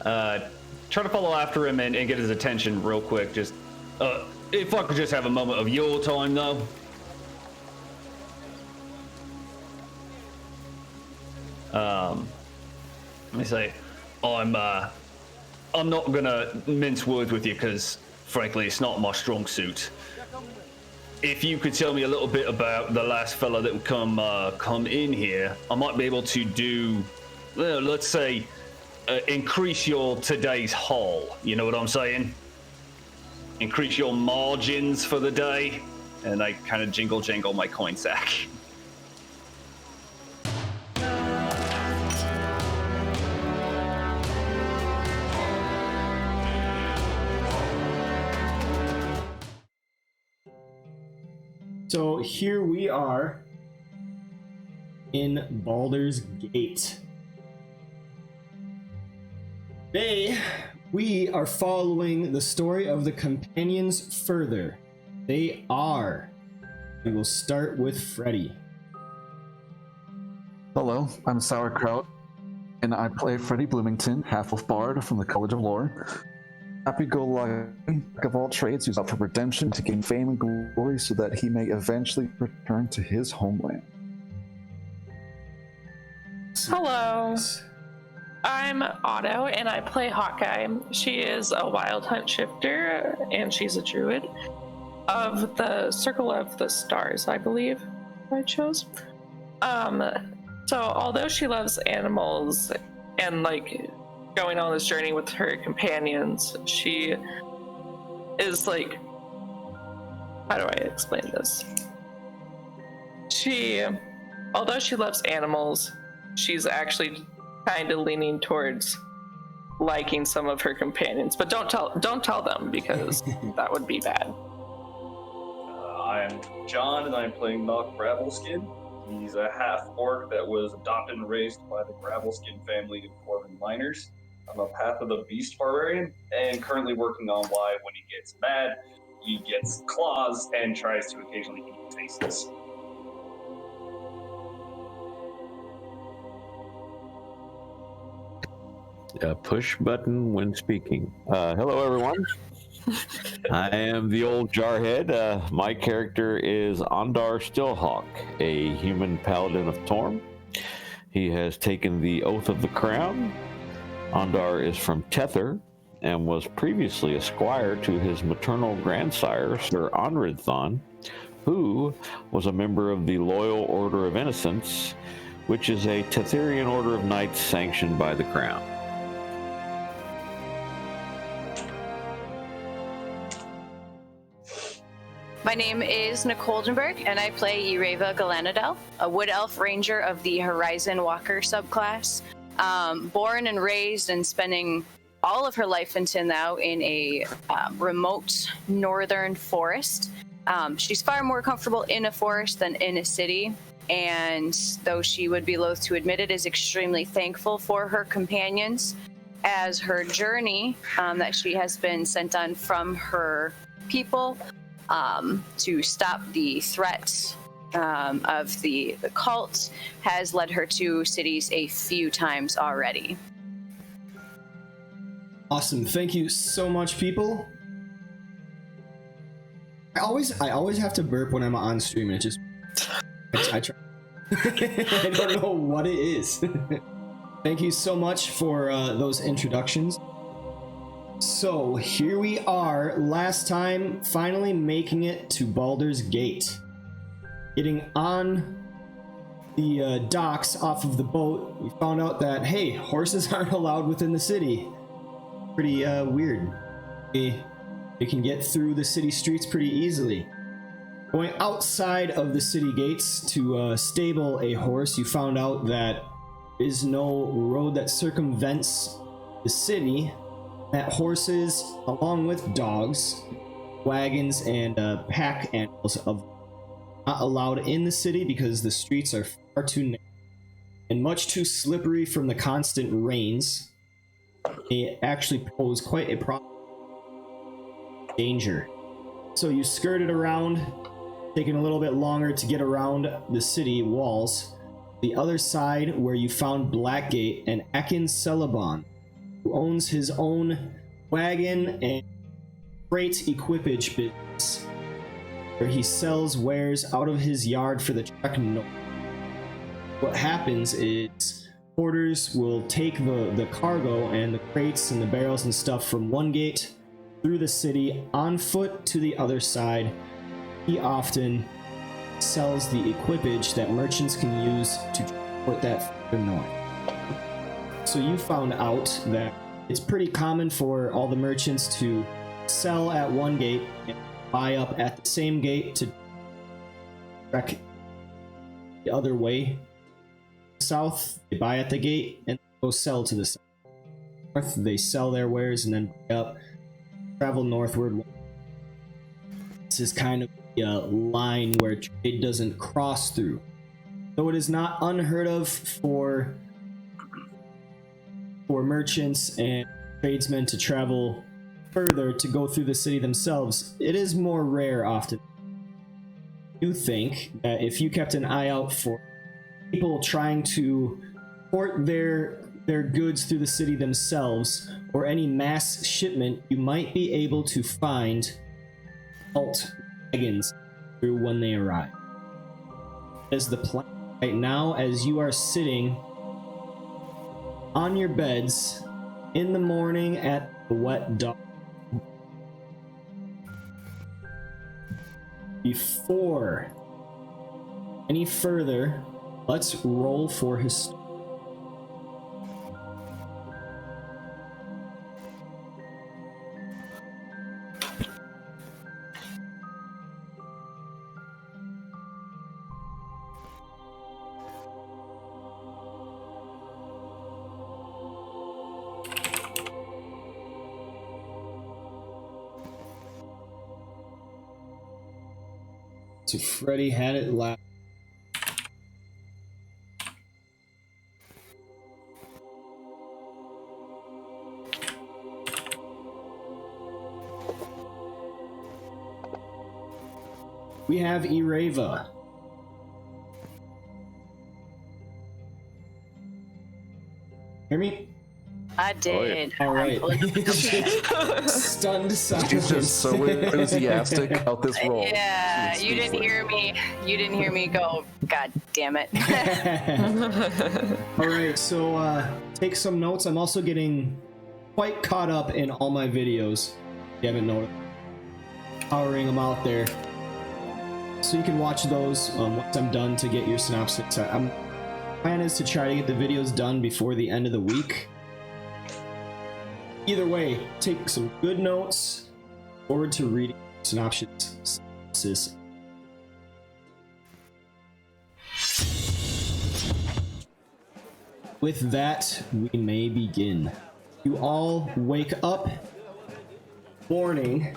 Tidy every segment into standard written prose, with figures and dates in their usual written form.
Try to follow after him and get his attention real quick. Just, if I could just have a moment of your time, though. Let me say, I'm not gonna mince words with you because, frankly, it's not my strong suit. If you could tell me a little bit about the last fella that would come in here, I might be able to do, let's say, increase your today's haul. You know what I'm saying? Increase your margins for the day, and I kind of jingle my coin sack. So here we are in Baldur's Gate. Today, we are following the story of the companions further. We will start with Freddy. Hello, I'm Sauerkraut, and I play Freddy Bloomington, half-elf bard from the College of Lore. Happy-go-lucky, jack of all trades, who's out for redemption to gain fame and glory so that he may eventually return to his homeland. Hello, I'm Otto, and I play Hawkeye. She is a wild hunt shifter, and she's a druid of the Circle of the Stars, I believe I chose. So although she loves animals and going on this journey with her companions, she is how do I explain this? Although she loves animals, she's actually kind of leaning towards liking some of her companions, but don't tell them because that would be bad. I'm John, and I'm playing Knock Gravelskin. He's a half-orc that was adopted and raised by the Gravelskin family of Corvin miners. I'm a Path of the Beast barbarian, and currently working on why, when he gets mad, he gets claws and tries to occasionally eat faces. Push button when speaking. Hello, everyone. I am the old jarhead. My character is Ondar Stillhawk, a human paladin of Torm. He has taken the Oath of the Crown. Ondar is from Tether and was previously a squire to his maternal grandsire, Sir Onridthon, who was a member of the Loyal Order of Innocence, which is a Tetherian order of knights sanctioned by the Crown. My name is Nicole Oldenburg, and I play Ireva Galanadel, a wood elf ranger of the Horizon Walker subclass. Born and raised and spending all of her life until now in a remote northern forest. She's far more comfortable in a forest than in a city, and though she would be loath to admit it, is extremely thankful for her companions as her journey that she has been sent on from her people to stop the threat of the cult has led her to cities a few times already. Awesome. Thank you so much, people. I always have to burp when I'm on stream, and it just I try. I don't know what it is. Thank you so much for those introductions. So here we are, last time, finally making it to Baldur's Gate. Getting on the docks off of the boat, we found out that, hey, horses aren't allowed within the city. Pretty weird. They can get through the city streets pretty easily. Going outside of the city gates to stable a horse, you found out that there is no road that circumvents the city, that horses, along with dogs, wagons, and pack animals are not allowed in the city because the streets are far too narrow and much too slippery from the constant rains. They actually pose quite a problem. Danger. So you skirted around, taking a little bit longer to get around the city walls. The other side, where you found Blackgate and Ekin Celebon. who owns his own wagon and freight equipage business, where he sells wares out of his yard for the truck north. What happens is porters will take the cargo and the crates and the barrels and stuff from one gate through the city on foot to the other side. He often sells the equipage that merchants can use to transport that further north. So you found out that it's pretty common for all the merchants to sell at one gate and buy up at the same gate to trek the other way. South, they buy at the gate and go sell to the south. North, they sell their wares and then buy up, travel northward. This is kind of the line where trade doesn't cross through. Though it is not unheard of for merchants and tradesmen to travel further to go through the city themselves, it is more rare often. You think that if you kept an eye out for people trying to port their goods through the city themselves, or any mass shipment, you might be able to find halt wagons through when they arrive. As the plan right now, as you are sitting on your beds in the morning at the wet dock, before any further, let's roll for his. So Freddy had it last. We have Ireva. Hear me? I did. All right. Stunned silence. She's just so enthusiastic about this role. Yeah, you didn't hear me. You didn't hear me go, God damn it. All right, so take some notes. I'm also getting quite caught up in all my videos. If you haven't noticed, powering them out there, so you can watch those once I'm done to get your synopsis. Plan is to try to get the videos done before the end of the week. Either way, take some good notes. Forward to reading synopsis. With that, we may begin. You all wake up. Morning.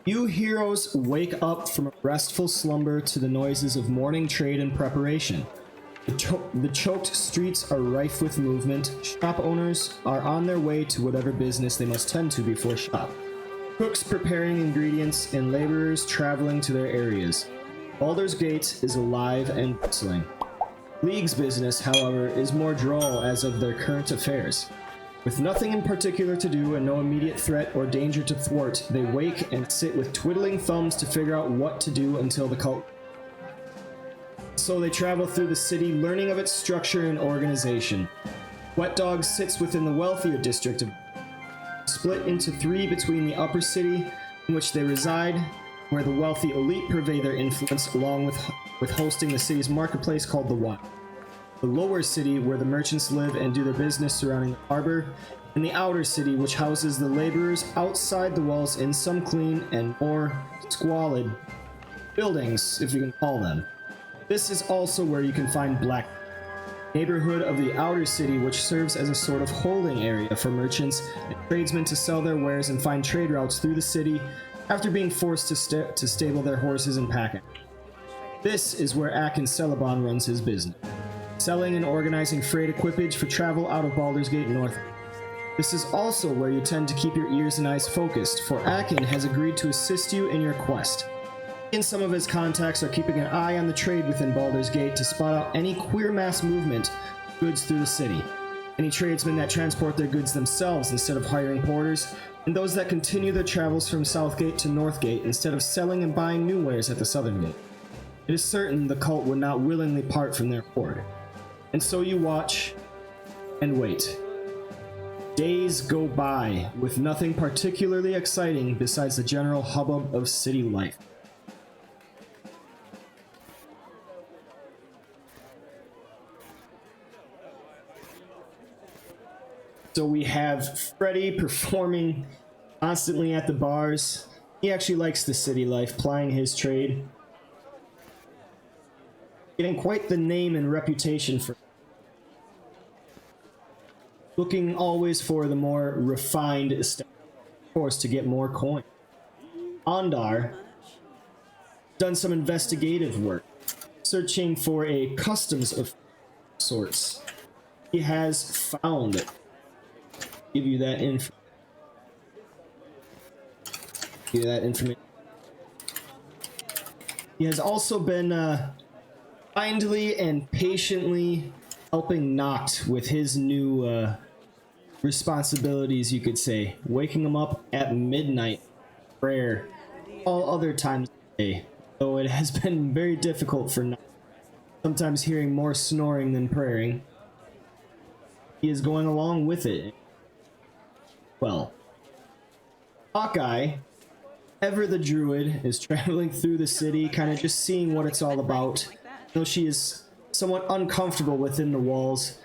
You heroes wake up from a restful slumber to the noises of morning trade and preparation. The choked streets are rife with movement. Shop owners are on their way to whatever business they must tend to before shop. Cooks preparing ingredients and laborers traveling to their areas. Baldur's Gate is alive and bustling. League's business, however, is more droll as of their current affairs. With nothing in particular to do and no immediate threat or danger to thwart, they wake and sit with twiddling thumbs to figure out what to do until the cult. So they travel through the city, learning of its structure and organization. Wet Dog sits within the wealthier district of split into three between the upper city, in which they reside, where the wealthy elite purvey their influence, along with hosting the city's marketplace called the One. The lower city, where the merchants live and do their business surrounding the harbor, and the outer city, which houses the laborers outside the walls in some clean and more squalid buildings, if you can call them. This is also where you can find Black, neighborhood of the outer city, which serves as a sort of holding area for merchants and tradesmen to sell their wares and find trade routes through the city after being forced to stable their horses and packing. This is where Akin Celeban runs his business, selling and organizing freight equipage for travel out of Baldur's Gate north. This is also where you tend to keep your ears and eyes focused, for Akin has agreed to assist you in your quest. And some of his contacts are keeping an eye on the trade within Baldur's Gate to spot out any queer mass movement of goods through the city. Any tradesmen that transport their goods themselves instead of hiring porters, and those that continue their travels from Southgate to Northgate instead of selling and buying new wares at the Southern Gate. It is certain the cult would not willingly part from their hoard. And so you watch and wait. Days go by with nothing particularly exciting besides the general hubbub of city life. So we have Freddy performing constantly at the bars. He actually likes the city life, plying his trade. Getting quite the name and reputation for looking always for the more refined stuff, of course, to get more coin. Ondar done some investigative work, searching for a customs of sorts. He has found it. Give you that info. Give you that information. He has also been kindly and patiently helping Noct with his new responsibilities, you could say. Waking him up at midnight, prayer, all other times of the day. Though it has been very difficult for Noct, sometimes hearing more snoring than praying. He is going along with it. Well, Hawkeye, ever the druid, is traveling through the city, kind of just seeing what it's all about. Though she is somewhat uncomfortable within the walls,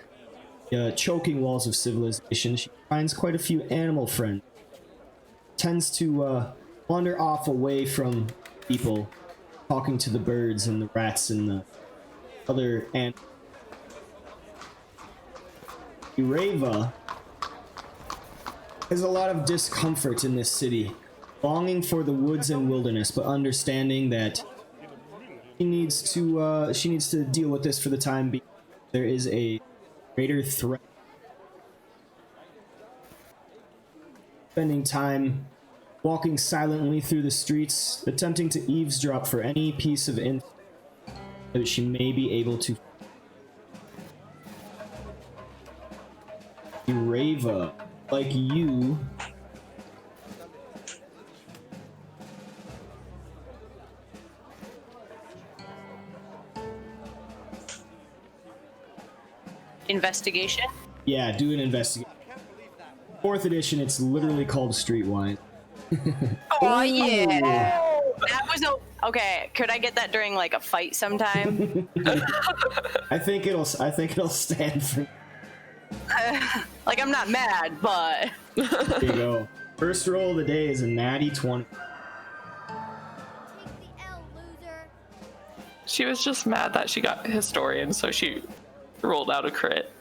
choking walls of civilization, she finds quite a few animal friends. Tends to wander off away from people, talking to the birds and the rats and the other animals. Ureva has a lot of discomfort in this city, longing for the woods and wilderness, but understanding that she needs to deal with this for the time being. There is a greater threat. Spending time walking silently through the streets, attempting to eavesdrop for any piece of info that she may be able to. Ureva, like you, Investigation? yeah, do an investigation. 4th edition, it's literally called Streetwise. Oh yeah! That was okay. Could I get that during like a fight sometime? I think it'll stand for. Like I'm not mad, but There you go. First roll of the day is a natty 20. She was just mad that she got historian, so she rolled out a crit.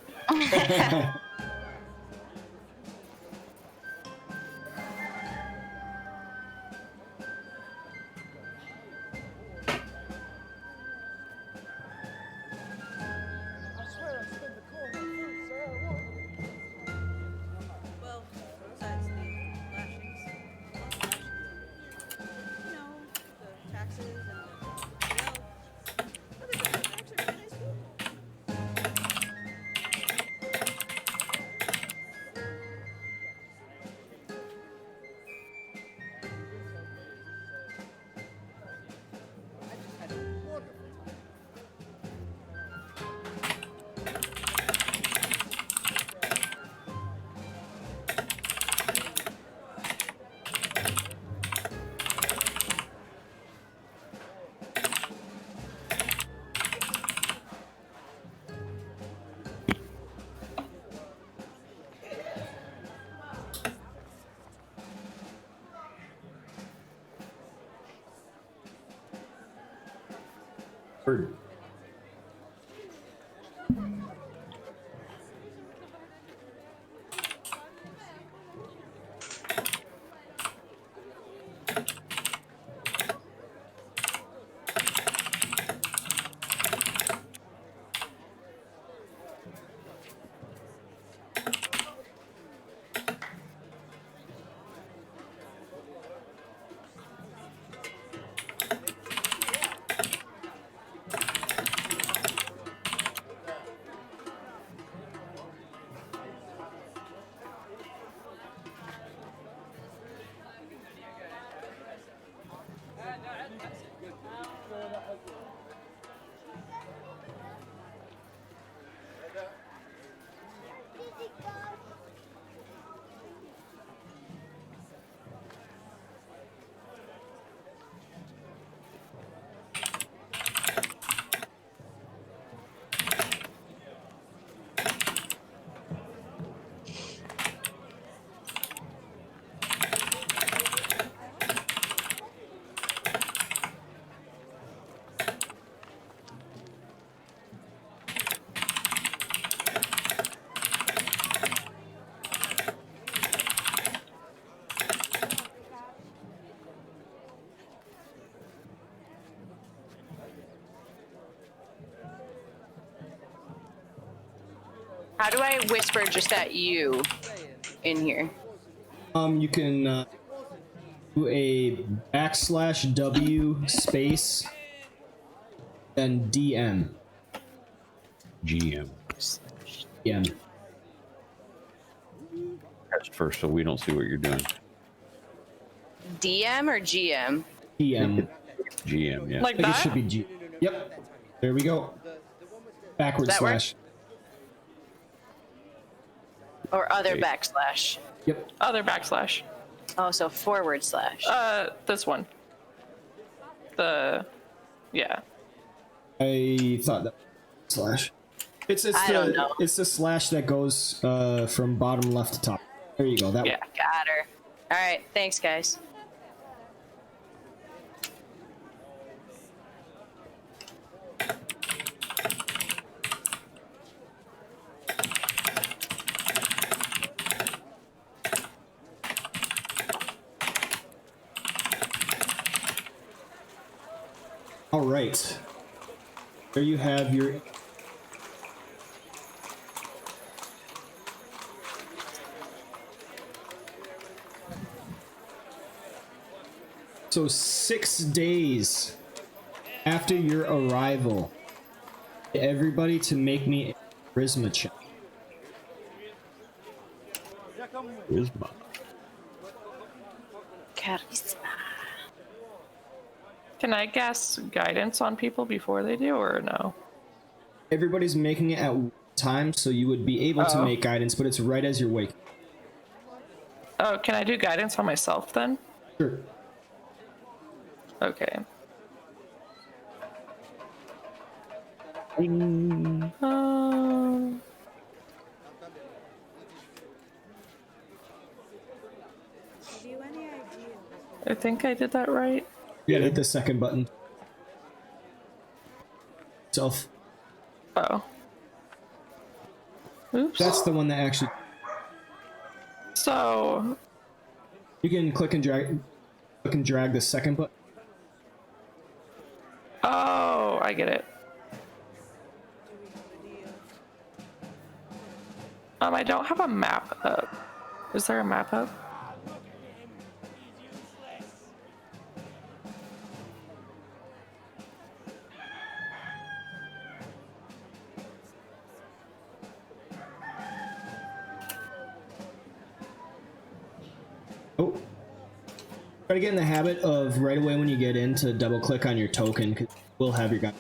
Well, besides the lashings, you know, the taxes and the jail. Other than that, actually really nice food. I just had a wonderful time. Bird. How do I whisper just at you in here? You can do a \W space then DM. GM. DM. Press first so we don't see what you're doing. DM or GM? DM. GM, yeah. I Like think it that? should be G. Yep. There we go. Backward That work? slash. Or other Okay. backslash? Yep. Other backslash. Oh, so forward slash. This one. Yeah. I thought that slash. It's I don't know. it's the slash that goes from bottom left to top. There you go. That Yeah. Got her. All right, thanks, guys. All right. There you have your. So 6 days after your arrival, everybody to make me a charisma check. Charisma. Charisma. Can I guess guidance on people before they do, or no? Everybody's making it at one time, so you would be able to Oh. make guidance, but it's right as you're waking. Oh, can I do guidance on myself then? Sure. Okay. Have you any idea? I think I did that right. You gotta hit the second button. Self. Oh. Oops. That's the one that actually. So, You can click and drag the second button. oh, I get it. I don't have a map up. Is there a map up? Oh. Try to get in the habit of right away when you get in to double click on your token, because we'll have your guy.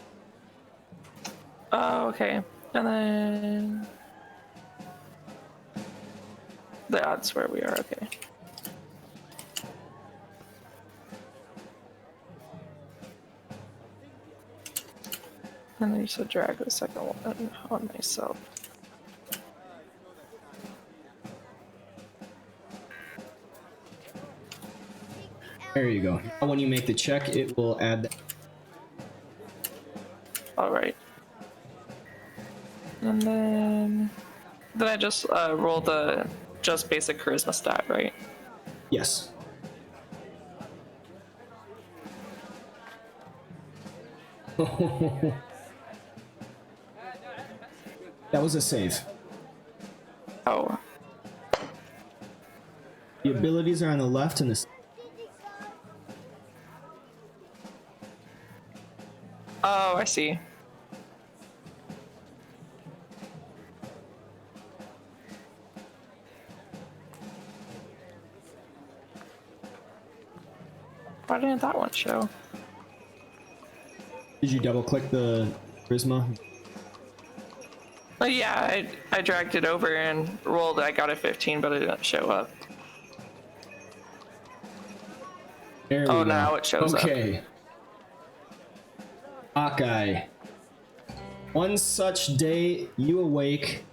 Oh, okay. And then that's where we are. Okay. And then you should drag the second one on myself. There you go. Now when you make the check, it will add that. All right. And then I just roll the just basic charisma stat, right? Yes. That was a save. Oh. The abilities are on the left and the. Oh, I see. Why didn't that one show? Did you double click the charisma? But yeah, I dragged it over and rolled. I got a 15, but it didn't show up. There we Oh, go. now it shows up. Okay. Hawkeye. One such day, you awake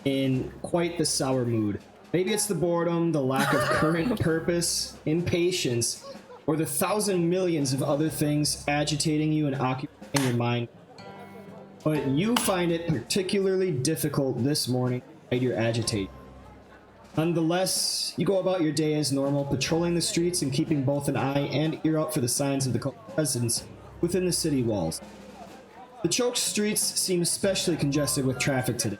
in quite the sour mood. Maybe it's the boredom, the lack of current purpose, impatience, or the 1,000 millions of other things agitating you and occupying your mind. But you find it particularly difficult this morning to hide your agitation. Nonetheless, you go about your day as normal, patrolling the streets and keeping both an eye and ear out for the signs of the presence within the city walls. The choked streets seem especially congested with traffic today.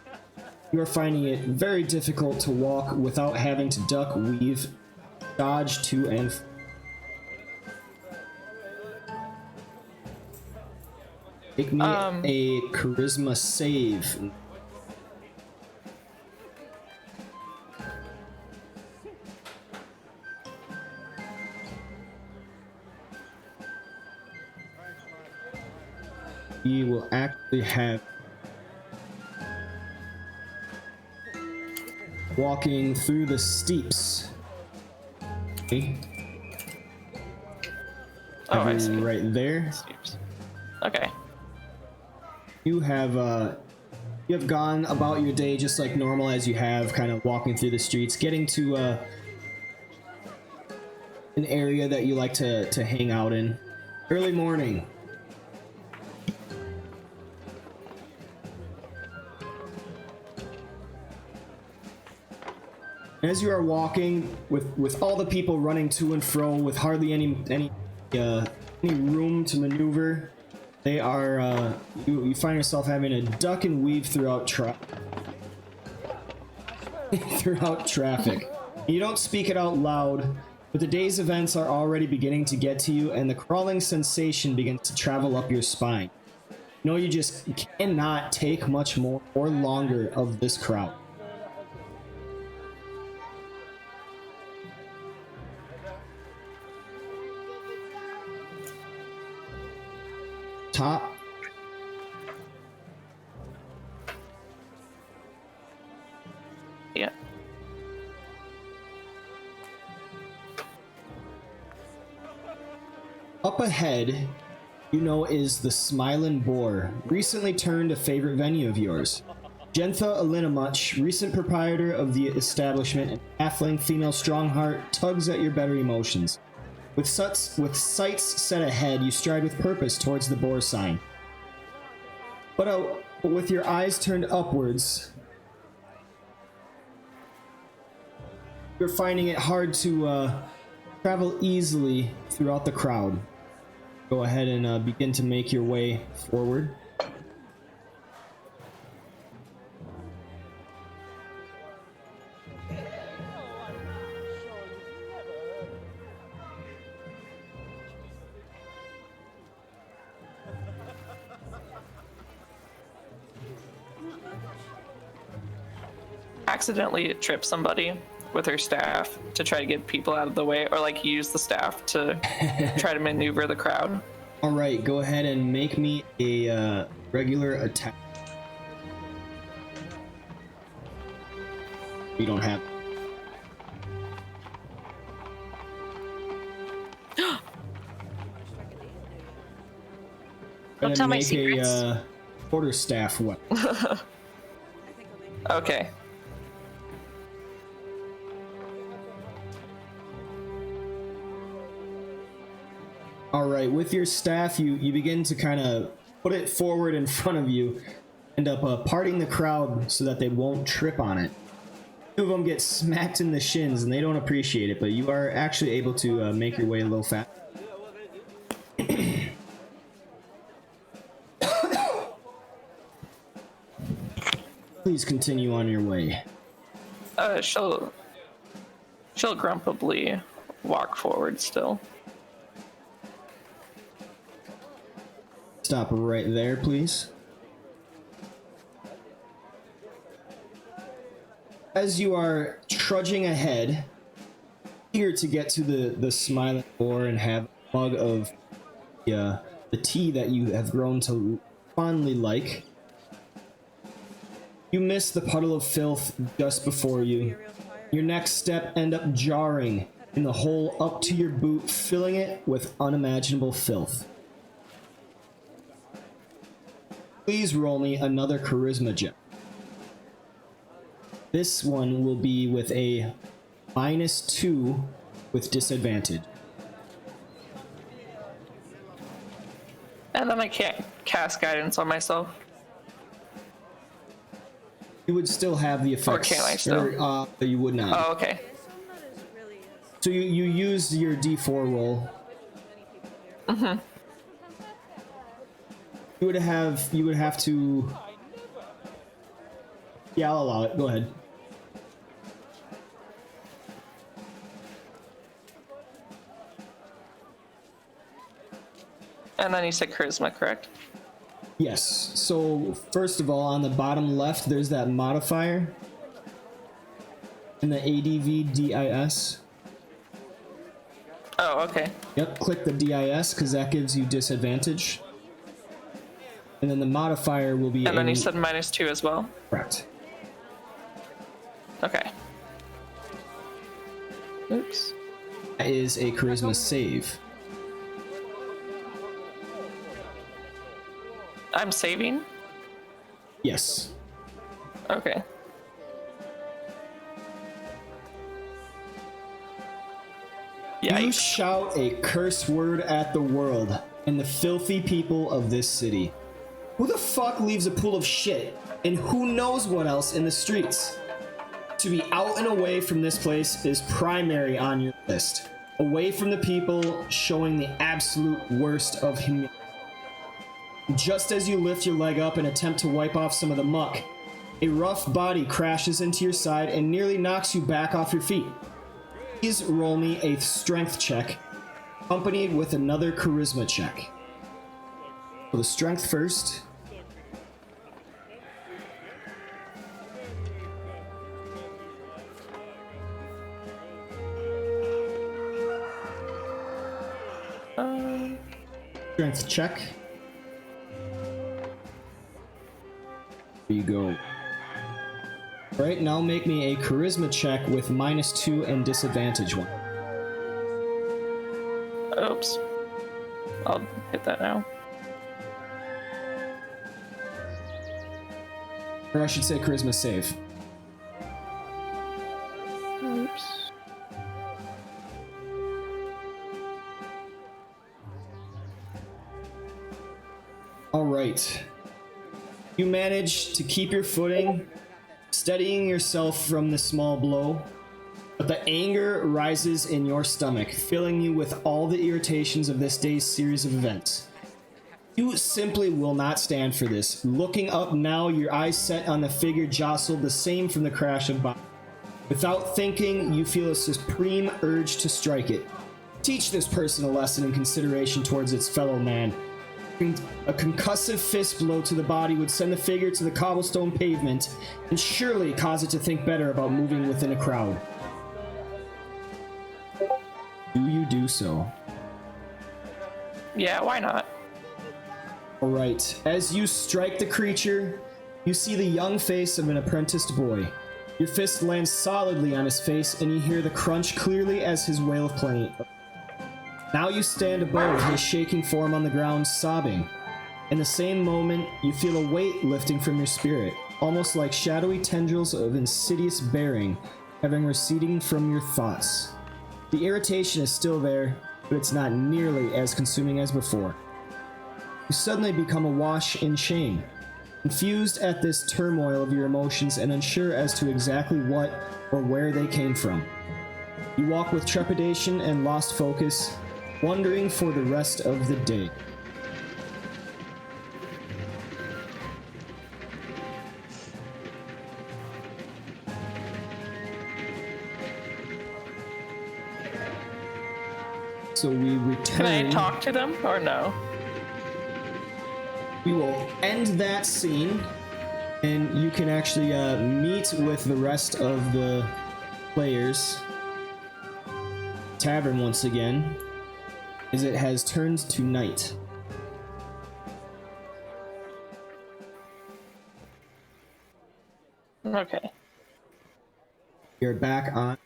You are finding it very difficult to walk without having to duck, weave, dodge to and fro. Make me a charisma save. We will actually have walking through the steeps. Okay. Oh, I Have see. you right there. Okay. You have gone about your day just like normal as you have, kind of walking through the streets, getting to an area that you like to hang out in. Early morning. As you are walking, with all the people running to and fro, with hardly any room to maneuver, they are you find yourself having to duck and weave throughout throughout traffic. You don't speak it out loud, but the day's events are already beginning to get to you, and the crawling sensation begins to travel up your spine. You know you just cannot take much more or longer of this crowd. Top. Yeah. Up ahead, you know, is the Smilin' Boar, recently turned a favorite venue of yours. Gentha Alinamuch, recent proprietor of the establishment, and halfling female Strongheart tugs at your better emotions. With sights set ahead, you stride with purpose towards the boar sign. But with your eyes turned upwards, you're finding it hard to travel easily throughout the crowd. Go ahead and begin to make your way forward. Accidentally trip somebody with her staff to try to get people out of the way, or like use the staff to try to maneuver the crowd. All right, go ahead and make me a regular attack. You don't have. Don't tell my secrets. A quarterstaff weapon. Okay. All right, with your staff, you begin to kind of put it forward in front of you, end up parting the crowd so that they won't trip on it. Two of them get smacked in the shins, and they don't appreciate it, but you are actually able to make your way a little fast. Please continue on your way. She'll grumpily walk forward still. Stop right there, please. As you are trudging ahead, eager to get to the Smiling Boar and have a mug of the tea that you have grown to fondly like, you miss the puddle of filth just before you. Your next step end up jarring in the hole up to your boot, filling it with unimaginable filth. Please roll me another charisma check. This one will be with a -2 with disadvantage. And then I can't cast guidance on myself. You would still have the effects. Or can I still? You would not. Oh, okay. So you used your D4 roll. Mm-hmm. You would have to Yeah, I'll allow it. Go ahead. And then you said charisma, correct? Yes. So first of all, on the bottom left, there's that modifier in the ADVDIS. Oh, okay. Yep. Click the DIS because that gives you disadvantage. And then the modifier will be. And then you said -2 as well? Correct. Okay. Oops. That is a charisma save. I'm saving? Yes. Okay. You Yikes. shout a curse word at the world and the filthy people of this city. Who the fuck leaves a pool of shit and who knows what else in the streets? To be out and away from this place is primary on your list. Away from the people showing the absolute worst of humanity. Just as you lift your leg up and attempt to wipe off some of the muck, a rough body crashes into your side and nearly knocks you back off your feet. Please roll me a strength check, accompanied with another charisma check. So the strength first. Strength check. There you go. Right, now make me a charisma check with -2 and disadvantage 1. Oops. I'll hit that now. Or I should say charisma save. Oops. Alright. You manage to keep your footing, steadying yourself from the small blow, but the anger rises in your stomach, filling you with all the irritations of this day's series of events. You simply will not stand for this. Looking up now, your eyes set on the figure jostled the same from the crash of Baldur. Without thinking, you feel a supreme urge to strike it. Teach this person a lesson in consideration towards its fellow man. A concussive fist blow to the body would send the figure to the cobblestone pavement and surely cause it to think better about moving within a crowd. Do you do so? Yeah, why not? Alright, as you strike the creature, you see the young face of an apprenticed boy. Your fist lands solidly on his face and you hear the crunch clearly as his wail of plaint. Now you stand above his shaking form on the ground, sobbing. In the same moment, you feel a weight lifting from your spirit, almost like shadowy tendrils of insidious bearing having receding from your thoughts. The irritation is still there, but it's not nearly as consuming as before. You suddenly become awash in shame, confused at this turmoil of your emotions and unsure as to exactly what or where they came from. You walk with trepidation and lost focus, wondering for the rest of the day. So we return. Can I talk to them or no? We will end that scene, and you can actually meet with the rest of the players. Tavern once again, as it has turned to night. Okay. You're back on.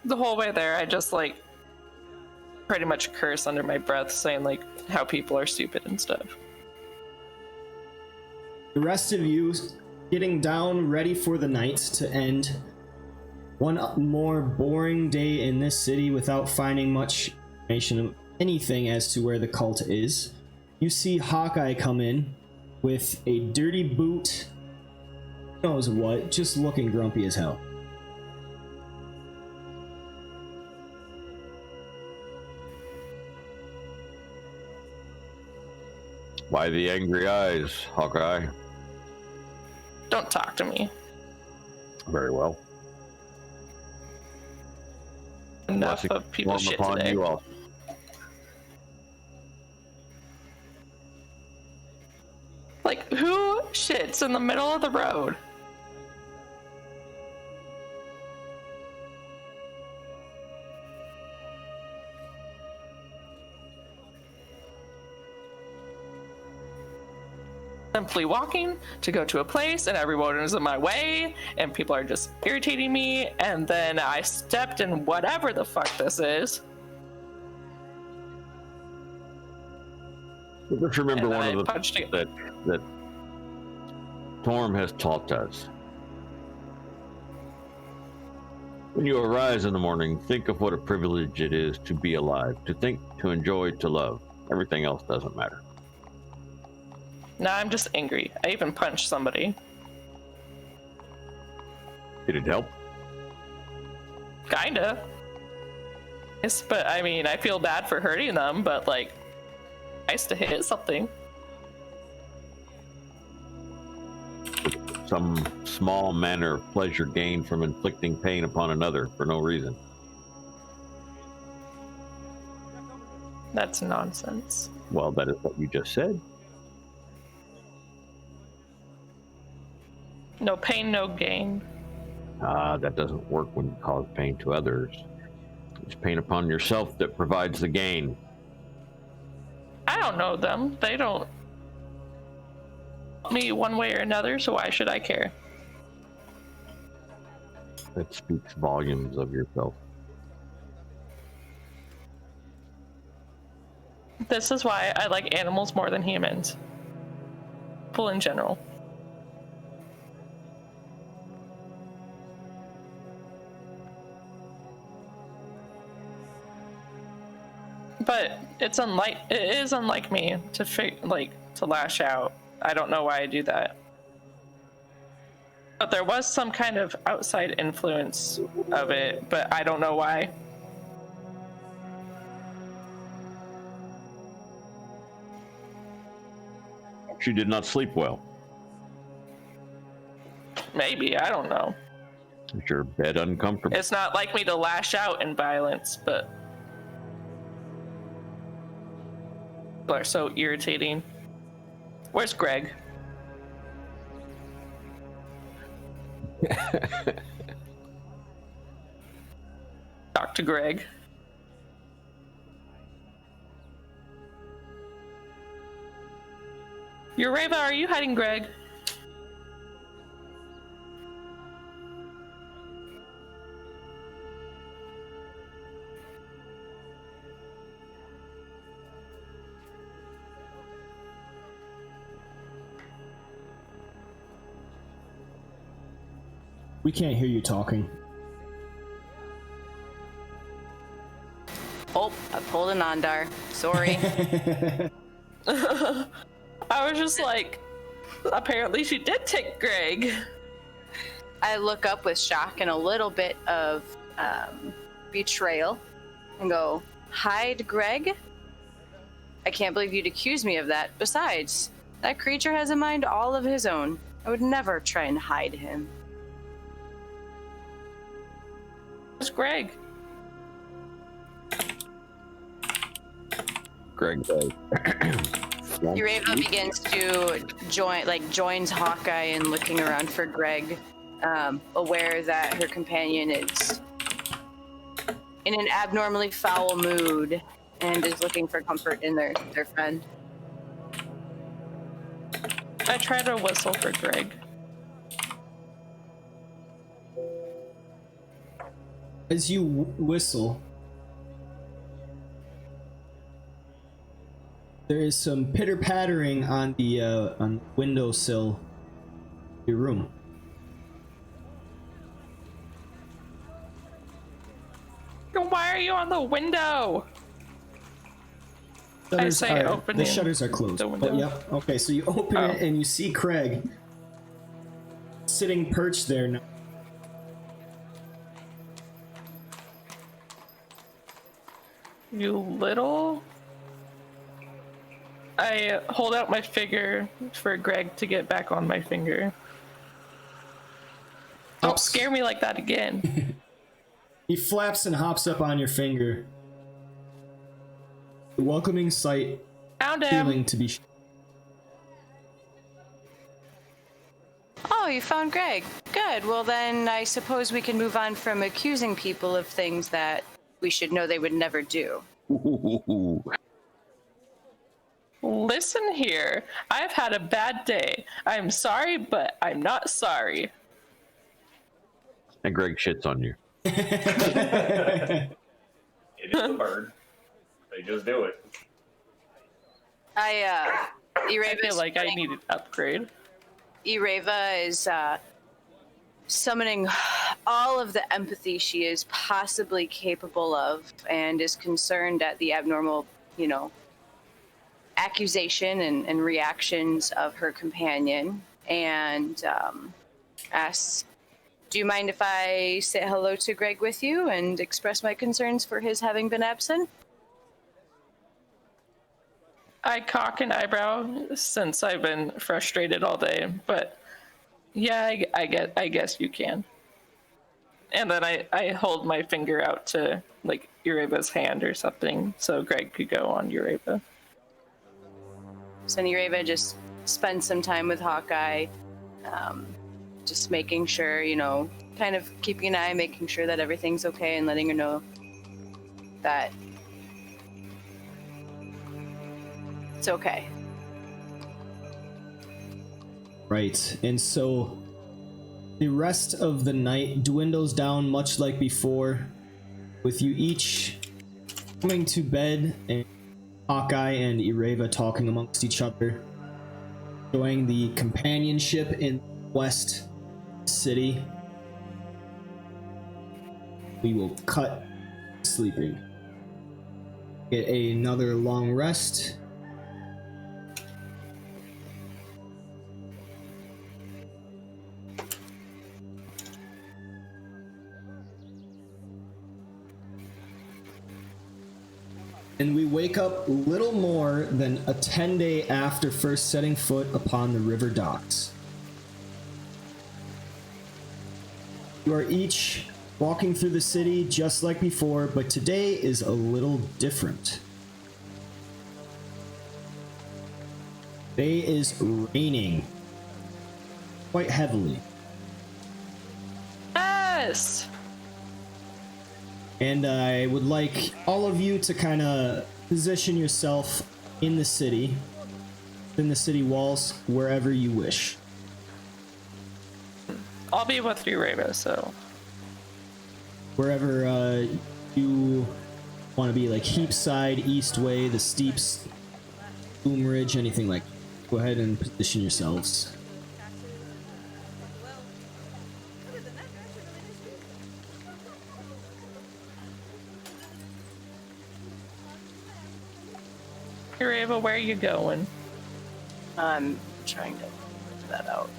The whole way there, I just like pretty much curse under my breath, saying like how people are stupid and stuff. The rest of you getting down, ready for the night to end. One more boring day in this city without finding much information of anything as to where the cult is. You see Hawkeye come in with a dirty boot, who knows what, just looking grumpy as hell. Why the angry eyes, Hawkeye? Don't talk to me. Very well. Enough Blessing of people's form shit upon today. you all. Like, who shits in the middle of the road? Simply walking to go to a place and everyone is in my way and people are just irritating me, and then I stepped in whatever the fuck this is. Just remember And one I of the punched things it. that Torm has taught us. When you arise in the morning, think of what a privilege it is to be alive, to think, to enjoy, to love. Everything else doesn't matter. Now I'm just angry. I even punched somebody. Did it help? Kinda. Yes, but I mean, I feel bad for hurting them, but like, nice to hit something. Some small manner of pleasure gained from inflicting pain upon another for no reason. That's nonsense. Well, that is what you just said. No pain, no gain. That doesn't work when you cause pain to others. It's pain upon yourself that provides the gain. I don't know them. They don't me one way or another, so why should I care? That speaks volumes of yourself. This is why I like animals more than humans. People in general. But it is unlike me to lash out. I don't know why I do that. But there was some kind of outside influence of it, but I don't know why. She did not sleep well. Maybe, I don't know. Is your bed uncomfortable? It's not like me to lash out in violence, but people are so irritating. Where's Greg? Talk to Greg. Ureva, are you hiding Greg? We can't hear you talking. Oh, I pulled an Ondar. Sorry. I was just like, apparently she did take Greg. I look up with shock and a little bit of betrayal and go, hide Greg? I can't believe you'd accuse me of that. Besides, that creature has a mind all of his own. I would never try and hide him. Where's Greg? Greg does. Ureva begins to joins Hawkeye in looking around for Greg, aware that her companion is in an abnormally foul mood and is looking for comfort in their friend. I try to whistle for Greg. As you whistle, there is some pitter pattering on the windowsill of your room. Why are you on the window? Shutters say are, open the it. shutters are closed. The window. But yep. Okay, so you open Oh. it and you see Craig sitting perched there now. You little. I hold out my finger for Greg to get back on my finger. Don't Hops. scare me like that again. He flaps and hops up on your finger. The welcoming sight, Found him. feeling to be. Oh, you found Greg. Good. Well, then I suppose we can move on from accusing people of things that we should know they would never do. Ooh. Listen here. I've had a bad day. I'm sorry, but I'm not sorry. And Greg shits on you. It is a bird. They just do it. I I feel like I need an upgrade. Ireva is summoning all of the empathy she is possibly capable of and is concerned at the abnormal, accusation and reactions of her companion, and asks, do you mind if I say hello to Greg with you and express my concerns for his having been absent? I cock an eyebrow since I've been frustrated all day, but yeah, I guess you can. And then I hold my finger out to like Ureva's hand or something, so Greg could go on Ureva. So Ireva just spends some time with Hawkeye, just making sure, kind of keeping an eye, making sure that everything's okay, and letting her know that it's okay. Right, and so the rest of the night dwindles down much like before, with you each coming to bed and Hawkeye and Ireva talking amongst each other, enjoying the companionship in West City. We will cut sleeping. Get another long rest. And we wake up little more than a 10-day after first setting foot upon the river docks. You are each walking through the city just like before, but today is a little different. Today is raining quite heavily. Yes! And I would like all of you to kind of position yourself in the city walls, wherever you wish. I'll be with Ureva, so. Wherever you want to be, like Heapside, Eastway, the Steeps, Boom Ridge, anything like that. Go ahead and position yourselves. Well, other than that, you're actually really nice people. Ureva, where are you going? I'm trying to figure that out.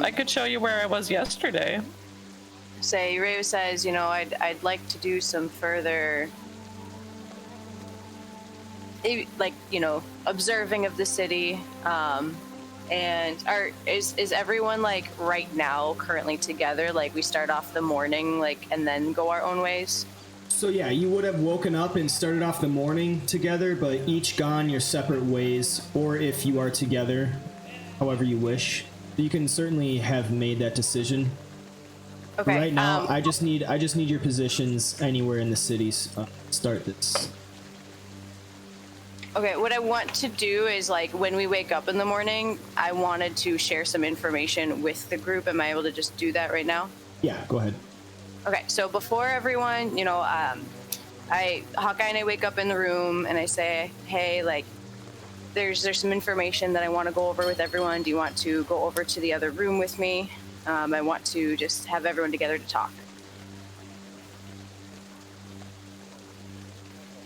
I could show you where I was yesterday. Say, Ray says, I'd like to do some further, observing of the city. And is everyone like right now currently together? Like we start off the morning, and then go our own ways? So yeah, you would have woken up and started off the morning together, but each gone your separate ways, or if you are together, however you wish. You can certainly have made that decision. Okay. Right now, I just need your positions anywhere in the cities. Start this. Okay, what I want to do is, like, when we wake up in the morning, I wanted to share some information with the group. Am I able to just do that right now? Yeah, go ahead. Okay, so before everyone, Hawkeye and I wake up in the room and I say, hey, like, there's some information that I want to go over with everyone. Do you want to go over to the other room with me? I want to just have everyone together to talk.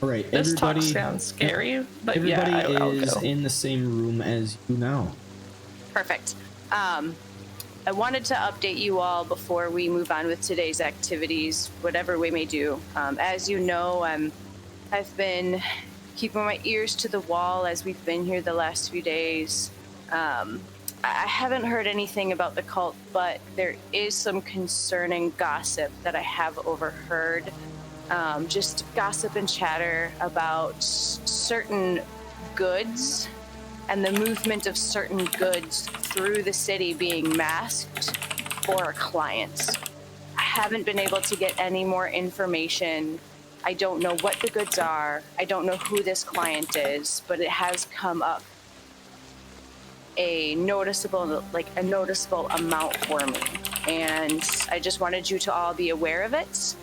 All right, This talk everybody. sounds scary, but Everybody yeah, I'll is go. in the same room as you now. Perfect. I wanted to update you all before we move on with today's activities, whatever we may do. As you know, I've been keeping my ears to the wall as we've been here the last few days. I haven't heard anything about the cult, but there is some concerning gossip that I have overheard. Just gossip and chatter about certain goods and the movement of certain goods through the city being masked for clients. I haven't been able to get any more information. I don't know what the goods are. I don't know who this client is, but it has come up a noticeable amount for me. And I just wanted you to all be aware of it.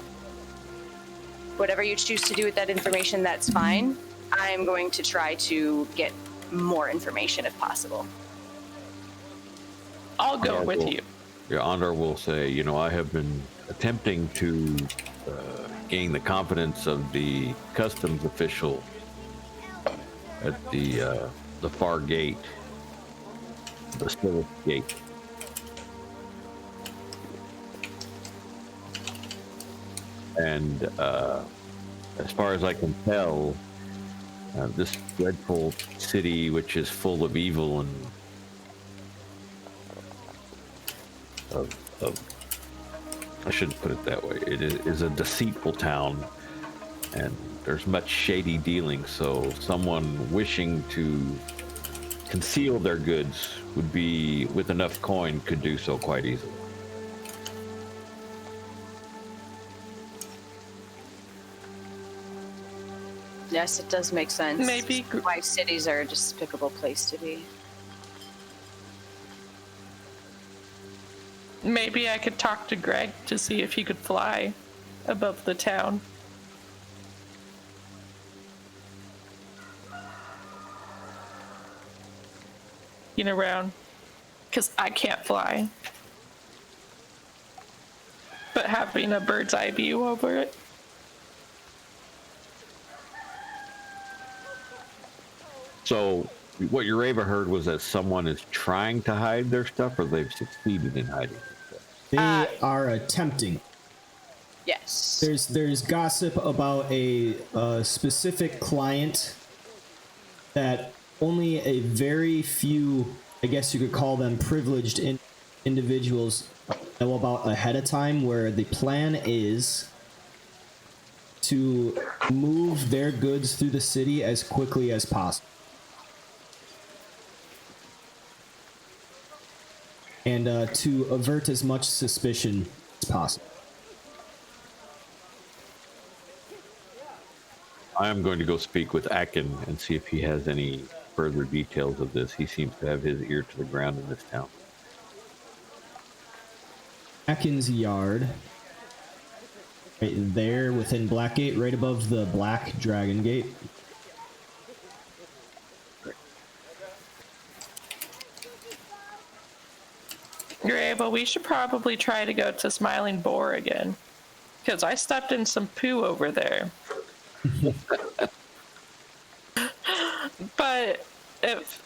Whatever you choose to do with that information, that's fine. I'm going to try to get more information if possible. I'll go with you. Yeah, Andar will say, I have been attempting to gain the confidence of the customs official at the far gate, the Spilleth gate. And as far as I can tell, this dreadful city, which is full of evil and I shouldn't put it that way. It is a deceitful town, and there's much shady dealing. So someone wishing to conceal their goods would be, with enough coin, could do so quite easily. Yes, it does make sense. Maybe why cities are a despicable place to be. Maybe I could talk to Greg to see if he could fly above the town. Around, because I can't fly. But having a bird's eye view over it. So what Ureva heard was that someone is trying to hide their stuff, or they've succeeded in hiding their stuff? They are attempting. Yes. There's gossip about a specific client that only a very few, I guess you could call them privileged individuals, know about ahead of time, where the plan is to move their goods through the city as quickly as possible. And to avert as much suspicion as possible. I am going to go speak with Akin and see if he has any further details of this. He seems to have his ear to the ground in this town. Atkins Yard. Right there within Blackgate, right above the Black Dragon Gate. Great, but we should probably try to go to Smiling Boar again. Because I stepped in some poo over there. But if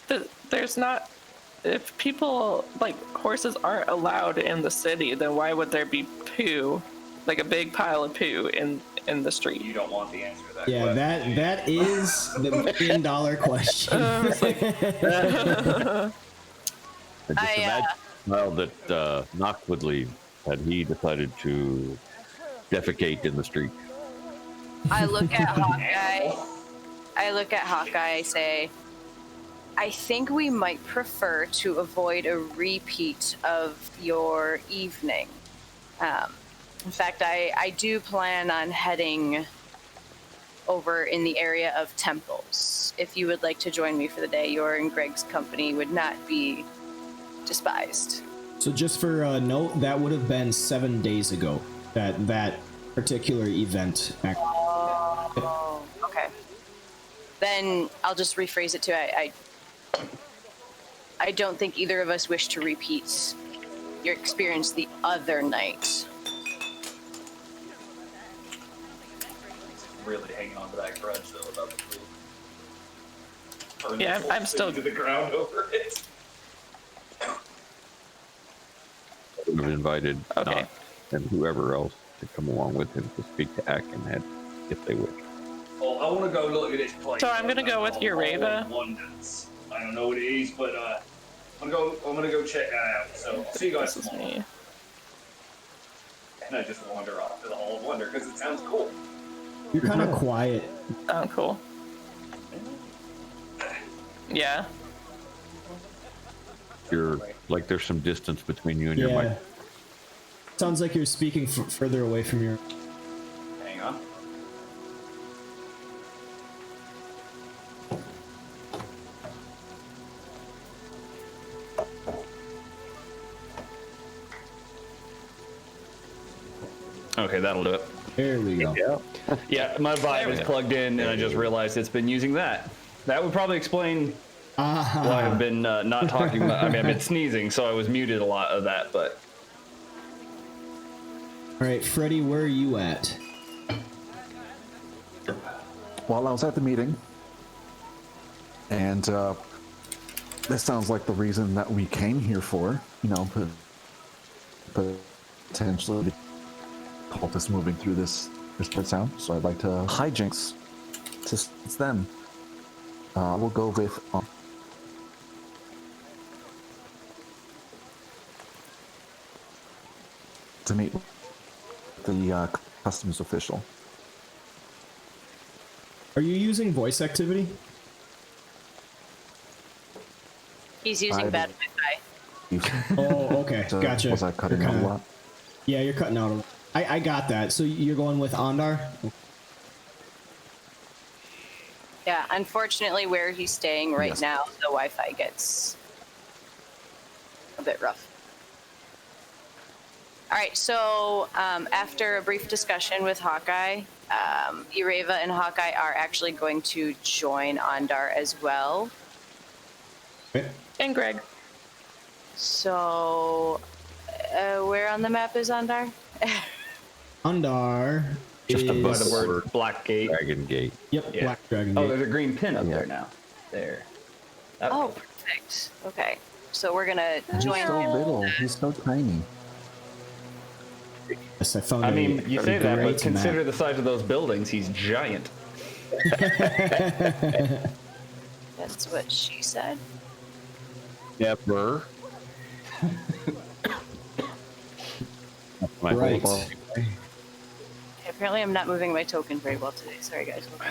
people, like, horses aren't allowed in the city, then why would there be poo, like a big pile of poo in the street? You don't want the answer to that. Yeah, question. that is the $1 million question. Just imagine well that Nock would leave had he decided to defecate in the street. I look at Hawkeye. I say, I think we might prefer to avoid a repeat of your evening. In fact, I do plan on heading over in the area of temples. If you would like to join me for the day, your and Greg's company would not be despised. So just for a note, that would have been 7 days ago that particular event. Oh, okay. Then I'll just rephrase it to I don't think either of us wish to repeat your experience the other night. Really hanging on to that grudge though about the food. Burn Yeah, this I'm whole still- thing to the ground over it. We've invited Okay. Knox and whoever else to come along with him to speak to Akinhead if they wish. Oh, I want to go look at this place. So I'm gonna go with Ureva. Wonders. I don't know what it is, but I'm gonna go check that out. So see you guys This is tomorrow. me. And I just wander off to the Hall of Wonder because it sounds cool. You're kind of quiet. Oh, cool. Yeah. You're like there's some distance between you and your Yeah. mic. Sounds like you're speaking further away from your. Hang on. Okay, that'll do it. There we go. Yeah, my Vibe There we is go. plugged in, and I just realized it's been using that. That would probably explain Ah, why I've been not talking. I mean, I've been sneezing, so I was muted a lot of that. But all right, Freddy, where are you at? While I was at the meeting, and this sounds like the reason that we came here for, you know, potentially the cultists moving through this town. So I'd like to hijinks to them. We'll go with to meet the customs official. Are you using voice activity? He's using I- bad Wi-Fi. Oh, okay, So, gotcha. Was I cutting You're out a kinda- lot? Yeah, you're cutting out. I got that. So you're going with Ondar? Yeah, unfortunately, where he's staying right Yes. now, the Wi-Fi gets a bit rough. All right, so after a brief discussion with Hawkeye, Ureva and Hawkeye are actually going to join Ondar as well. Okay. And Greg. So, where on the map is Ondar? Ondar Just is... above by the word Black Gate. Dragon Gate. Yep, Yeah. Black Dragon Oh, Gate. there's a green pin up Yeah. there now. There. That- Oh, perfect. Okay, so we're gonna join He's so him. little. He's so tiny. Yes, I found I a- mean, you a say that, but great consider map. the size of those buildings. He's giant. That's what she said. Never. My Right. whole- Okay, apparently, I'm not moving my token very well today. Sorry, guys. Hold on.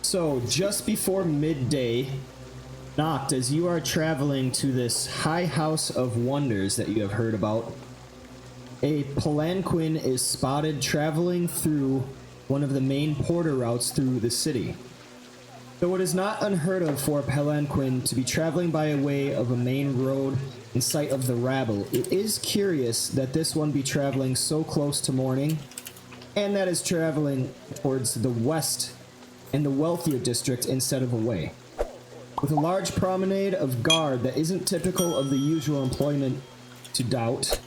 So, just before midday, Noct, as you are traveling to this high house of wonders that you have heard about, a palanquin is spotted traveling through one of the main porter routes through the city. Though it is not unheard of for a palanquin to be traveling by way of a main road in sight of the rabble, it is curious that this one be traveling so close to morning, and that is traveling towards the west in the wealthier district instead of away. With a large promenade of guard that isn't typical of the usual employment to doubt.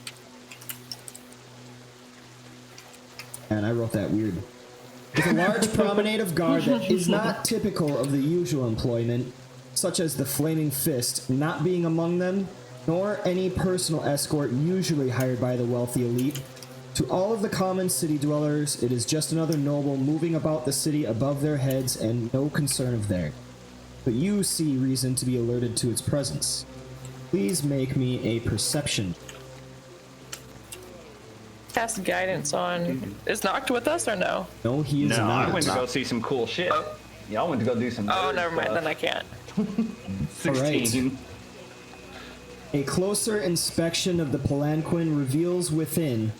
And I wrote that weird. With a large promenade of guard that is not typical of the usual employment, such as the Flaming Fist not being among them, nor any personal escort usually hired by the wealthy elite. To all of the common city dwellers, it is just another noble moving about the city above their heads and no concern of theirs. But you see reason to be alerted to its presence. Please make me a perception. Cast guidance on. Is Noct with us or no? No, he is No, I not. went to go see some cool shit. Y'all went to go do some. Oh, nerd never mind. stuff. Then I can't. 16. A closer inspection of the palanquin reveals within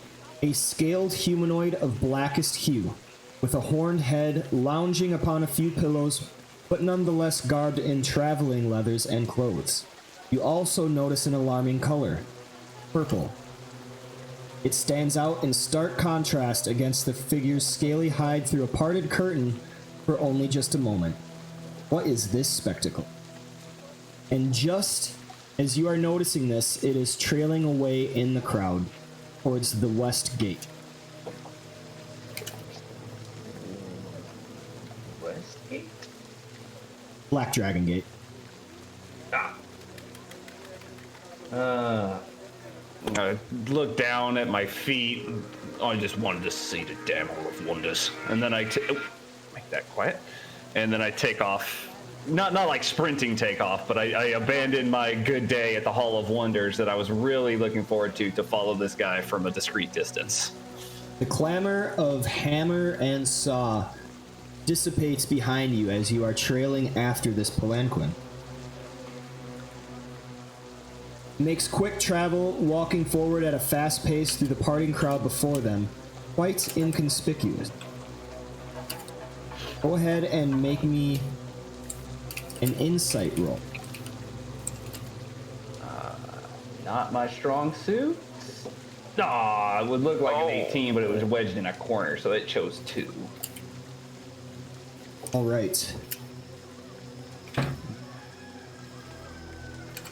a scaled humanoid of blackest hue. with a horned head lounging upon a few pillows, but nonetheless garbed in traveling leathers and clothes. You also notice an alarming color, purple. It stands out in stark contrast against the figure's scaly hide through a parted curtain for only just a moment. What is this spectacle? And just as you are noticing this, it is trailing away in the crowd towards the west gate. West Gate? Black Dragon Gate. I look down at my feet. I just wanted to see the damn Hall of Wonders. And then make that quiet. And then I take off. Not like sprinting takeoff, but I abandoned my good day at the Hall of Wonders that I was really looking forward to follow this guy from a discreet distance. The clamor of hammer and saw dissipates behind you as you are trailing after this palanquin. Makes quick travel, walking forward at a fast pace through the parting crowd before them, quite inconspicuous. Go ahead and make me an insight roll. Not my strong suit. It would look like an 18, but it was wedged in a corner, so it chose 2. All right.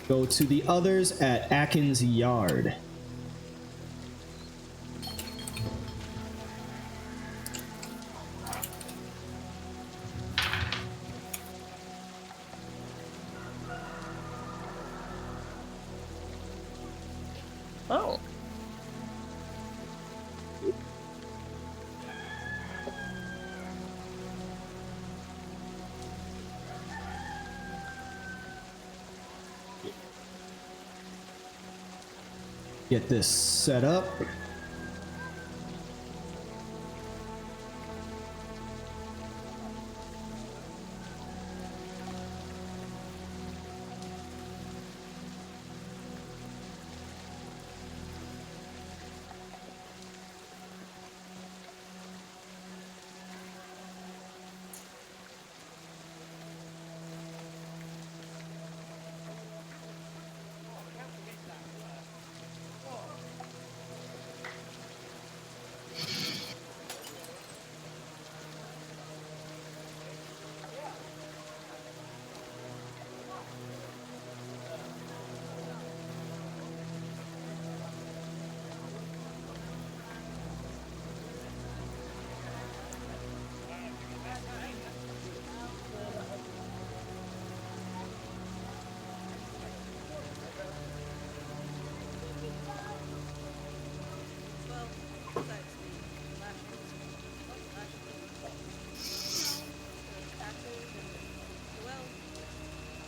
Go to the others at Atkins Yard. Oh. Get this set up. Well, besides the last taxes and well,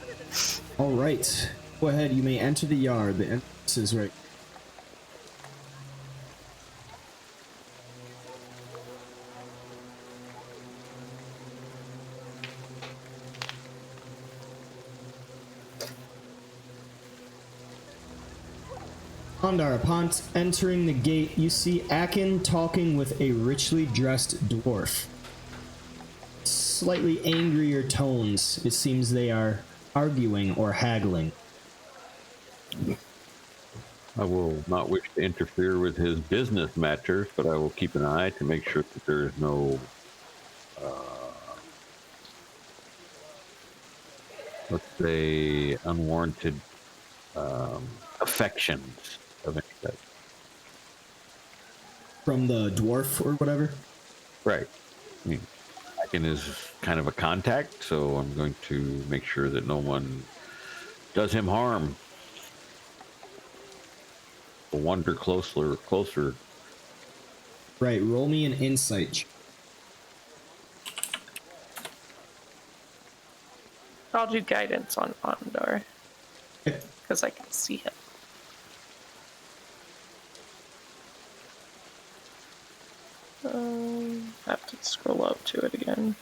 other than that, All right. Go ahead. You may enter the yard. The entrance is right. Ondar, upon entering the gate, you see Akin talking with a richly dressed dwarf. Slightly angrier tones. It seems they are arguing or haggling. I will not wish to interfere with his business matters, but I will keep an eye to make sure that there is no, let's say, unwarranted affections of any type. From the dwarf or whatever? Right. I mean, Akin is kind of a contact, so I'm going to make sure that no one does him harm. We'll wander closer. Right, roll me an insight check. I'll do guidance on Ondar Okay. because I can see him. I have to scroll up to it again.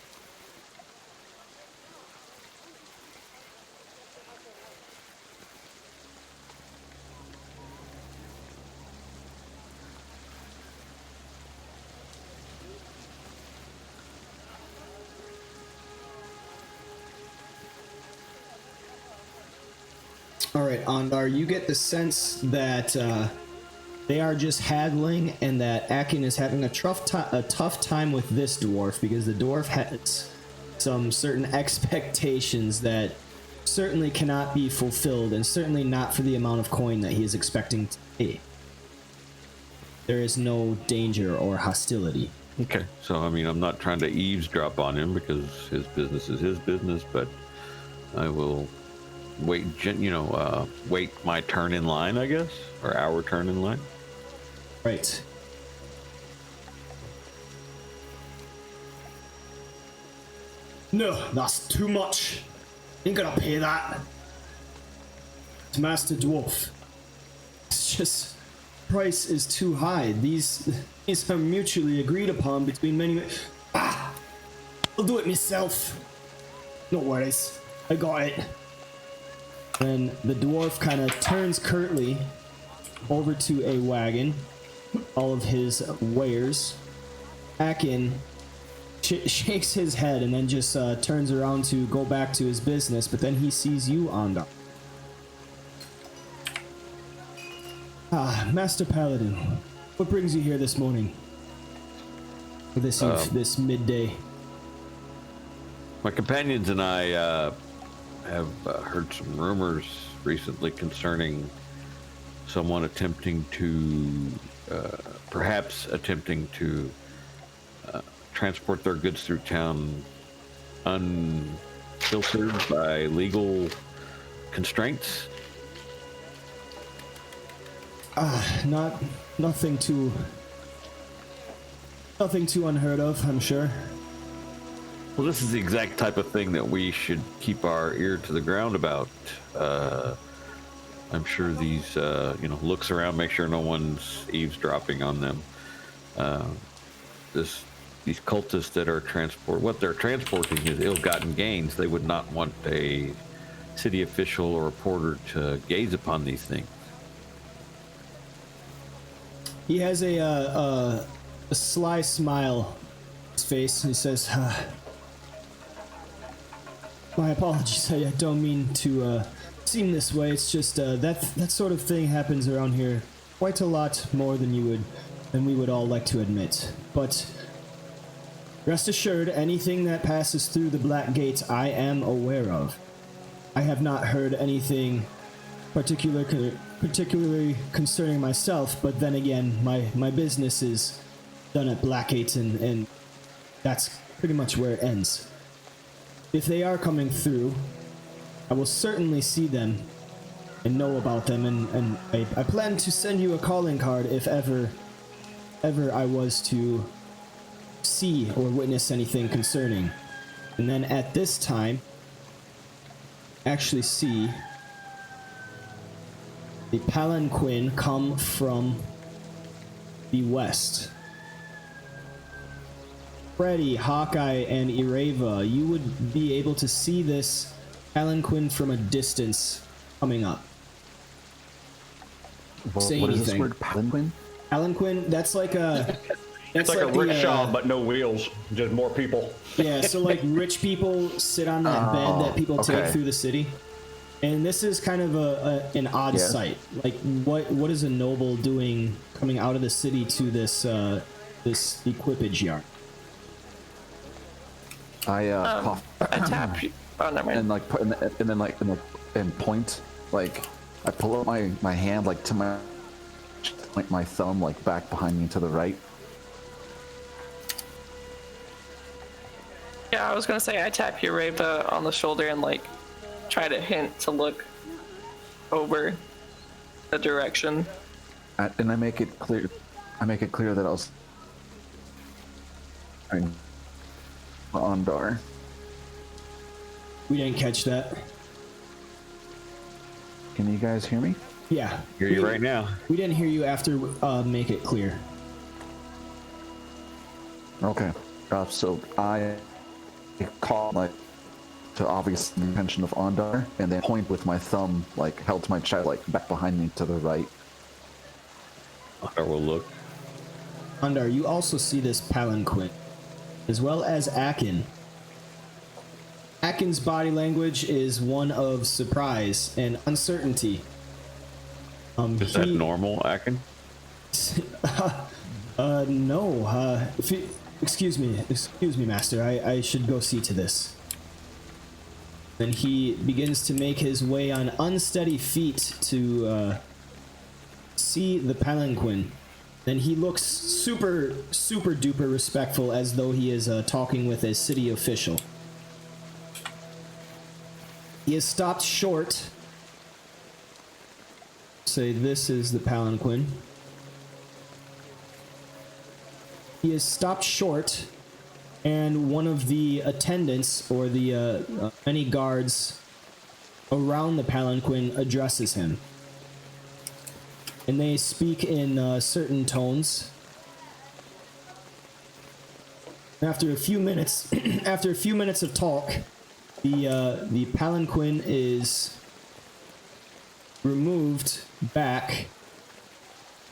All right, Ondar, you get the sense that they are just haggling, and that Akin is having a tough time with this dwarf because the dwarf has some certain expectations that certainly cannot be fulfilled, and certainly not for the amount of coin that he is expecting to pay. There is no danger or hostility. Okay, so I mean, I'm not trying to eavesdrop on him because his business is his business, but I will wait, wait my turn in line, I guess, or our turn in line. Right. No, that's too much. Ain't gonna pay that. It's Master Dwarf. It's just, price is too high. These are mutually agreed upon between many. I'll do it myself. No worries, I got it. Then the dwarf kind of turns curtly over to a wagon, all of his wares. Akin shakes his head and then just turns around to go back to his business, but then he sees you, Onda. Master Paladin, what brings you here this morning? For this midday? My companions and I have heard some rumors recently concerning someone perhaps attempting to transport their goods through town unfiltered by legal constraints. Nothing too unheard of, I'm sure. Well, this is the exact type of thing that we should keep our ear to the ground about. I'm sure these, looks around, make sure no one's eavesdropping on them. These cultists that are what they're transporting is ill-gotten gains. They would not want a city official or reporter to gaze upon these things. He has a sly smile on his face. He says, my apologies, I don't mean to seem this way. It's just that sort of thing happens around here quite a lot more than we would all like to admit. But rest assured, anything that passes through the Black Gate I am aware of. I have not heard anything particularly concerning myself, but then again, my business is done at Black Gate, and that's pretty much where it ends. If they are coming through, I will certainly see them and know about them, and I plan to send you a calling card if ever I was to see or witness anything concerning. And then at this time, actually see the palanquin come from the west. Freddy, Hawkeye, and Ireva, you would be able to see this palanquin from a distance coming up. Say what is this anything. word, palanquin? Palanquin, that's like a... It's like a rickshaw, but no wheels, just more people. Yeah, so like rich people sit on that bed that people take okay. through the city. And this is kind of an odd sight. Like, what is a noble doing coming out of the city to this equipage yard? I cough I tap you. Oh, never mind. and point. Like, I pull up my hand like to my thumb like back behind me to the right. Yeah, I was gonna say I tap Ureva on the shoulder and like try to hint to look over the direction. And I make it clear. That I was Ondar. We didn't catch that. Can you guys hear me? Yeah. Hear you right now. We didn't hear you after make it clear. Okay. So I call like to obvious intention of Ondar, and then point with my thumb like held to my chest, like back behind me to the right. Ondar will look. Ondar, you also see this palanquin, as well as Akin. Akin's body language is one of surprise and uncertainty. Is that normal, Akin? No. Excuse me, master. I should go see to this. Then he begins to make his way on unsteady feet to see the palanquin. Then he looks super duper respectful, as though he is talking with a city official. He is stopped short. Say this is the palanquin. He is stopped short, and one of the attendants, or the many guards around the palanquin, addresses him. And they speak in certain tones. After a few minutes, of talk, the palanquin is removed back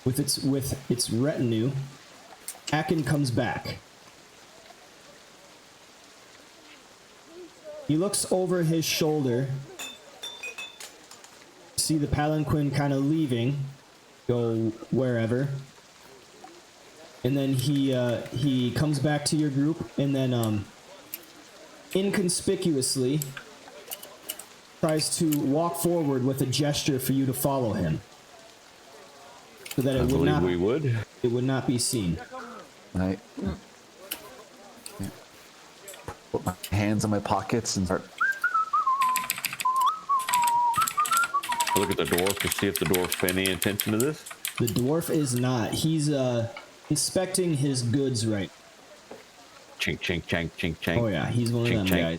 with its retinue. Akin comes back. He looks over his shoulder, see the palanquin kind of leaving, go wherever, and then he comes back to your group, and then inconspicuously tries to walk forward with a gesture for you to follow him, so that it would not be seen. I put my hands in my pockets and start. I look at the dwarf to see if the dwarf's paying any attention to this. The dwarf is not. He's inspecting his goods right. Chink, chink, chink, chink, chink. Oh yeah, he's one of them guys.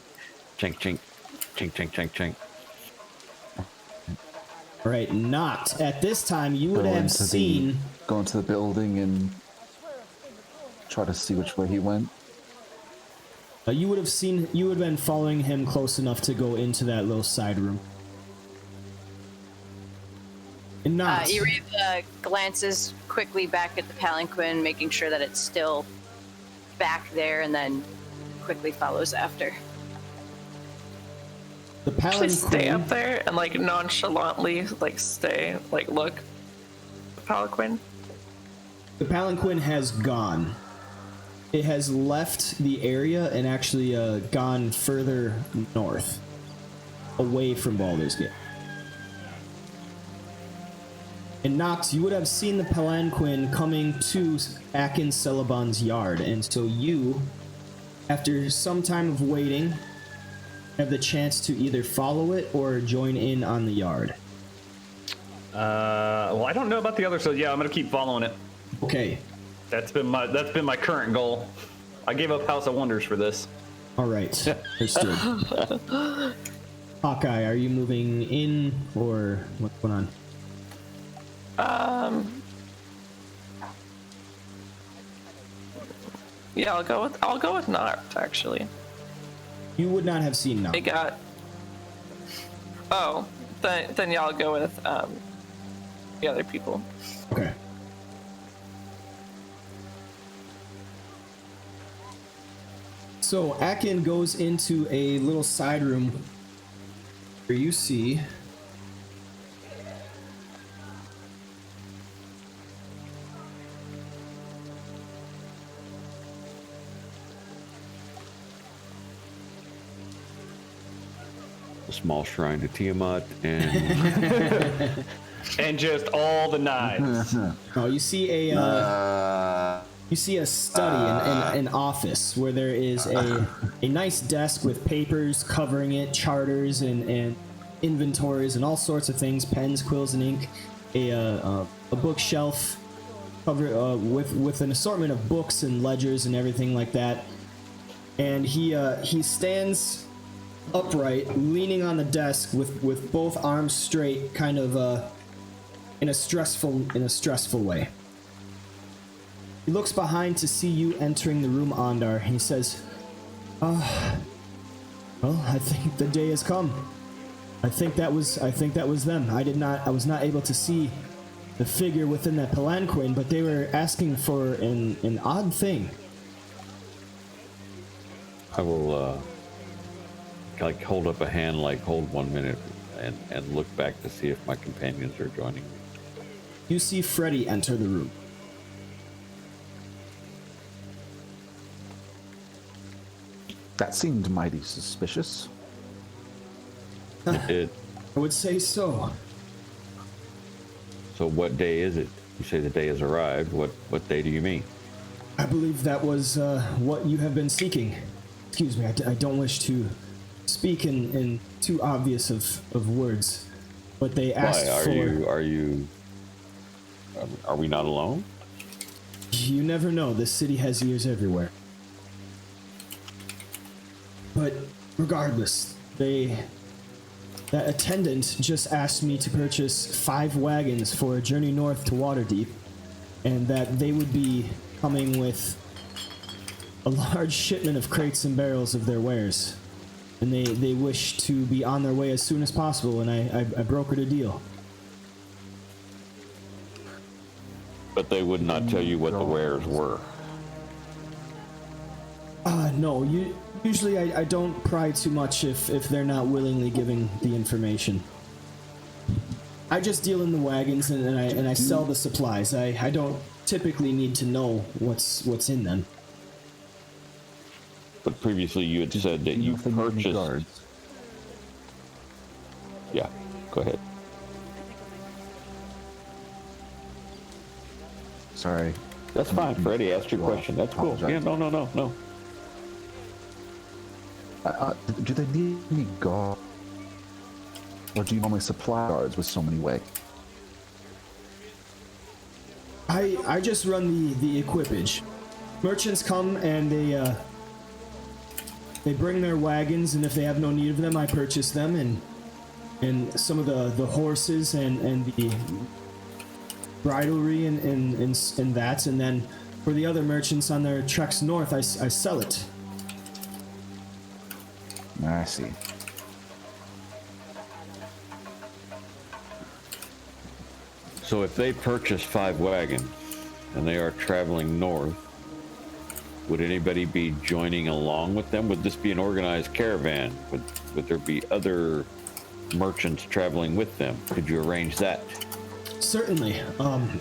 Chink, chink, chink, chink, chink, chink. All right, not at this time. You would have seen. Go into the building and try to see which way he went. You would have seen. You would have been following him close enough to go into that little side room. And not. Eureka glances quickly back at the palanquin, making sure that it's still back there, and then quickly follows after. The Actually stay palanquin. up there and like nonchalantly stay, look. The palanquin. The palanquin has gone. It has left the area and actually gone further north, away from Baldur's Gate. And Nox, you would have seen the palanquin coming to Akin Celeban's yard, and so you, after some time of waiting, have the chance to either follow it or join in on the yard. Well, I don't know about the other, so yeah, I'm gonna keep following it. Okay. That's been my current goal. I gave up House of Wonders for this. All right. Understood. Hawkeye, are you moving in or what's going on? Yeah, I'll go with not actually. You would not have seen now. They got. Oh, then yeah, I'll go with the other people. Okay. So Akin goes into a little side room where you see A small shrine to Tiamat and And just all the knives. oh, you see a study, an office where there is a nice desk with papers covering it, charters and inventories and all sorts of things, pens, quills, and ink. A bookshelf covered with an assortment of books and ledgers and everything like that. And he stands upright, leaning on the desk with both arms straight, kind of in a stressful way. He looks behind to see you entering the room, Ondar, and he says, well, I think the day has come. I think that was them. I was not able to see the figure within that palanquin, but they were asking for an odd thing. I will like hold up a hand, like hold 1 minute, and look back to see if my companions are joining me. You see Freddy enter the room. That seemed mighty suspicious. It did. I would say so. So what day is it? You say the day has arrived. What day do you mean? I believe that was what you have been seeking. Excuse me, I don't wish to speak in too obvious of words, but they asked for... Are we not alone? You never know, this city has ears everywhere. But regardless, that attendant just asked me to purchase 5 wagons for a journey north to Waterdeep, and that they would be coming with a large shipment of crates and barrels of their wares. And they wish to be on their way as soon as possible, and I brokered a deal. But they would not tell you what the wares were. No, usually I don't pry too much if they're not willingly giving the information. I just deal in the wagons and I sell the supplies. I don't typically need to know what's in them. But previously you had said that you purchased... guards. Yeah, go ahead. Sorry. That's fine. Freddie asked your question. That's cool. Yeah, no. Do they need any guards? Or do you normally supply guards with so many wagons? I just run the equipage. Merchants come and they bring their wagons, and if they have no need of them, I purchase them, and some of the horses and the bridlery and that, and then for the other merchants on their treks north, I sell it. I see. So if they purchase 5 wagons and they are traveling north, would anybody be joining along with them? Would this be an organized caravan? Would there be other merchants traveling with them? Could you arrange that? Certainly.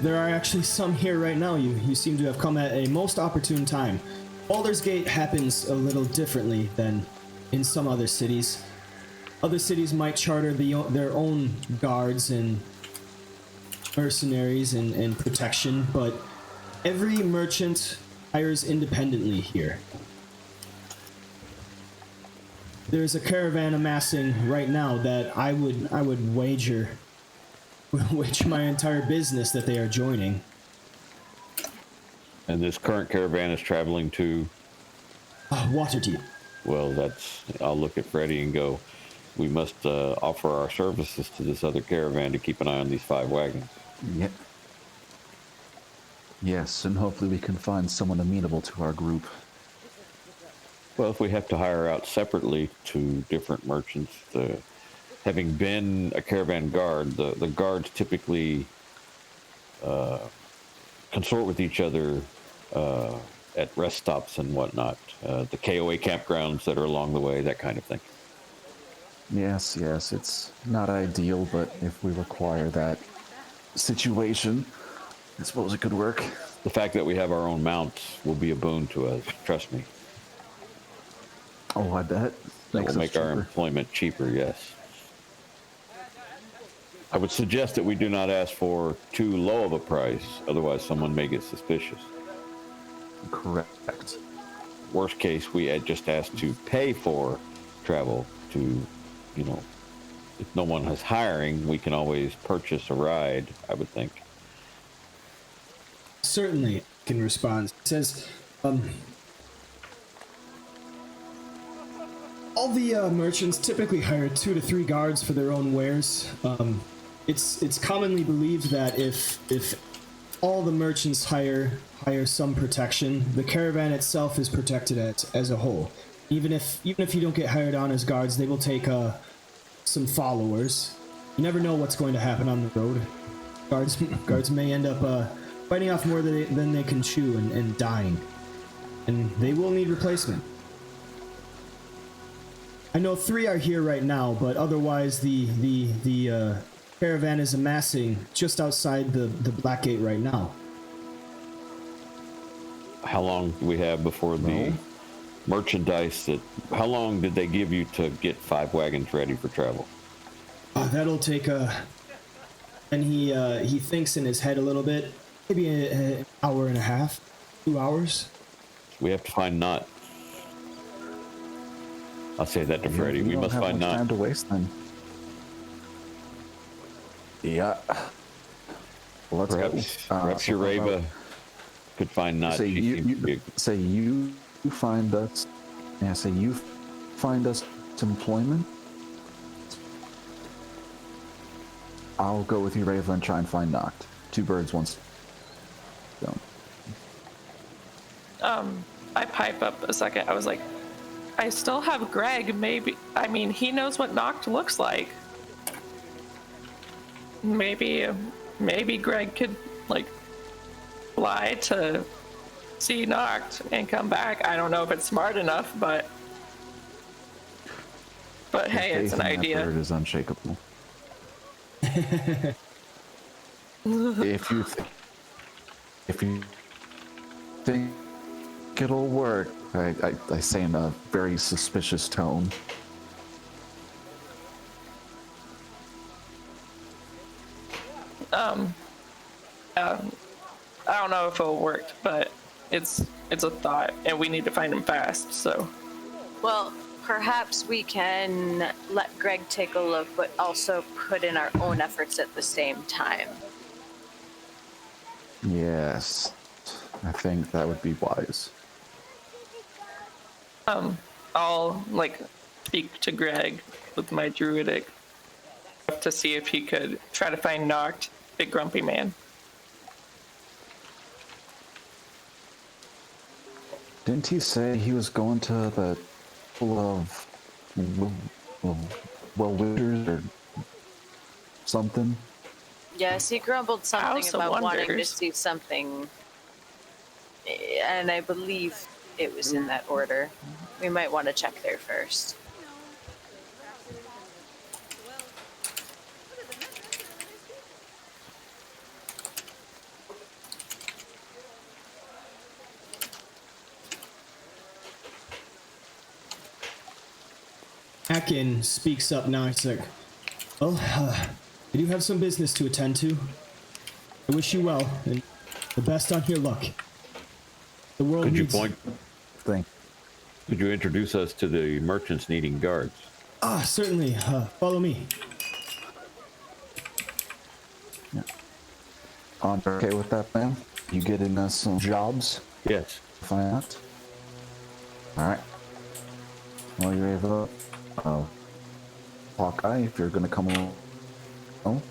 There are actually some here right now. You seem to have come at a most opportune time. Baldur's Gate happens a little differently than in some other cities. Other cities might charter their own guards and mercenaries and protection, but every merchant hires independently here. There's a caravan amassing right now that I would wager my entire business that they are joining. And this current caravan is traveling to... Waterdeep. Well, I'll look at Freddie and go, we must offer our services to this other caravan to keep an eye on these 5 wagons. Yep. Yes, and hopefully we can find someone amenable to our group. Well, if we have to hire out separately to different merchants, having been a caravan guard, the guards typically consort with each other at rest stops and whatnot, the KOA campgrounds that are along the way, that kind of thing. Yes, it's not ideal, but if we require that situation, I suppose it could work. The fact that we have our own mounts will be a boon to us, trust me. Oh, I bet. That will make our employment cheaper, yes. I would suggest that we do not ask for too low of a price, otherwise someone may get suspicious. Correct. Worst case, we had just asked to pay for travel to, if no one is hiring, we can always purchase a ride, I would think. Certainly can respond. It says, all the merchants typically hire 2 to 3 guards for their own wares. It's commonly believed that if all the merchants hire some protection, the caravan itself is protected as a whole. Even if you don't get hired on as guards, they will take some followers. You never know what's going to happen on the road. Guards may end up biting off more than they can chew and dying, and they will need replacement. I know 3 are here right now, but otherwise the caravan is amassing just outside the Black Gate right now. How long do we have before the merchandise how long did they give you to get 5 wagons ready for travel? That'll take and he thinks in his head a little bit, maybe an hour and a half, 2 hours. We have to find Knot. I'll say that to Freddy. We must find Knot. Time Knot. to waste then. Yeah. Well, let's Perhaps Ureva could find Knot. Say you find us. Yeah, say you find us employment. I'll go with Ureva and try and find Knot. 2 birds, 1 stone. I pipe up a second. I was like, I still have Greg. Maybe, I mean, he knows what Noct looks like. Maybe Greg could, like, fly to see Noct and come back. I don't know if it's smart enough, but hey, it's an idea. That bird is unshakable. If you think it'll work, I say in a very suspicious tone. I don't know if it'll work, but it's a thought, and we need to find him fast. So, Well, perhaps we can let Greg take a look, but also put in our own efforts at the same time. Yes, I think that would be wise. I'll like speak to Greg with my druidic to see if he could try to find Noct, big grumpy man. Didn't he say he was going to the full of winters or something? Yes, he grumbled something House of about wanting to Wonders. see something, and I believe it was in that order. We might want to check there first. Akin speaks up now. It's like, well, I do have some business to attend to. I wish you well, and the best on your luck. The world Could you needs... Could you introduce us to the merchants needing guards? Certainly. Follow me. Yeah. Okay with that, man? You getting us some jobs? Yes. Find out. All right. Well, you're able. Hawkeye, if you're gonna come along. Oh.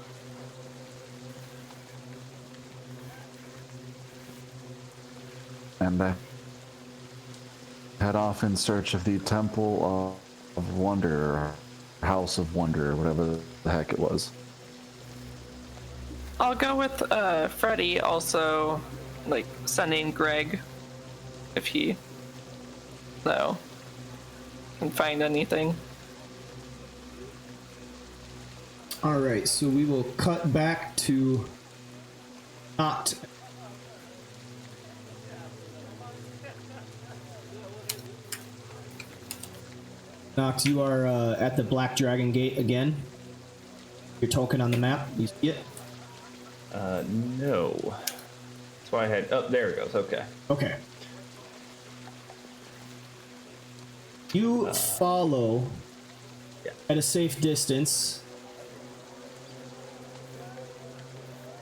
And head off in search of the Temple of Wonder, or House of Wonder, or whatever the heck it was. I'll go with Freddy also, like sending Greg if he can find anything. All right, so we will cut back to not. Noct, you are at the Black Dragon Gate again. Your token on the map, you see it? No. That's why I had. Oh, there it goes. Okay. Okay. You follow at a safe distance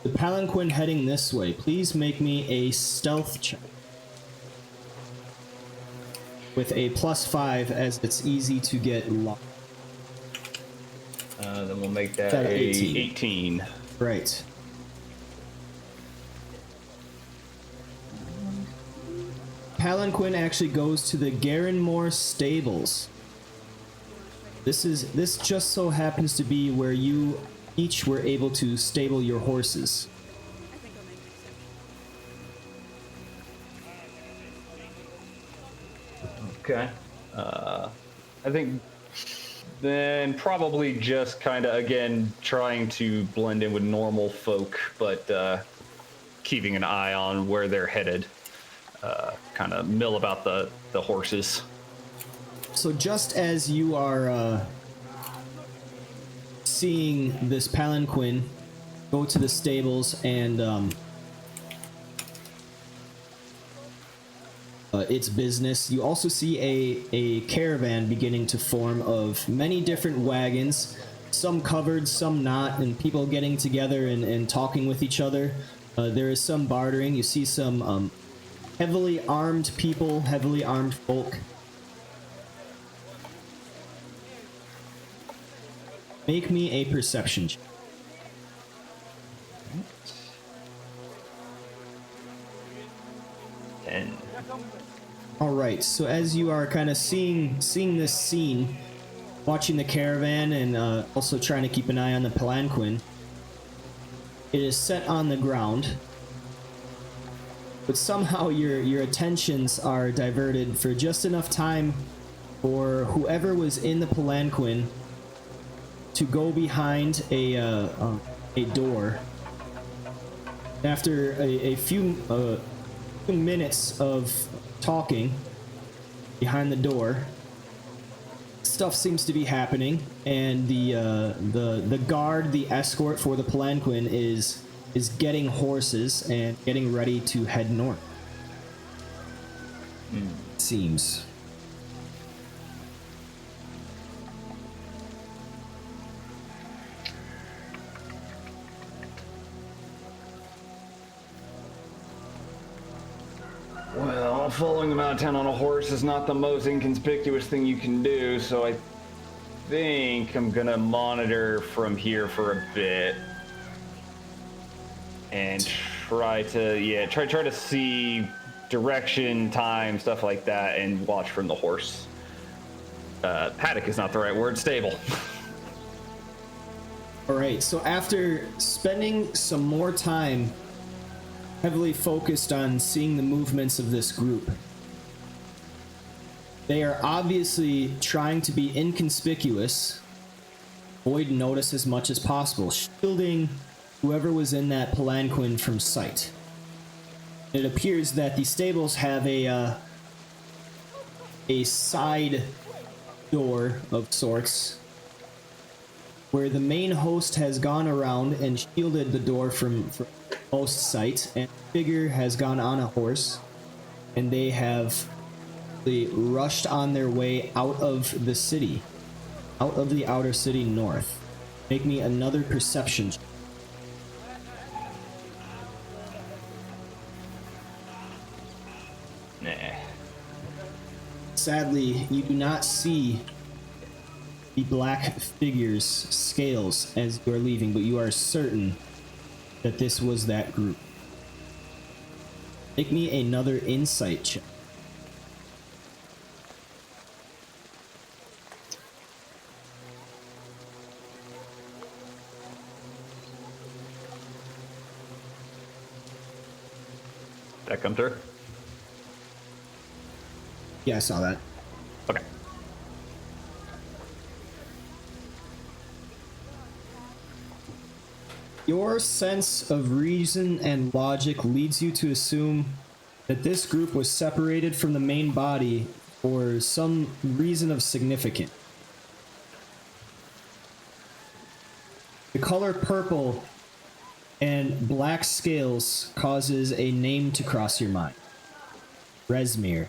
the palanquin heading this way. Please make me a stealth check with a +5, as it's easy to get lost. Then we'll make that That a 18. 18. Right. Palanquin actually goes to the Garenmore stables. This just so happens to be where you each were able to stable your horses. I think I'll make an exception. Okay. I think then probably just kind of, again, trying to blend in with normal folk, but keeping an eye on where they're headed. Kind of mill about the horses. So just as you are seeing this palanquin go to the stables and its business, you also see a caravan beginning to form of many different wagons, some covered, some not, and people getting together and talking with each other. There is some bartering. You see some heavily armed people, heavily armed folk. Make me a perception check. And All right, so as you are kind of seeing this scene, watching the caravan and also trying to keep an eye on the palanquin, it is set on the ground, but somehow your attentions are diverted for just enough time for whoever was in the palanquin to go behind a door. After a few minutes of talking behind the door, stuff seems to be happening, and the guard, the escort for the palanquin, is getting horses and getting ready to head north. Seems. well, following them out of town on a horse is not the most inconspicuous thing you can do, so I think I'm gonna monitor from here for a bit and try to see direction, time, stuff like that, and watch from the horse. Paddock is not the right word. Stable. All right, so after spending some more time heavily focused on seeing the movements of this group, they are obviously trying to be inconspicuous, avoid notice as much as possible, shielding whoever was in that palanquin from sight. It appears that the stables have a side door of sorts, where the main host has gone around and shielded the door from most sight, and the figure has gone on a horse, and they have rushed on their way out of the city, out of the outer city north. Make me another perception check. Nah. Sadly, you do not see the black figure's scales as you are leaving, but you are certain that this was that group. Make me another insight check. That come through? Yeah, I saw that. Okay. Your sense of reason and logic leads you to assume that this group was separated from the main body for some reason of significance. The color purple and black scales causes a name to cross your mind. Resmir.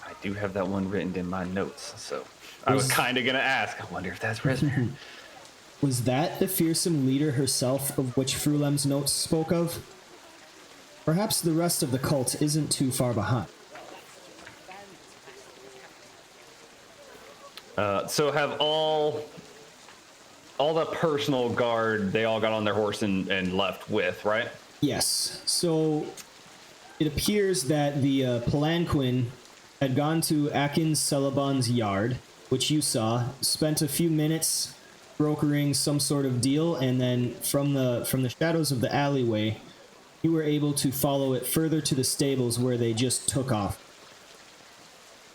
I do have that one written in my notes, so I was kind of gonna ask. I wonder if that's Resmir. Was that the fearsome leader herself of which Frulem's notes spoke of? Perhaps the rest of the cult isn't too far behind. So have all the personal guard, they all got on their horse and left with, right? Yes. So it appears that the palanquin had gone to Akin Celeban's yard, which you saw, spent a few minutes brokering some sort of deal, and then from the shadows of the alleyway, you were able to follow it further to the stables where they just took off.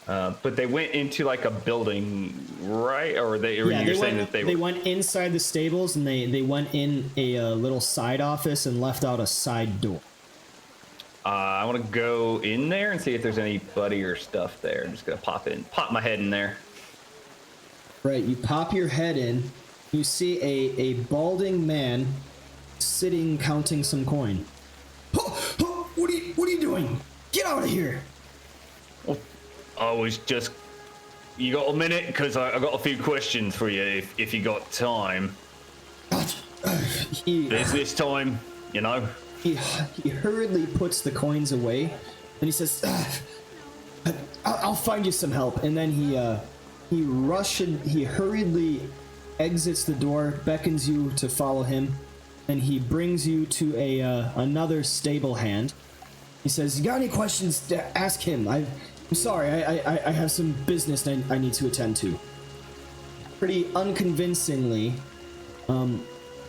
But they went into like a building, right? Or you're saying that they went inside the stables and they went in a little side office and left out a side door. I want to go in there and see if there's anybody or stuff there. I'm just gonna pop my head in there. Right, you pop your head in. You see a balding man sitting counting some coin. What are you doing? Get out of here! I was just. You got a minute? Because I got a few questions for you if you got time. This time, you know? He hurriedly puts the coins away, and he says, I'll find you some help. And then he hurriedly exits the door, beckons you to follow him, and he brings you to another stable hand. He says, you got any questions? Ask him. I'm sorry, I have some business I need to attend to. Pretty unconvincingly,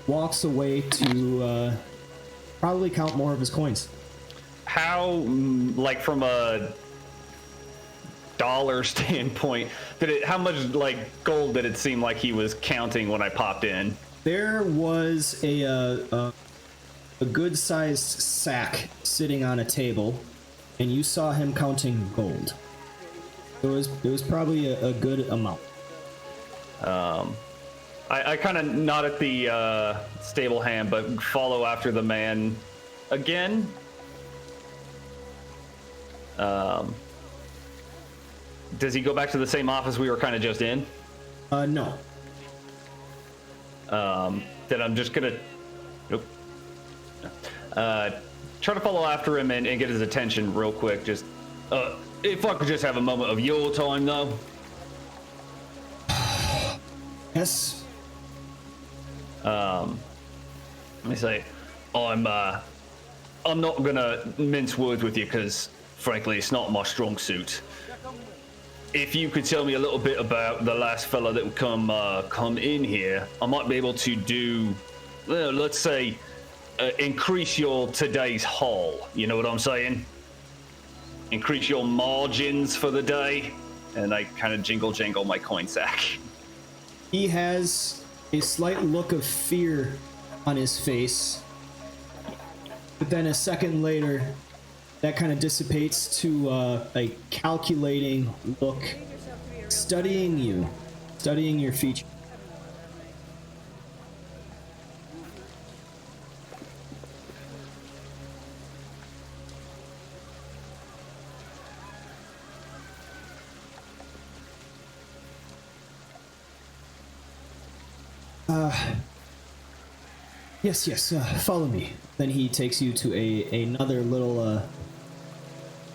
walks away to probably count more of his coins. How, like from a dollar standpoint, how much like gold did it seem like he was counting when I popped in? There was a good-sized sack sitting on a table, and you saw him counting gold. It was probably a good amount. I kind of nod at the stable hand, but follow after the man again. Does he go back to the same office we were kind of just in? No. Then I'm just gonna try to follow after him and get his attention real quick. Just if I could just have a moment of your time, though. Yes. Let me say, I'm not gonna mince words with you because, frankly, it's not my strong suit. If you could tell me a little bit about the last fella that would come in here, I might be able to do, well, let's say, increase your today's haul. You know what I'm saying? Increase your margins for the day, and I kind of jingle my coin sack. He has a slight look of fear on his face, but then a second later, that kind of dissipates to a calculating look, studying your features. Yes, follow me. Then he takes you to another little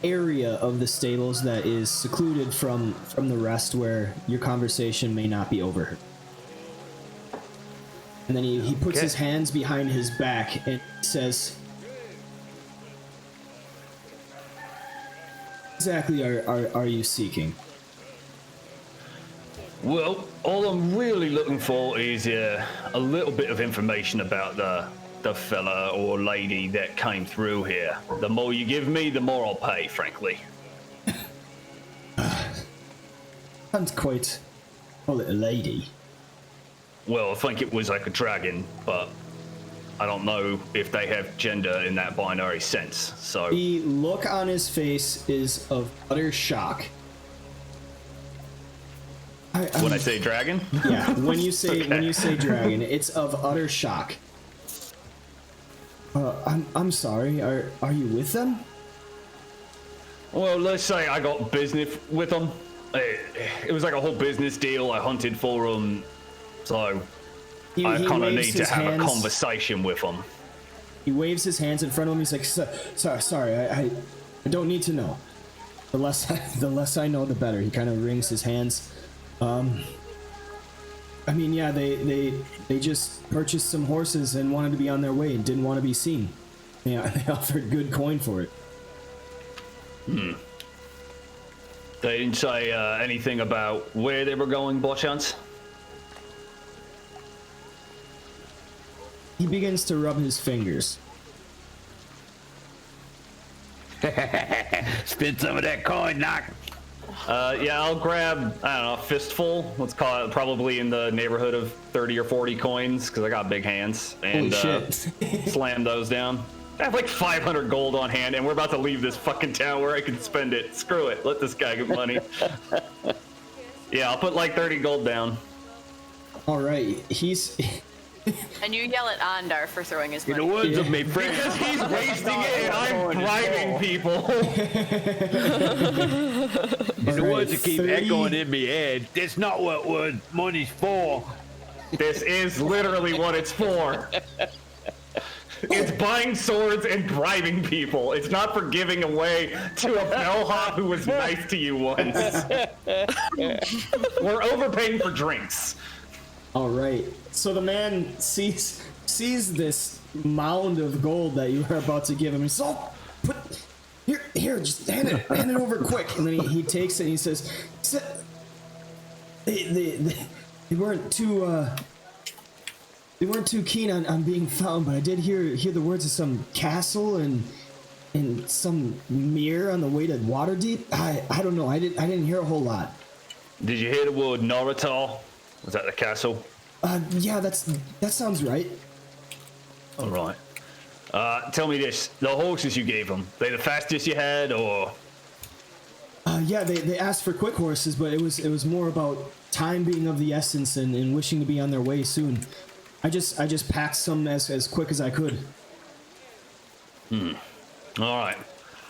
area of the stables that is secluded from the rest, where your conversation may not be overheard. And then he puts his hands behind his back and says, exactly are you seeking? Well, all I'm really looking for is a little bit of information about the fella or lady that came through here. The more you give me, the more I'll pay, frankly. Can't quite call it a lady. Well, I think it was like a dragon, but I don't know if they have gender in that binary sense, so... The look on his face is of utter shock. When I say dragon? Yeah, when you say Okay. when you say dragon, it's of utter shock. I'm sorry. Are you with them? Well, let's say I got business with them. It was like a whole business deal. I hunted for them, so He I kind of waves need to his have hands- a conversation with them. He waves his hands in front of him. He's like, sorry. I don't need to know. The less I know, the better. He kind of wrings his hands. I mean, yeah, they just purchased some horses and wanted to be on their way and didn't want to be seen. Yeah, they offered good coin for it. They didn't say anything about where they were going, by chance? He begins to rub his fingers. Spend some of that coin, knock. Yeah, I'll grab, I don't know, a fistful. Let's call it probably in the neighborhood of 30 or 40 coins, because I got big hands. And Holy shit. slam those down. I have like 500 gold on hand, and we're about to leave this fucking town where I can spend it. Screw it. Let this guy get money. Yeah, I'll put like 30 gold down. All right, he's. And you yell at Andar for throwing his In the money. words of me friend. Because he's wasting it, and I'm bribing people. In the words that keep 30. echoing in me head, that's not what money's for. This is literally what it's for. It's buying swords and bribing people. It's not for giving away to a bellhop who was nice to you once. We're overpaying for drinks. All right. So the man sees this mound of gold that you are about to give him. He's all, put here, just hand it over quick. And then he takes it and he says, they weren't too keen on being found, but I did hear the words of some castle and some mirror on the way to Waterdeep. I don't know. I didn't hear a whole lot. Did you hear the word Norital? Was that the castle? Yeah, that sounds right. All right. Tell me this: the horses you gave them, they the fastest you had, or? Yeah, they asked for quick horses, but it was more about time being of the essence and wishing to be on their way soon. I just packed some as quick as I could. All right.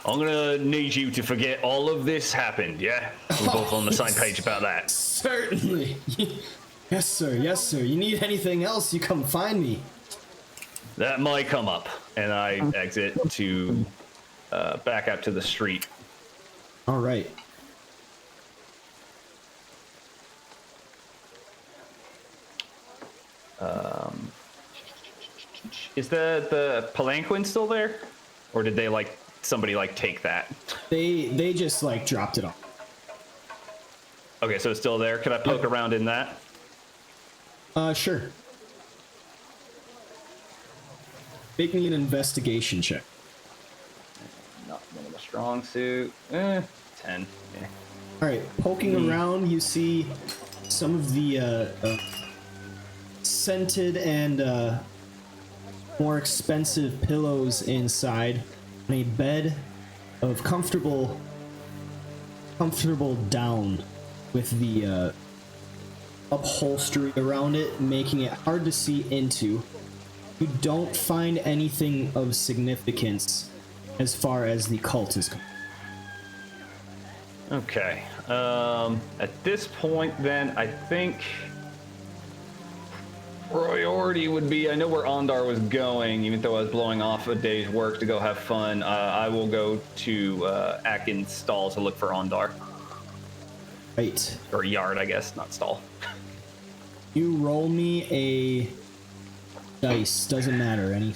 I'm gonna need you to forget all of this happened. Yeah, we're both on the same page about that. Certainly. Yes, sir. Yes, sir. You need anything else, you come find me. That might come up, and I exit to back out to the street. All right. Is the palanquin still there, or did they somebody take that? They just dropped it off. Okay, so it's still there. Can I poke around in that? Sure. Make me an investigation check. Not one of the strong suit. 10. Yeah. All right, poking around, you see some of the scented and more expensive pillows inside, and a bed of comfortable down with the upholstery around it, making it hard to see into. You don't find anything of significance as far as the cult is concerned. Okay. At this point, then, I think priority would be, I know where Ondar was going, even though I was blowing off a day's work to go have fun. I will go to Atkins' stall to look for Ondar. Right. Or yard, I guess, not stall. You roll me a dice. Doesn't matter. Any.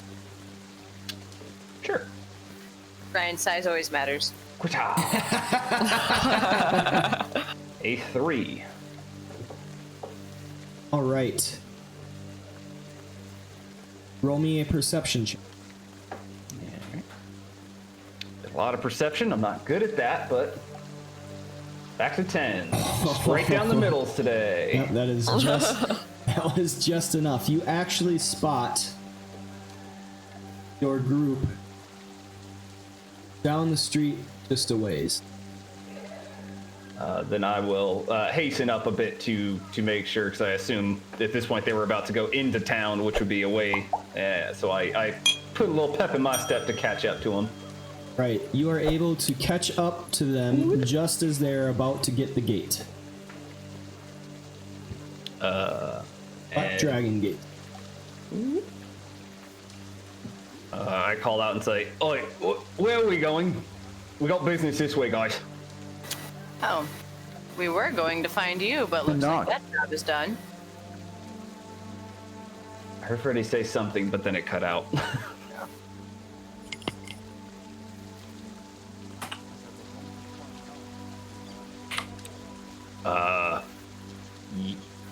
Sure. Ryan's size always matters. A 3. All right. Roll me a perception check. A lot of perception. I'm not good at that, but back to 10. Straight down the middles today. Yep, that was just enough. You actually spot your group down the street just a ways. Then I will hasten up a bit to make sure, because I assume at this point they were about to go into town, which would be away. So I put a little pep in my step to catch up to them. Right, you are able to catch up to them just as they're about to get the gate. Black Dragon Gate. I call out and say, "Oi, where are we going? We got business this way, guys." Oh, we were going to find you, but looks like that job is done. I heard Freddie say something, but then it cut out.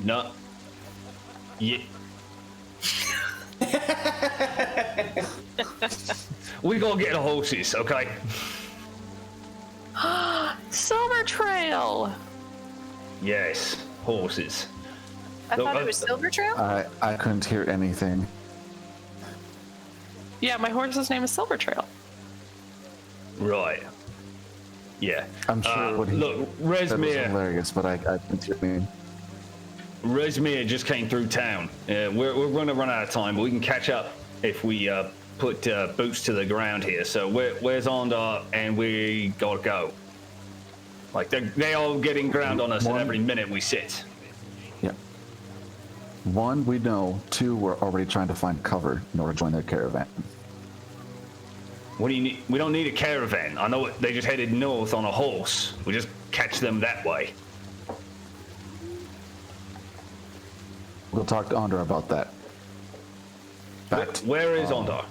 No. Yeah. We gonna get the horses, okay? Silver Trail. Yes, horses. I Look, thought it was Silver Trail. I couldn't hear anything. Yeah, my horse's name is Silver Trail. Right. Yeah. I'm sure what he Look, said was Resmir. hilarious, but I couldn't hear anything. Resmir just came through town. We're going to run out of time, but we can catch up if we put boots to the ground here. So where's Ondar? And we gotta go. Like they all getting ground on us at every minute we sit. Yeah. One, we know. Two, we're already trying to find cover in order to join their caravan. What do you need? We don't need a caravan. I know they just headed north on a horse. We just catch them that way. We'll talk to Andra about that. Where is Ondar?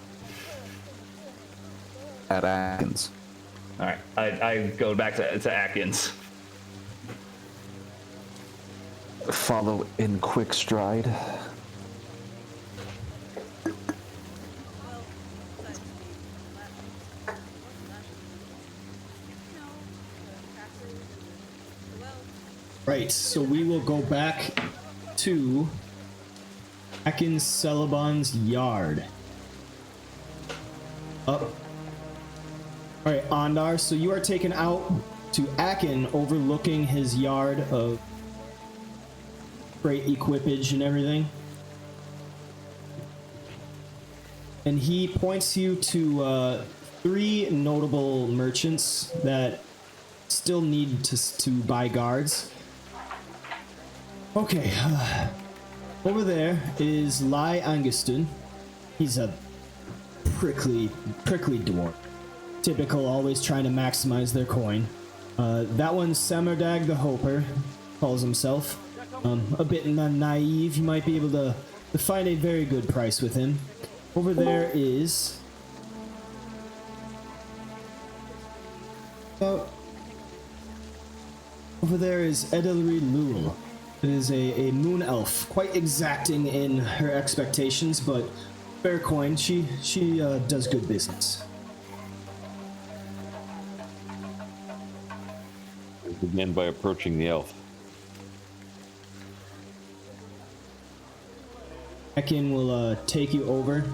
At Atkins. All right, I go back to Atkins. Follow in quick stride. Right, so we will go back to Atkins Celeban's yard. Up. Alright, Ondar, so you are taken out to Akin, overlooking his yard of freight equipage and everything. And he points you to 3 notable merchants that still need to buy guards. Okay, over there is Lai Anguston. He's a prickly dwarf. Typical, always trying to maximize their coin. That one's Samardag the Hoper, calls himself. A bit naive, you might be able to find a very good price with him. Over there is... over there is Edelry Lul. It is a moon elf, quite exacting in her expectations, but fair coin. She does good business. We begin by approaching the elf. Ekin will take you over.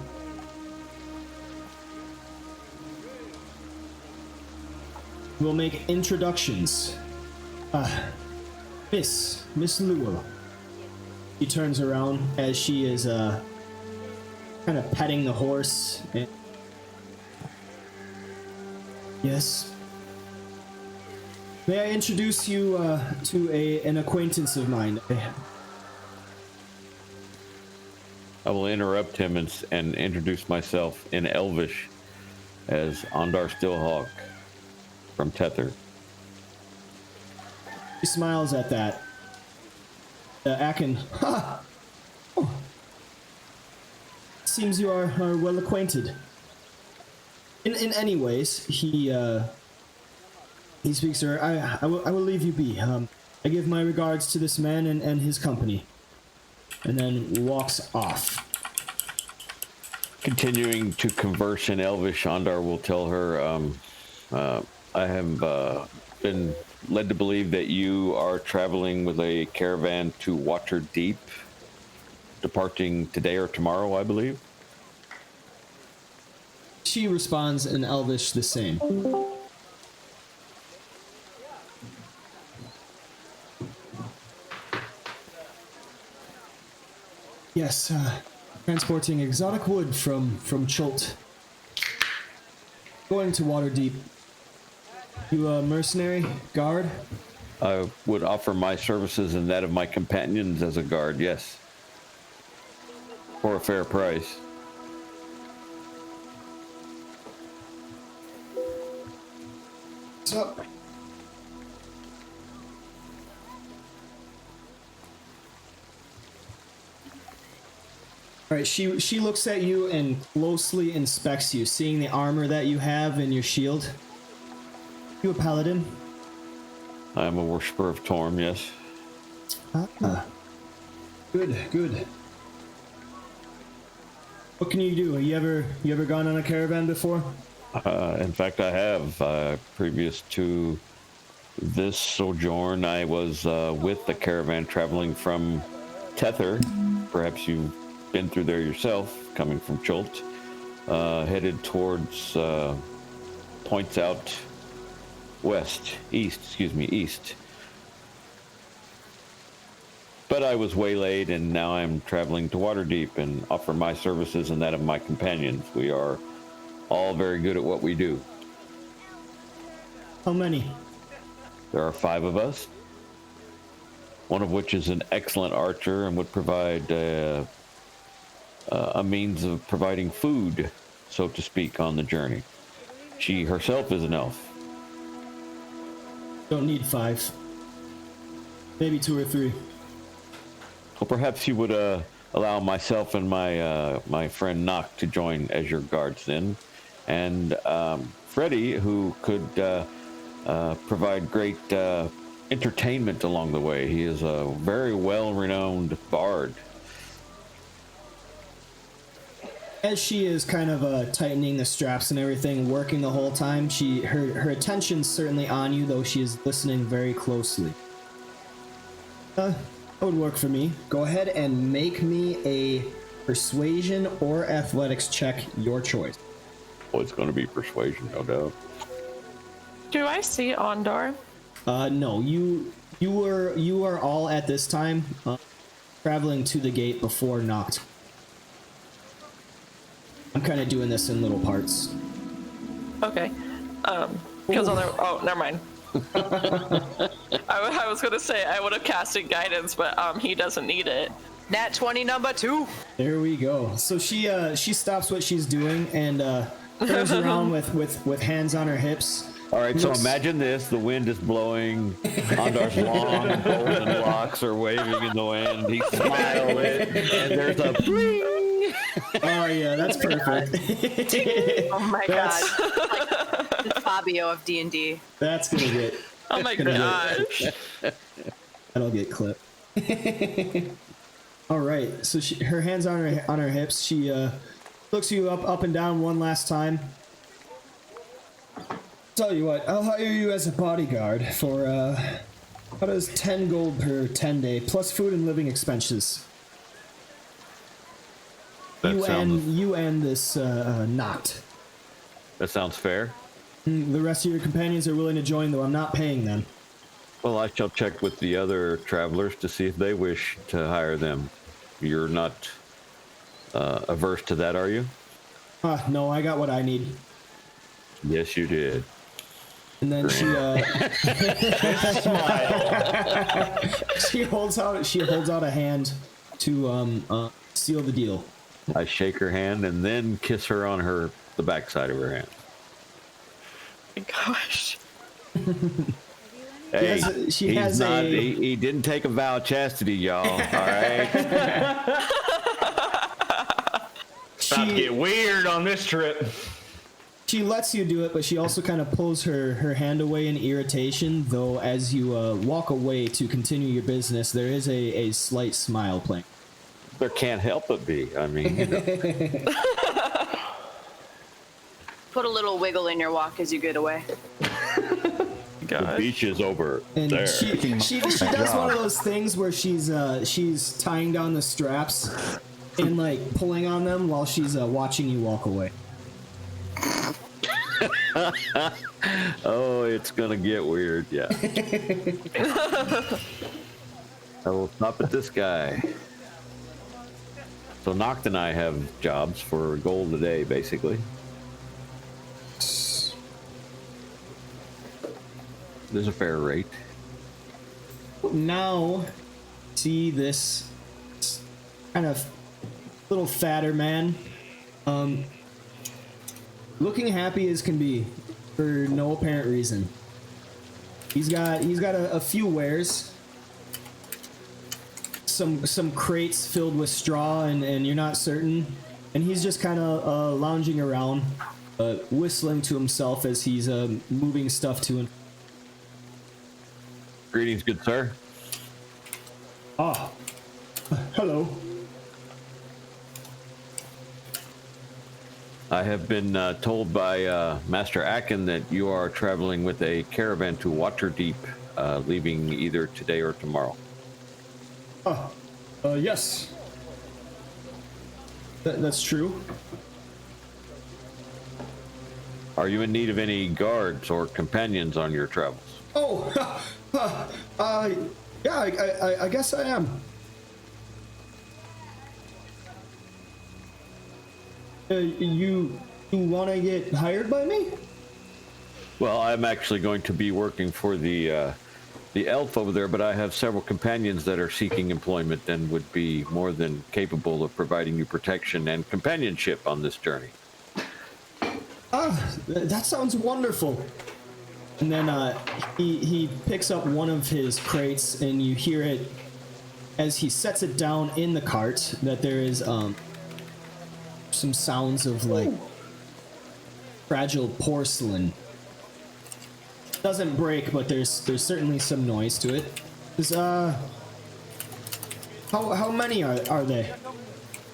We'll make introductions. Miss Lul. She turns around as she is kind of petting the horse. Yes. May I introduce you to an acquaintance of mine? I will interrupt him and introduce myself in Elvish as Ondar Stillhawk from Tether. She smiles at that. Akin, ha! Oh. Seems you are well acquainted. In any ways, he speaks to her. I will leave you be. I give my regards to this man and his company. And then walks off. Continuing to converse in Elvish, Ondar will tell her, I have been led to believe that you are traveling with a caravan to Waterdeep, departing today or tomorrow, I believe. She responds in Elvish the same. Yes, transporting exotic wood from Cholt. Going to Waterdeep. You a mercenary? Guard? I would offer my services and that of my companions as a guard, yes. For a fair price. What's up? Alright, she looks at you and closely inspects you, seeing the armor that you have and your shield. You a paladin? I am a worshiper of Torm, yes. Ah. Good. What can you do? You ever gone on a caravan before? In fact, I have, previous to this sojourn, I was with the caravan traveling from Tether. Perhaps you've been through there yourself, coming from Chult, headed towards points out east. But I was waylaid, and now I'm traveling to Waterdeep and offer my services and that of my companions. We are all very good at what we do. How many? There are 5 of us, one of which is an excellent archer and would provide a means of providing food, so to speak, on the journey. She herself is an elf. Don't need 5. Maybe 2 or 3. Well, perhaps you would allow myself and my friend Nock to join as your guards then, and Freddy, who could provide great entertainment along the way. He is a very well-renowned bard. As she is kind of tightening the straps and everything, working the whole time, her attention's certainly on you, though she is listening very closely. That would work for me. Go ahead and make me a persuasion or athletics check, your choice. Well, it's going to be persuasion, no doubt. Do I see Ondar? No, you are all at this time traveling to the gate before Noct. I'm kind of doing this in little parts. Okay. Because oh, never mind. I was gonna say I would have casted guidance, but he doesn't need it. Nat 20 number 2. There we go. So she stops what she's doing and turns around with hands on her hips. All right, so imagine this. The wind is blowing. Ondar's long golden locks are waving in the wind. He's smiling, and there's a bling. Oh yeah, that's perfect. Oh my god. Like the Fabio of D&D. That's gonna get. Oh my gosh. That'll get clipped. All right, so her hands on her hips. She looks you up and down one last time. Tell you what, I'll hire you as a bodyguard for how does 10 gold per 10 day plus food and living expenses. You and this Noct. That sounds fair. The rest of your companions are willing to join, though I'm not paying them. Well, I shall check with the other travelers to see if they wish to hire them. You're not averse to that, are you? No, I got what I need. Yes, you did. And then she holds out a hand to seal the deal. I shake her hand and then kiss her on the backside of her hand. Oh my gosh. Hey, He he didn't take a vow of chastity, y'all. All right. About to get weird on this trip. She lets you do it, but she also kind of pulls her hand away in irritation, though as you walk away to continue your business, there is a slight smile playing. There can't help but be. I mean, you know. Put a little wiggle in your walk as you get away. The beach is over And there. she does one of those things where she's tying down the straps and like pulling on them while she's watching you walk away. Oh, it's gonna get weird, yeah. I will stop at this guy. So Noct and I have jobs for gold a day, basically. There's a fair rate. Now, see this kind of little fatter man, looking happy as can be for no apparent reason. He's got a few wares, some crates filled with straw, and you're not certain, and he's just kind of lounging around, whistling to himself as he's moving stuff to and. Greetings, good sir. Ah, hello. I have been told by Master Akin that you are traveling with a caravan to Waterdeep, leaving either today or tomorrow. Yes. That's true. Are you in need of any guards or companions on your travels? Oh, yeah, I guess I am. You want to get hired by me? Well, I'm actually going to be working for the elf over there, but I have several companions that are seeking employment and would be more than capable of providing you protection and companionship on this journey. That sounds wonderful. And then he picks up one of his crates, and you hear it as he sets it down in the cart that there is some sounds of like fragile porcelain. Doesn't break, but there's certainly some noise to it. How many are they?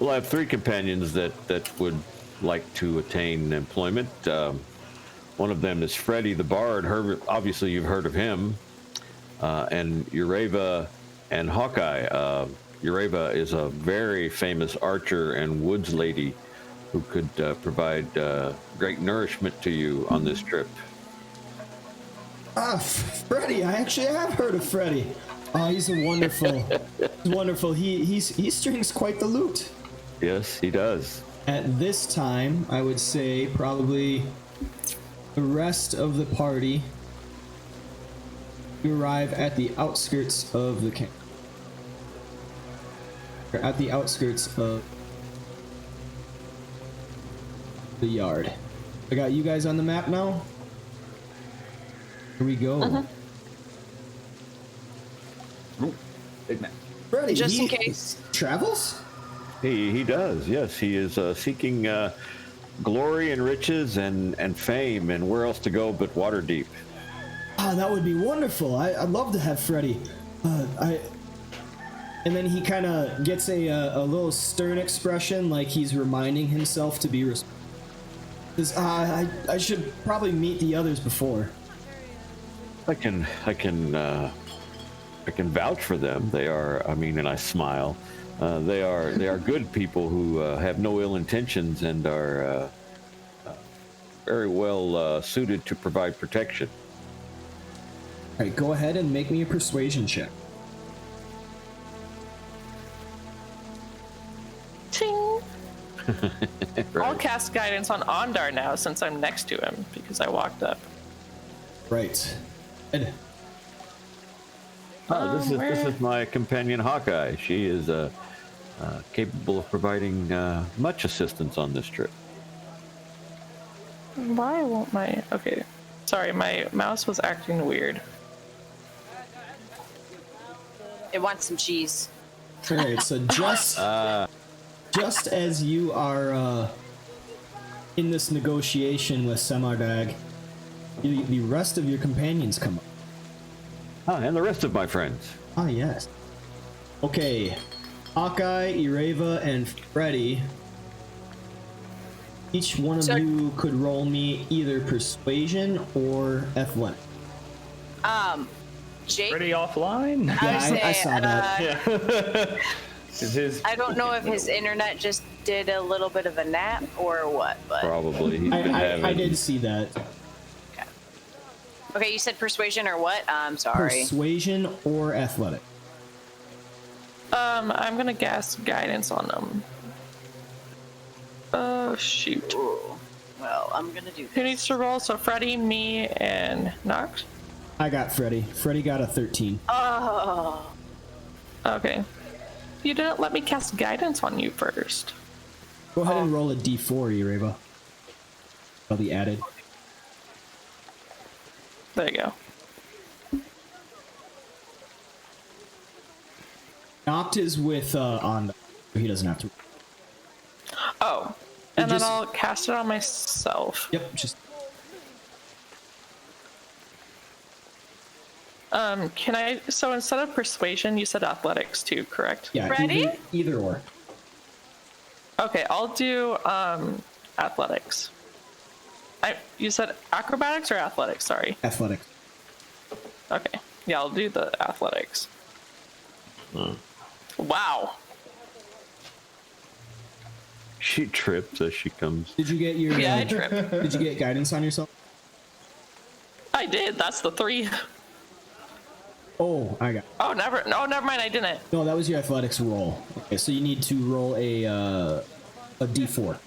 Well, I have 3 companions that would like to attain employment. One of them is Freddy the Bard. Obviously, you've heard of him. And Ureva and Hawkeye. Ureva is a very famous archer and woods lady who could provide great nourishment to you on this trip. Freddy. I actually have heard of Freddy. Oh, he's wonderful. He strings quite the lute. Yes, he does. At this time, I would say probably the rest of the party arrive at the outskirts of the camp. Or at the outskirts of the yard. I got you guys on the map now. Here we go. Big man. Freddy, Just in case. Travels? He does, yes. He is seeking glory and riches and fame, and where else to go but Waterdeep. Ah, that would be wonderful. I'd love to have Freddy. And then he kind of gets a little stern expression, like he's reminding himself to be I should probably meet the others before. I can vouch for them. They are, and I smile. They are good people who have no ill intentions and are very well suited to provide protection. All right, go ahead and make me a persuasion check. Ting. Right. I'll cast guidance on Ondar now since I'm next to him because I walked up. Right. Ed. This is my companion Hawkeye. She is capable of providing much assistance on this trip. Why won't my... Okay. Sorry, my mouse was acting weird. It wants some cheese. All right, so just as you are in this negotiation with Semardag, the rest of your companions come up. And the rest of my friends. Ah, yes. Okay, Hawkeye, Ireva, and Freddy. Each one of you could roll me either persuasion or athletic. Jake? Pretty offline? Yeah, I saw that. Yeah. I don't know if his internet just did a little bit of a nap or what, but... Probably. He's been having... I did see that. Okay, you said persuasion or what? I'm sorry. Persuasion or athletic. I'm gonna cast guidance on them. Oh, shoot. Ooh. Well, I'm gonna do this. Who needs to roll? So Freddy, me, and Nox? I got Freddy. Freddy got a 13. Oh. Okay. You didn't let me cast guidance on you first. Go ahead and roll a d4, Ireva. That'll be added. There you go. Noct is with on. He doesn't have to. Oh. And then I'll cast it on myself. Yep, just. Can I... So instead of persuasion, you said athletics too, correct? Yeah, Ready? either or. Okay, I'll do athletics. You said acrobatics or athletics? Sorry. Athletics. Okay. Yeah, I'll do the athletics. Wow. She trips as she comes. Did you get your? Yeah, I tripped. Did you get guidance on yourself? I did. That's the 3. Oh, I got. Oh, never mind. I didn't. No, that was your athletics roll. Okay, so you need to roll a D4.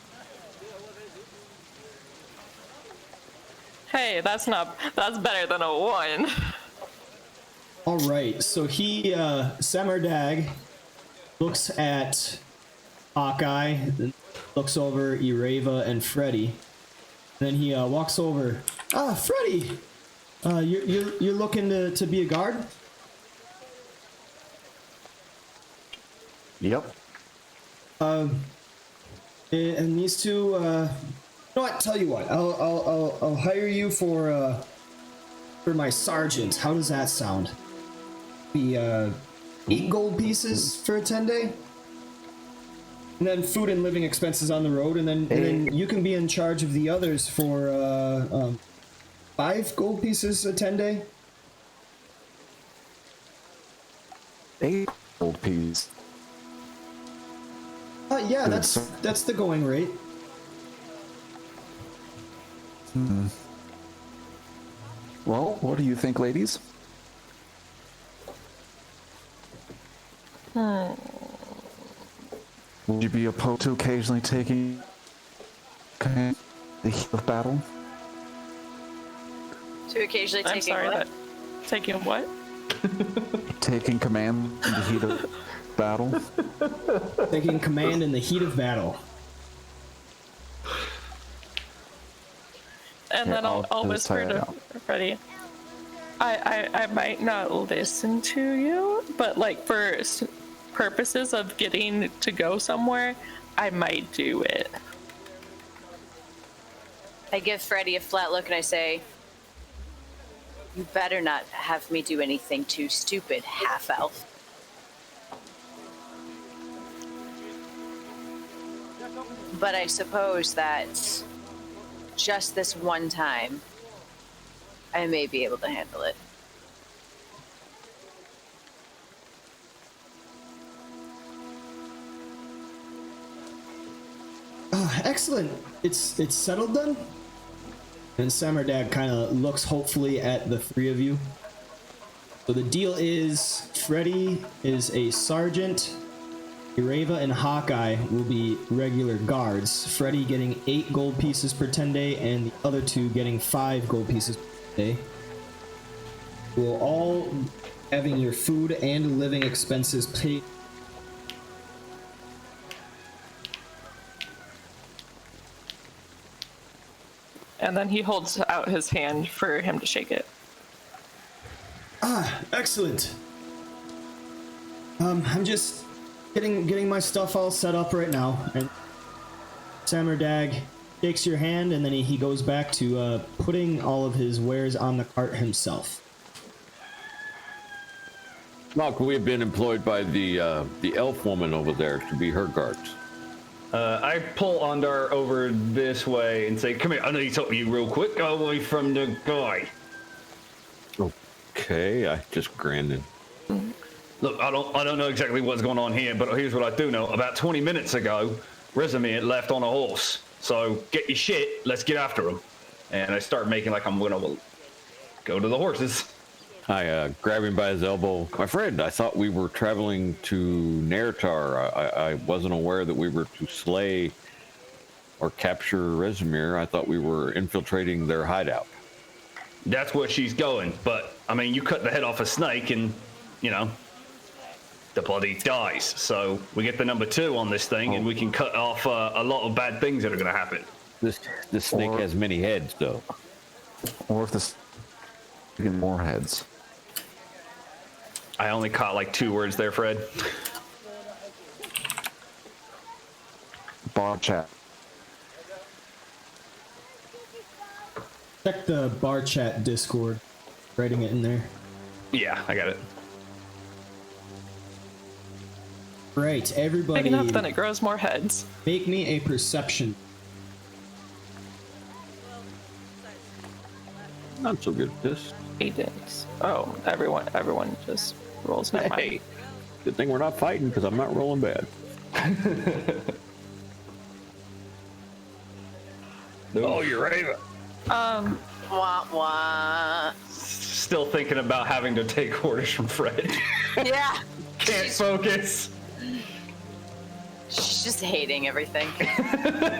Hey, that's better than a 1. All right, so he Samardag looks at Hawkeye, then looks over Ireva and Freddy. Then he walks over. Freddy, you're looking to be a guard? Yep. And these two, you know what? Tell you what, I'll hire you for my sergeant. How does that sound? Be 8 gold pieces for a 10-day, and then food and living expenses on the road, and then you can be in charge of the others for 5 gold pieces a 10-day. 8 gold pieces. Yeah, that's the going rate. Well, what do you think, ladies? Would you be opposed to occasionally taking the heat of battle? To occasionally I'm taking sorry. what? Taking what? Taking command in the heat of battle? Taking command in the heat of battle. And Here, then I'll I'll just whisper try it to out. Freddie. I might not listen to you, but like for purposes of getting to go somewhere, I might do it. I give Freddy a flat look and I say, "You better not have me do anything too stupid, half-elf." But I suppose that just this one time, I may be able to handle it. Excellent. It's settled then? And Samardag kind of looks hopefully at the 3 of you. So the deal is Freddy is a sergeant. Ireva and Hawkeye will be regular guards. Freddy getting 8 gold pieces per 10 day, and the other 2 getting 5 gold pieces per day. We'll all having your food and living expenses paid. And then he holds out his hand for him to shake it. Excellent. I'm just getting my stuff all set up right now, and Samardag shakes your hand, and then he goes back to putting all of his wares on the cart himself. Look, we have been employed by the elf woman over there to be her guards. I pull Ondar over this way and say, "Come here, I need to talk to you real quick. Go away from the guy." Okay, I just grinned. Look, I don't know exactly what's going on here, but here's what I do know. About 20 minutes ago, Rezimir left on a horse. So get your shit, let's get after him. And I start making like I'm gonna go to the horses. I grab him by his elbow. My friend, I thought we were traveling to Nertar. I wasn't aware that we were to slay or capture Rezimir. I thought we were infiltrating their hideout. That's where she's going. But, I mean, you cut the head off a snake and, you know, the body dies. So we get the number 2 on this thing and we can cut off a lot of bad things that are going to happen. This snake has many heads, though. Or if this get more heads. I only caught like 2 words there, Fred. Bar chat. Check the bar chat Discord. Writing it in there. Yeah, I got it. Right, everybody. Big enough, then it grows more heads. Make me a perception. Not so good at this. Cadence. Oh, everyone just rolls. Never mind. Hey, good thing we're not fighting because I'm not rolling bad. Oh, you're right. Wah wah. Still thinking about having to take orders from Fred. Yeah. Can't focus. She's just hating everything.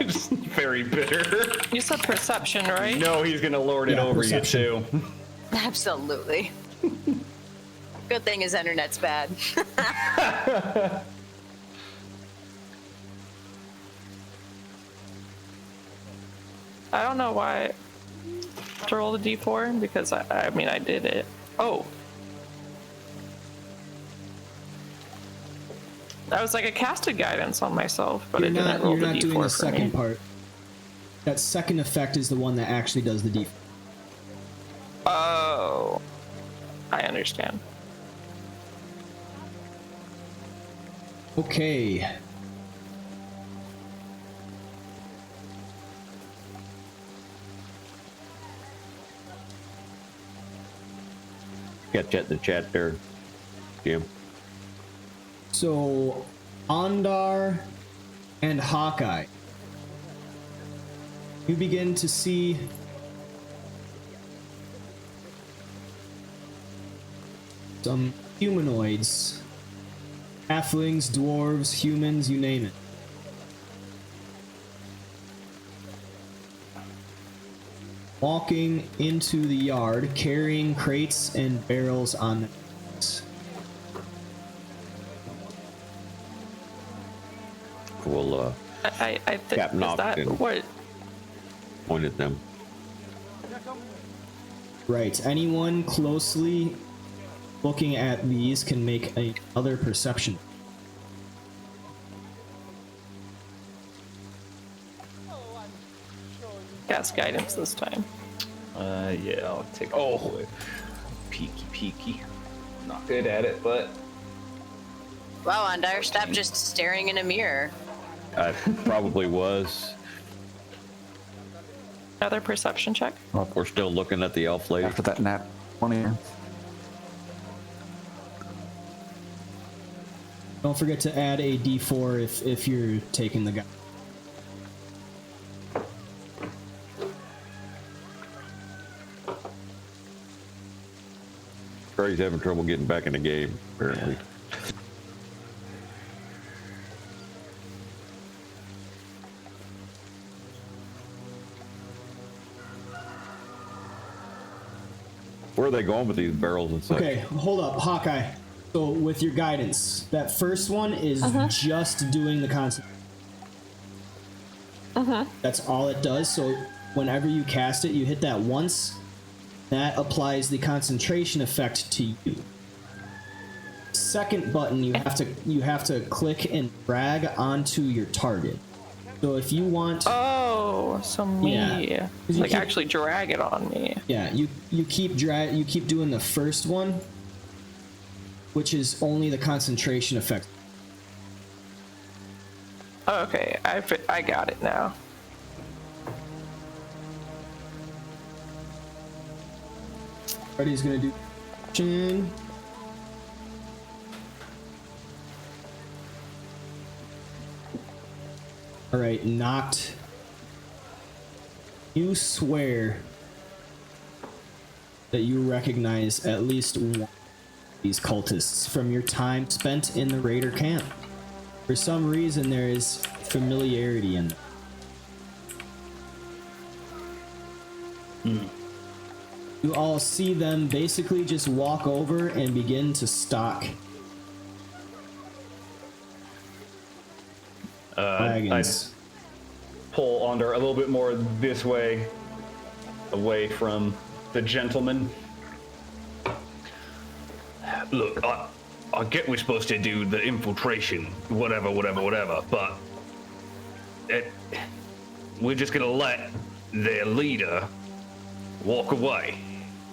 Just very bitter. You said perception, right? No, he's gonna lord it Yeah, over perception. you too. Absolutely. Good thing his internet's bad. I don't know why to roll the d4 because I mean I did it. Oh. I was like, I casted guidance on myself, but You're it didn't not, roll you're the not d4 doing the for second me. part. That second effect is the one that actually does the defense. Oh. I understand. Okay. Catch at the chat there, Jim. So, Ondar and Hawkeye, you begin to see some humanoids, halflings, dwarves, humans, you name it. Walking into the yard, carrying crates and barrels on them. We'll I think Cap is knocked that and- what? point at them. Right. Anyone closely looking at these can make another perception. Cast guidance this time. Yeah, I'll take. Oh, peeky. Not good at it, but Wow, Ondar, stop just staring in a mirror. I probably was. Another perception check. We're still looking at the elf lady. After that nat 20. Don't forget to add a d4 if you're taking the guy. He's having trouble getting back in the game, apparently. Where are they going with these barrels and such? Okay, hold up, Hawkeye. So with your guidance, that first one is just doing the concept. That's all it does. So whenever you cast it, you hit that once. That applies the concentration effect to you. Second button, you have to click and drag onto your target. So if you want, Oh, so me. Yeah. 'Cause you Like keep- actually drag it on me. yeah, you keep doing the first one, which is only the concentration effect. Oh, okay, I got it now. Freddy's gonna do chin. All right, knocked. You swear that you recognize at least one of these cultists from your time spent in the Raider camp. For some reason, there is familiarity in them. You all see them basically just walk over and begin to stalk wagons. pull Onder a little bit more this way, away from the gentleman. Look, I get we're supposed to do the infiltration, whatever, but we're just gonna let their leader walk away.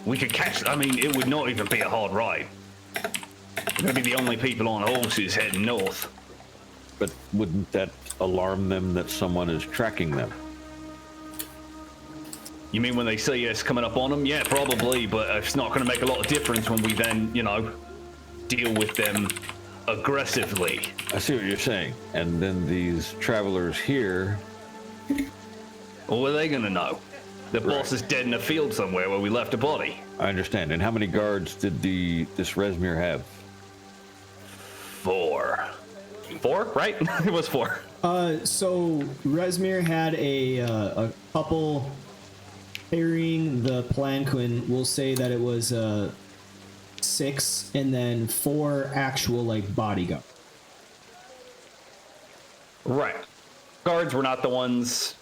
We could catch, I mean, it would not even be a hard ride. We're gonna be the only people on horses heading north. But wouldn't that alarm them that someone is tracking them? You mean when they see us coming up on them? Yeah, probably, but it's not going to make a lot of difference when we then, deal with them aggressively. I see what you're saying. And then these travelers here. Well, what are they going to know? The boss is dead in a field somewhere where we left a body. I understand. And how many guards did this Rezmir have? 4. 4, right? It was 4. So Rezmir had a couple carrying the palanquin. We'll say that it was 6, and then 4 actual bodyguard. Right. Guards were not the ones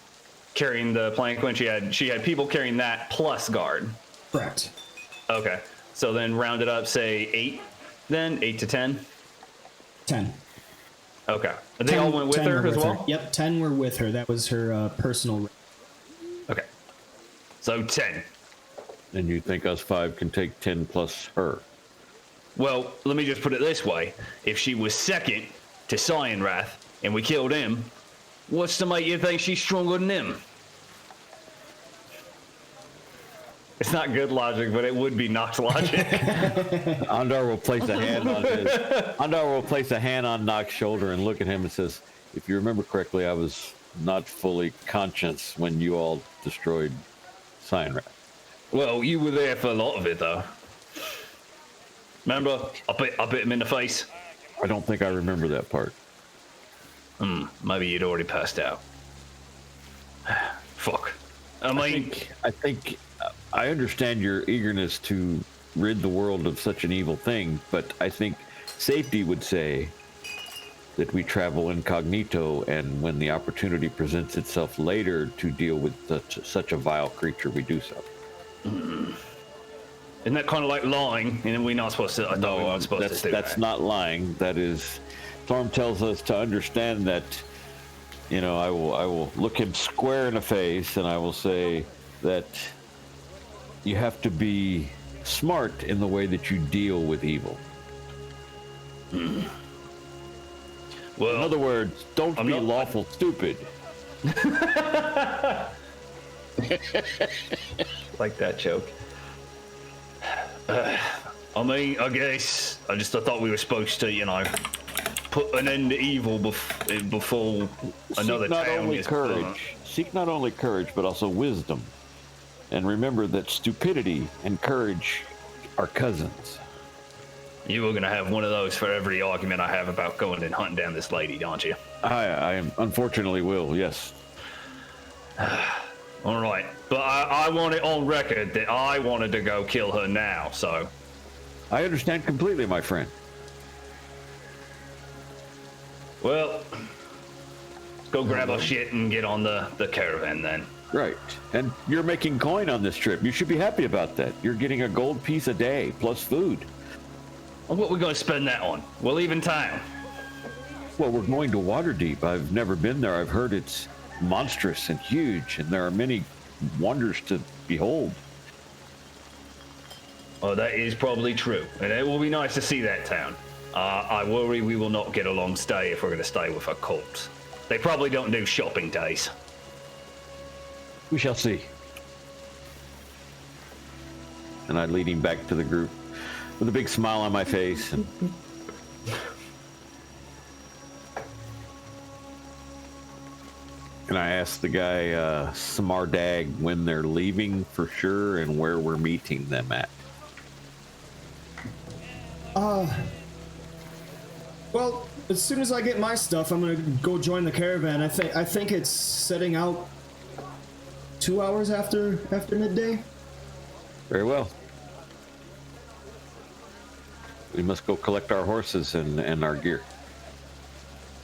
carrying the palanquin. She had people carrying that plus guard. Correct. Okay. So then round it up, say 8 then? 8 to 10? 10. Okay. They all went with her as well? Yep, 10 were with her. That was her personal. Okay. So 10. And you think us 5 can take 10 plus her? Well, let me just put it this way. If she was second to Cyanrath and we killed him, what's to make you think she's stronger than him? It's not good logic, but it would be Nox logic. Andar will place a hand on Nox's shoulder and look at him and says, "If you remember correctly, I was not fully conscious when you all destroyed Cyanrath." Well, you were there for a lot of it, though. Remember? I bit him in the face. I don't think I remember that part. Maybe you'd already passed out. Fuck. I think I understand your eagerness to rid the world of such an evil thing, but I think safety would say that we travel incognito, and when the opportunity presents itself later to deal with such a vile creature, we do so. Isn't that kind of like lying? And we're not supposed to. That's not lying. That is, Storm tells us to understand that. I will look him square in the face, and I will say that you have to be smart in the way that you deal with evil. Well, in other words, don't be lawful stupid. Like that joke. I guess I thought we were supposed to, put an end to evil before another town is Seek not only courage, but also wisdom. And remember that stupidity and courage are cousins. You were going to have one of those for every argument I have about going and hunting down this lady, aren't you? I unfortunately will, yes. All right. But I want it on record that I wanted to go kill her now, so. I understand completely, my friend. Well, let's go grab our shit and get on the caravan then. Right. And you're making coin on this trip. You should be happy about that. You're getting a gold piece a day, plus food. Well, what are we going to spend that on? We'll leave in town. Well, we're going to Waterdeep. I've never been there. I've heard it's monstrous and huge, and there are many wonders to behold. Oh, that is probably true. And it will be nice to see that town. I worry we will not get a long stay if we're going to stay with our cult. They probably don't do shopping days. We shall see. And I lead him back to the group with a big smile on my face. And I ask the guy, Smardag, when they're leaving for sure and where we're meeting them at. Well, as soon as I get my stuff, I'm gonna go join the caravan. I think it's setting out 2 hours after midday. Very well. We must go collect our horses and our gear.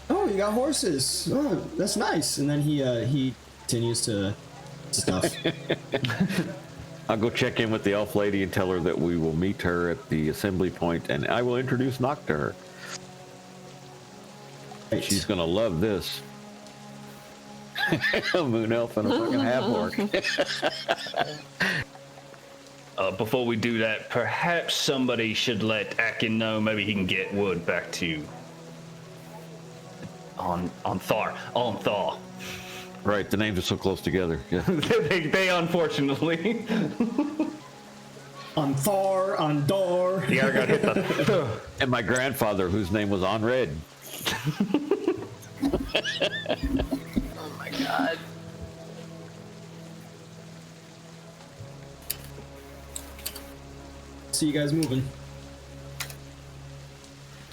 Oh, you got horses. Oh, that's nice. And then he continues to stuff. I'll go check in with the elf lady and tell her that we will meet her at the assembly point, and I will introduce Nock to her. Right. She's gonna love this. A moon elf and a fucking half orc. Before we do that, perhaps somebody should let Akin know. Maybe he can get wood back to on Thar. Right, the names are so close together. Yeah. they unfortunately. On Thor, on Dor. You gotta hit the. And my grandfather, whose name was On Red. Oh my god. See you guys moving.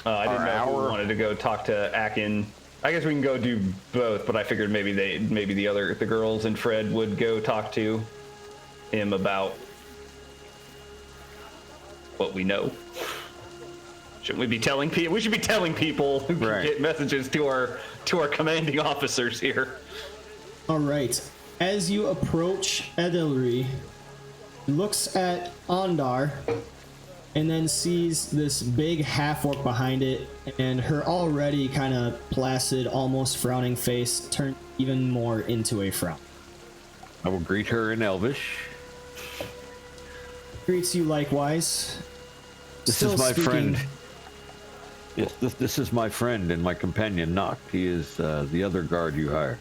I didn't know if we wanted to go talk to Akin. I guess we can go do both, but I figured maybe the girls and Fred would go talk to him about what we know. Shouldn't we be telling people? We should be telling people who can get messages to our commanding officers here. All right. As you approach Edelri, he looks at Ondar and then sees this big half-orc behind it, and her already kind of placid, almost frowning face turned even more into a frown. I will greet her in Elvish. Greets you likewise. This Still is my speaking- friend. Yes, this is my friend and my companion, Noct. He is the other guard you hired.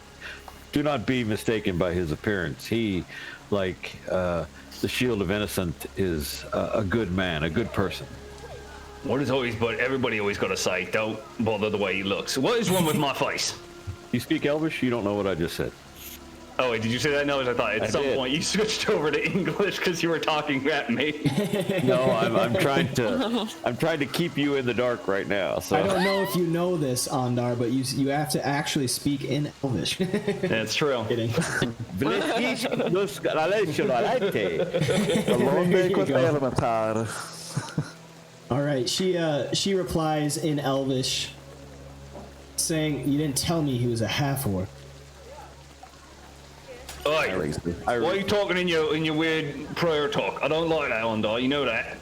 Do not be mistaken by his appearance. He, like the Shield of Innocent, is a good man, a good person. Everybody always got to say, don't bother the way he looks. What is wrong with my face? You speak Elvish? You don't know what I just said. Oh, wait, did you say that? No, I thought at some point you switched over to English because you were talking at me. No, I'm trying to keep you in the dark right now. So I don't know if you know this, Ondar, but you have to actually speak in Elvish. That's true. Kidding. There you go. Elementar. All right, she replies in Elvish, saying, "You didn't tell me he was a half-orc." Oi, why are you talking in your weird prayer talk? I don't like that, Ondar. You know that.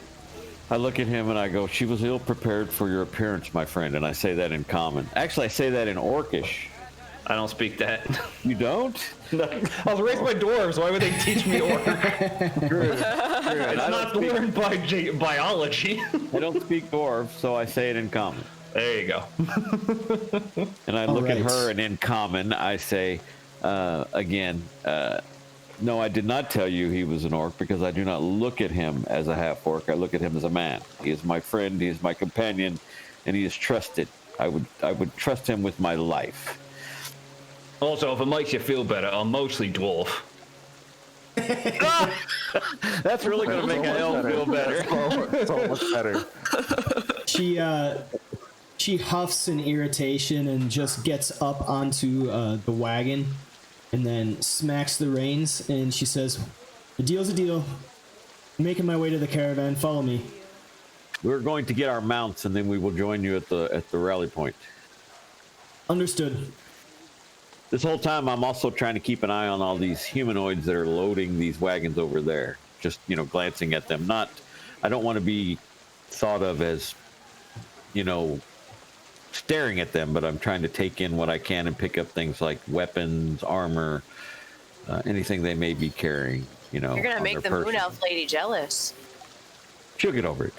I look at him and I go, "She was ill prepared for your appearance, my friend," and I say that in common. Actually, I say that in Orcish. I don't speak that. You don't? No, I was raised by dwarves. Why would they teach me Orc? It's not learned by biology. I don't speak Dwarf, so I say it in common. There you go. And I look at her, and in common, I say, again, no, I did not tell you he was an orc because I do not look at him as a half-orc. I look at him as a man. He is my friend, he is my companion, and he is trusted. I would trust him with my life. Also, if it makes you feel better, I'm mostly dwarf. That's really going to make an elf feel better. It's almost better. She huffs in irritation and just gets up onto the wagon and then smacks the reins, and she says, "A deal's a deal. I'm making my way to the caravan. Follow me." We're going to get our mounts, and then we will join you at the rally point. Understood. This whole time, I'm also trying to keep an eye on all these humanoids that are loading these wagons over there. Just, glancing at them. I don't want to be thought of as, staring at them, but I'm trying to take in what I can and pick up things like weapons, armor, anything they may be carrying, You're gonna make the moon elf lady jealous. She'll get over it.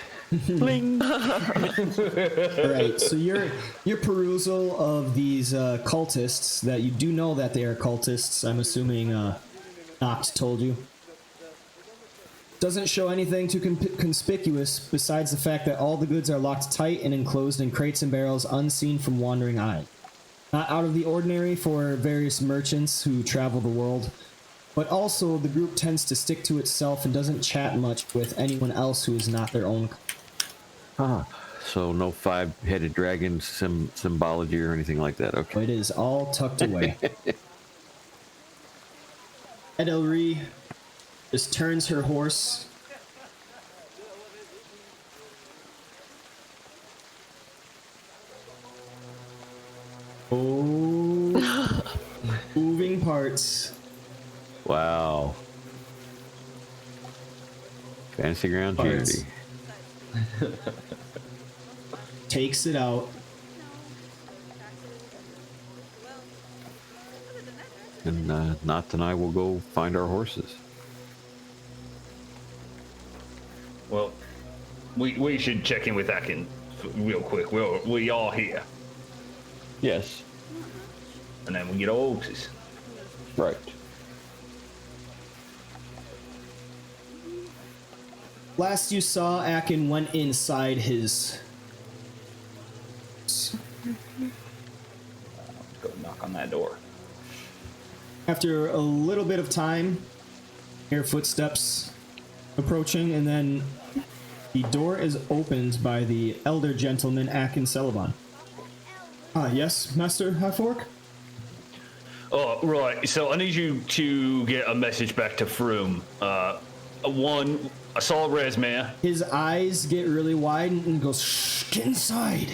Bling. All right, so your perusal of these cultists, that you do know that they are cultists, I'm assuming Noct told you, doesn't show anything too conspicuous besides the fact that all the goods are locked tight and enclosed in crates and barrels unseen from wandering eyes. Not out of the ordinary for various merchants who travel the world, but also the group tends to stick to itself and doesn't chat much with anyone else who is not their own. So no 5-headed dragon symbology or anything like that. Okay. It is all tucked away. Edelri just turns her horse. Oh, moving parts. Wow. Fantasy Ground Parts. Unity. Takes it out. And Not and I will go find our horses. Well, we should check in with Akin real quick. We are here, Yes. and then we get our horses. Right. Last you saw, Akin went inside his. Go knock on that door. After a little bit of time, hear footsteps approaching, and then the door is opened by the elder gentleman, Akin Celeban. Ah, yes, Master Half-Orc? Oh, right. So I need you to get a message back to Froome. One, I saw Resmere. His eyes get really wide and goes, shh, get inside.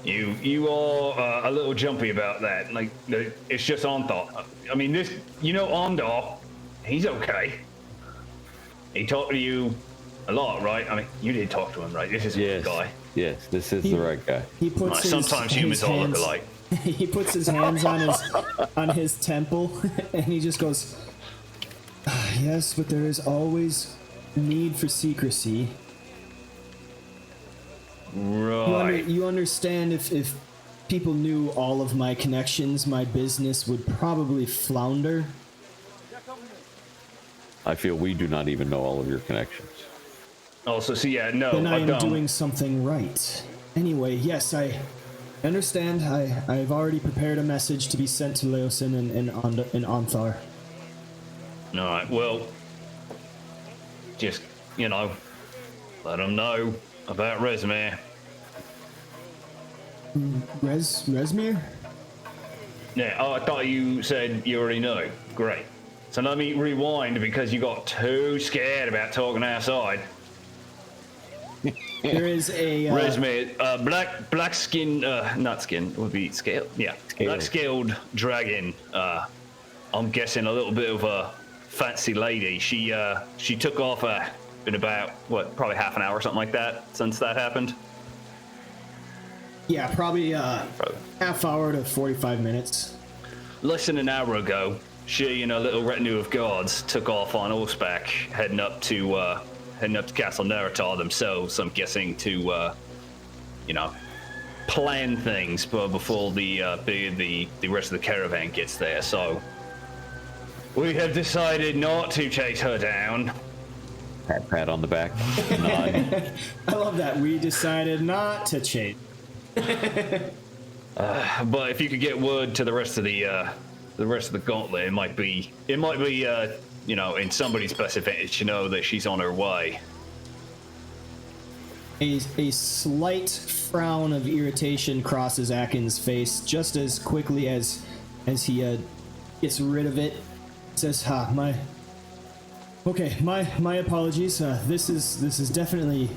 You are a little jumpy about that. Like, it's just Ondar. I mean, this, Ondar, he's okay. He talked to you a lot, right? I mean, you did talk to him, right? This is a good guy. Yes, this is the right guy. He puts his, sometimes humans all look alike. He puts his hands on his temple, and he just goes, "Ah, yes, but there is always need for secrecy. Right. You understand if people knew all of my connections, my business would probably flounder. I feel we do not even know all of your connections. Oh, so see, yeah, no, Then I am don't. doing something right. Anyway, yes, I understand. I've already prepared a message to be sent to Leosin and Onthar. All right, well, just, let them know about Resmere. Resmere? Yeah, oh, I thought you said you already know. Great. So let me rewind because you got too scared about talking outside. There is a Resmere, black skin, not skin, it would be scaled. Yeah, black scaled dragon. I'm guessing a little bit of a fancy lady. She took off in about probably half an hour or something like that since that happened. Yeah, probably half hour to 45 minutes. Less than an hour ago, she and a little retinue of guards took off on horseback, heading up to Castle Neratar themselves. I'm guessing to, plan things before the rest of the caravan gets there. So we have decided not to chase her down. Pat on the back. Nod. I love that. We decided not to chase. But if you could get word to the rest of the gauntlet, it might be in somebody's best advantage to know that she's on her way. A slight frown of irritation crosses Akin's face just as quickly as he gets rid of it. Says, my apologies. This is definitely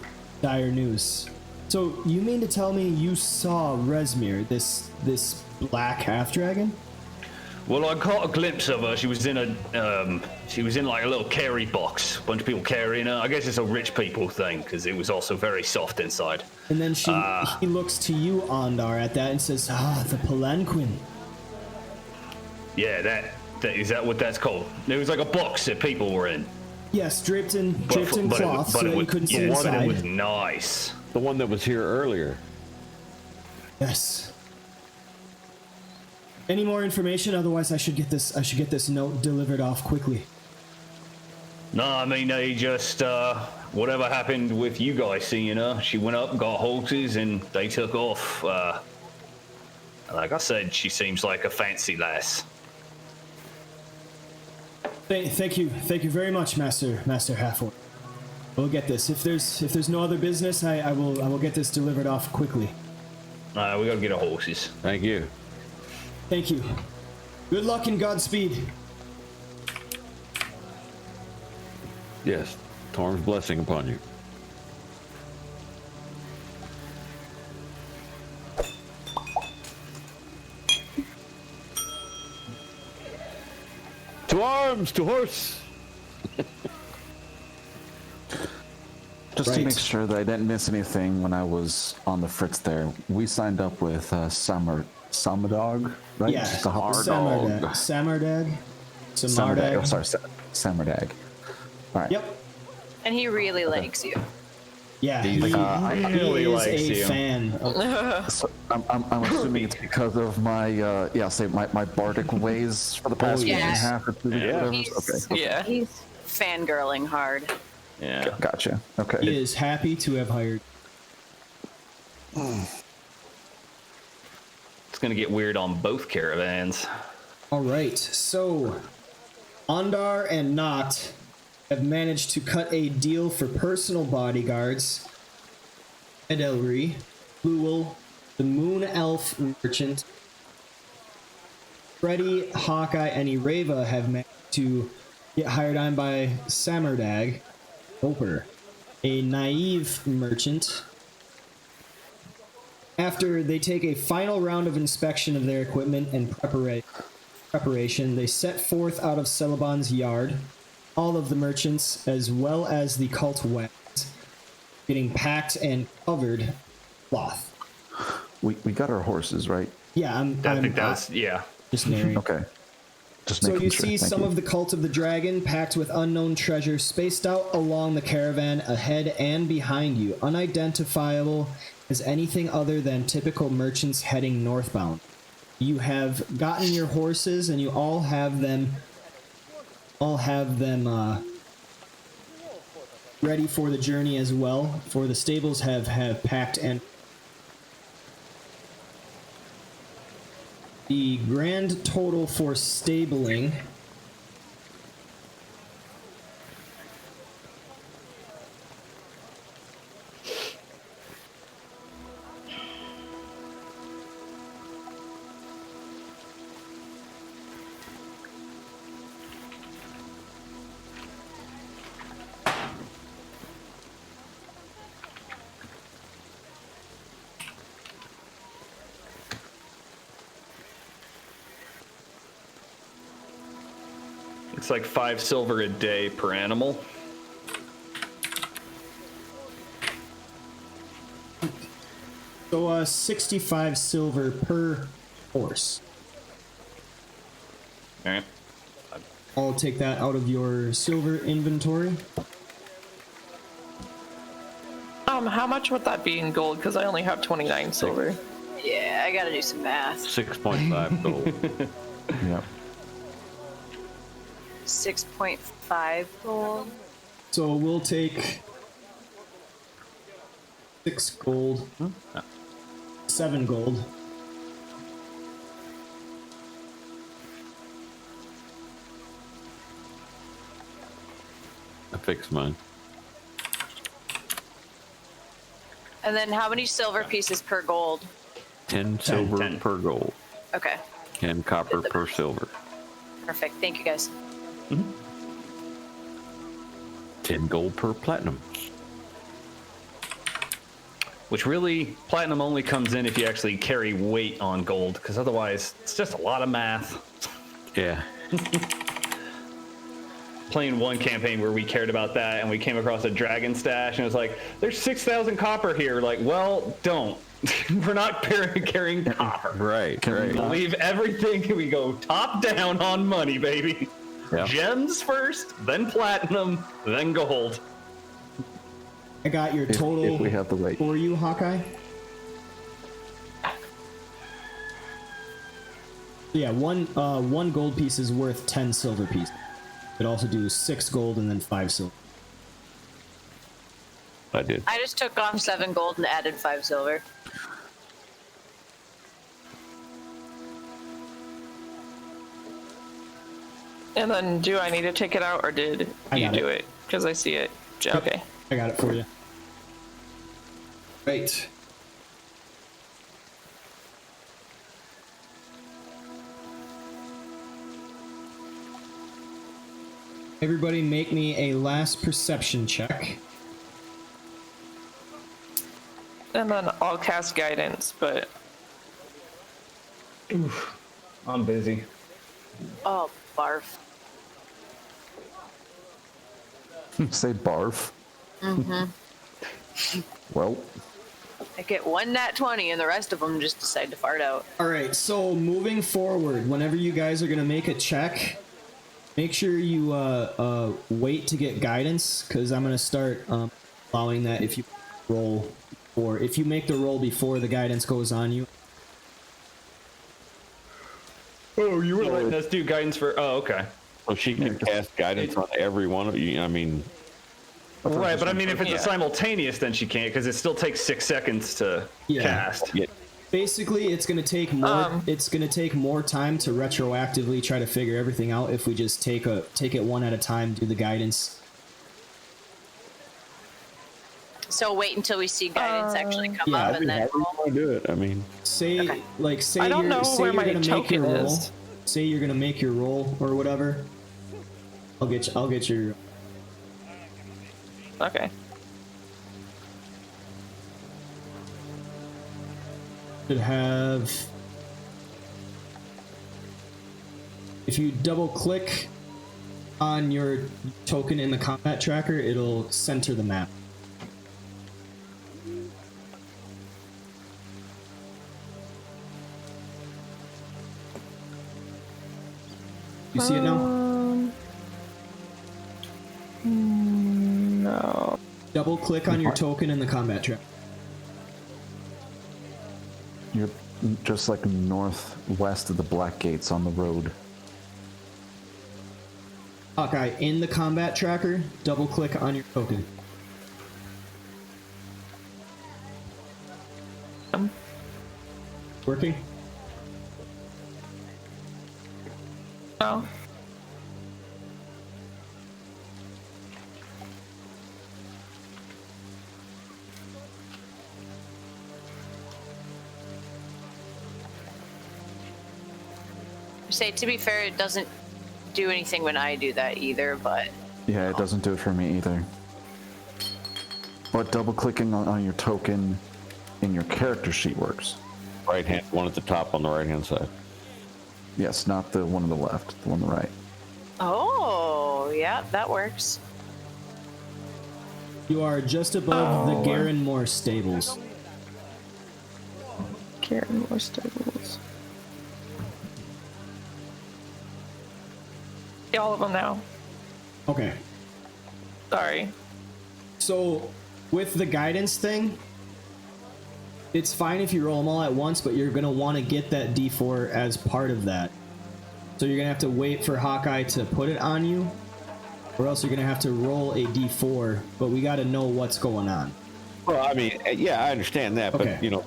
dire news. So you mean to tell me you saw Resmere, this black half dragon? Well, I caught a glimpse of her. She was in like a little carry box. A bunch of people carrying her. I guess it's a rich people thing because it was also very soft inside. And then he looks to you, Ondar, at that and says, the palanquin. Yeah, that is that what that's called? It was like a box that people were in. Yes, draped in cloth so that you couldn't see inside. It was nice. The one that was here earlier. Yes. Any more information? Otherwise, I should get this note delivered off quickly. No, I mean they just whatever happened with you guys seeing her. She went up, got horses, and they took off. Like I said, she seems like a fancy lass. Thank you very much, Master Half-Orc. We'll get this. If there's no other business, I will get this delivered off quickly. We gotta get our horses. Thank you. Thank you. Good luck and Godspeed. Yes, Torm's blessing upon you. To arms, to horse. Just to make sure that I didn't miss anything when I was on the Fritz there, we signed up with Samardag, right? Yeah, the hard dog. Samardag. Oh, sorry, Samardag. All right. Yep. And he really likes you. Yeah, He he really is likes a you. fan. So I'm assuming it's because of my my bardic ways for the past week and a yes. half or 2 weeks, Yeah. whatever. He's, Okay, Yeah. he's fangirling hard. Yeah. gotcha. Okay. He is happy to have hired. It's gonna get weird on both caravans. All right, so Ondar and Not have managed to cut a deal for personal bodyguards. Edelry, Luel, the Moon Elf Merchant, Freddy, Hawkeye, and Ireva have managed to get hired on by Samardag, Oper, a naive merchant. After they take a final round of inspection of their equipment and preparation, they set forth out of Celeban's yard, all of the merchants, as well as the cult wagons, getting packed and covered in cloth. We got our horses, right? Yeah, I think that's yeah. just narrating. Okay. Just So making you sure. see Thank some you. of the cult of the dragon packed with unknown treasure spaced out along the caravan ahead and behind you, unidentifiable as anything other than typical merchants heading northbound. You have gotten your horses and you all have them ready for the journey as well, for the stables have packed and the grand total for stabling It's like 5 silver a day per animal. So 65 silver per horse. All right. I'll take that out of your silver inventory. How much would that be in gold? Because I only have 29 silver. Yeah, I gotta do some math. 6.5 gold. Yep. 6.5 gold. So we'll take 6 gold, 7 gold. I fixed mine. And then how many silver pieces per gold? 10 silver 10. per gold. Okay, 10 copper per silver. perfect. Thank you guys. 10 gold per platinum. Which really, platinum only comes in if you actually carry weight on gold, because otherwise it's just a lot of math. Yeah. Playing one campaign where we cared about that and we came across a dragon stash and it was like, there's 6,000 copper here. Like, well, don't. We're not carrying copper. Right, Can we right. not- Leave everything. We go top down on money, baby. Yeah. Gems first, then platinum, then gold. I got your total if we have the weight. for you, Hawkeye. Yeah, one gold piece is worth 10 silver pieces. Could also do 6 gold and then 5 silver. I did. I just took off 7 gold and added 5 silver. And then do I need to take it out or did I you got do it. it? Because I see it. Okay. I got it for you. Right. Everybody make me a last perception check. And then I'll cast guidance, but I'm busy. Oh, barf. Say barf. Well, I get one nat 20 and the rest of them just decide to fart out. Alright, so moving forward, whenever you guys are going to make a check, make sure you wait to get guidance, because I'm going to start allowing that if you roll, or if you make the roll before the guidance goes on you. Oh, you were letting us do guidance for. Oh, okay. So she can cast guidance on every one of you. I mean, Right, but I mean, if it's a simultaneous, then she can't, because it still takes 6 seconds to cast. yeah, Basically, it's gonna take more. It's gonna take more time to retroactively try to figure everything out if we just take it one at a time, do the guidance. So wait until we see guidance actually come yeah, up and then however you want to do it. I mean, Say I don't know where my you're gonna make your token roll. is. Say you're gonna make your roll or whatever. I'll get your. Okay. Should have. If you double click on your token in the combat tracker, it'll center the map. You see it now? No. Double click on your token in the combat tracker. You're just like northwest of the Black Gates on the road. Hawkeye, in the combat tracker, double click on your token. Working? No. say, to be fair, it doesn't do anything when I do that either, but... Yeah, it doesn't do it for me either. But double clicking on your token in your character sheet works. Right hand, one at the top on the right hand side. Yes, not the one on the left, the one on the right. Oh, yeah, that works. You are just above the Garenmore stables. Garenmore stables. Yeah, all of them now. Okay. Sorry. So, with the guidance thing, it's fine if you roll them all at once, but you're going to want to get that D4 as part of that. So you're going to have to wait for Hawkeye to put it on you, or else you're going to have to roll a D4, but we got to know what's going on. Well, I mean, yeah, I understand that, Okay. but, you know,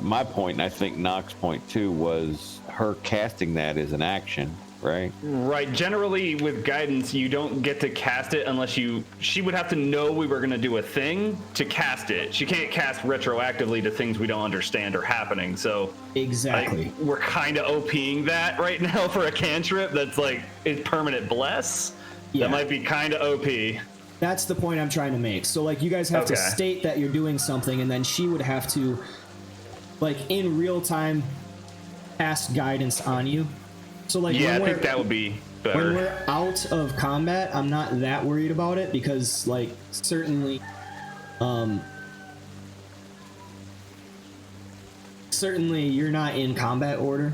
my point, and I think Nox's point too, was her casting that as an action, right? Right. Generally, with guidance, you don't get to cast it unless she would have to know we were going to do a thing to cast it. She can't cast retroactively to things we don't understand are happening. So Exactly. we're kind of OPing that right now for a cantrip that's like a permanent bless. Yeah. That might be kind of OP. That's the point I'm trying to make. So, like, you guys have to Okay. state that you're doing something, and then she would have to, like, in real time, cast guidance on you. So, like, Yeah, I when think that would be when better. we're out of combat, I'm not that worried about it because, like, certainly you're not in combat order. You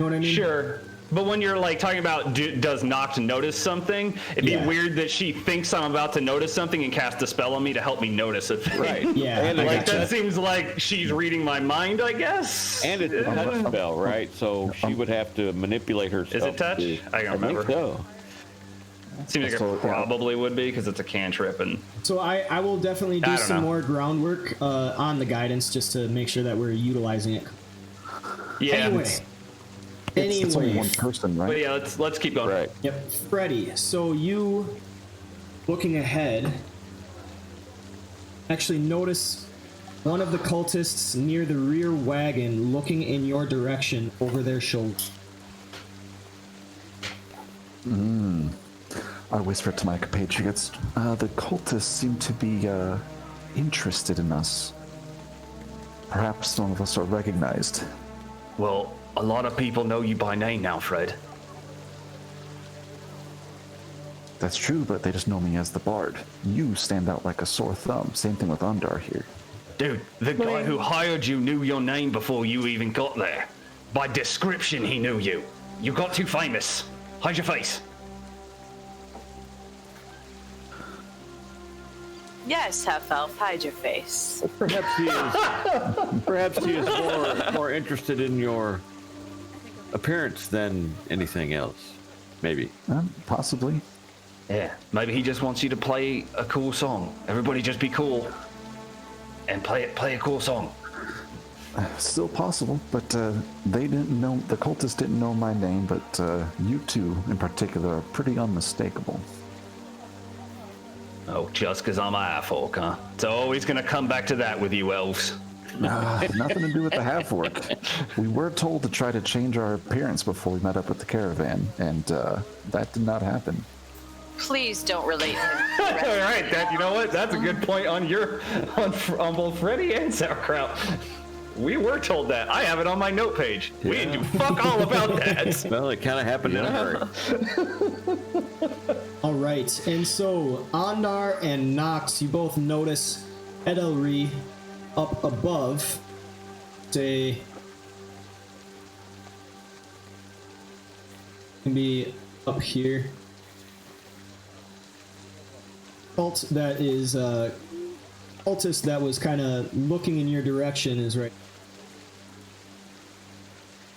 know what I mean? Sure. But when you're like talking about does Nox notice something, it'd be Yeah. weird that she thinks I'm about to notice something and cast a spell on me to help me notice a thing. Right. Yeah, And I like Like gotcha. that seems like she's reading my mind, I guess. And it's a touch spell, right? So she would have to manipulate herself. Is it touch? to- I don't remember. think so. Seems like So, it probably would be because it's a cantrip and So I will definitely I do don't some know. more groundwork on the guidance just to make sure that we're utilizing it. yeah. Anyway. It's only one person, But right? yeah, let's keep going. Right. Yep, Freddy. So you, looking ahead, actually notice one of the cultists near the rear wagon looking in your direction over their shoulder. I whisper to my compatriots, the cultists seem to be interested in us. Perhaps none of us are recognized. Well, a lot of people know you by name now, Fred. That's true, but they just know me as the Bard. You stand out like a sore thumb. Same thing with Undar here. Dude, the guy who hired you knew your name before you even got there. By description, he knew you. You got too famous. Hide your face. Yes, half elf, hide your face. Perhaps he is more interested in your appearance than anything else. Maybe. Possibly. Yeah, maybe he just wants you to play a cool song. Everybody just be cool and play a cool song. Still possible, but they didn't know, the cultists didn't know my name, but you two in particular are pretty unmistakable. Oh, just because I'm a half-orc, huh? It's always going to come back to that with you elves. Nothing to do with the half-orc. We were told to try to change our appearance before we met up with the caravan, and that did not happen. Please don't relate him. All right, that, you know what? That's a good point on both Freddy and Sauerkraut. We were told that. I have it on my note page. We didn't do fuck all about that. Well, it kind of happened in a hurry. All right, and so Andar and Nox, you both notice Edelri up above. Say, can be up here. Cult that is cultist that was kind of looking in your direction is right.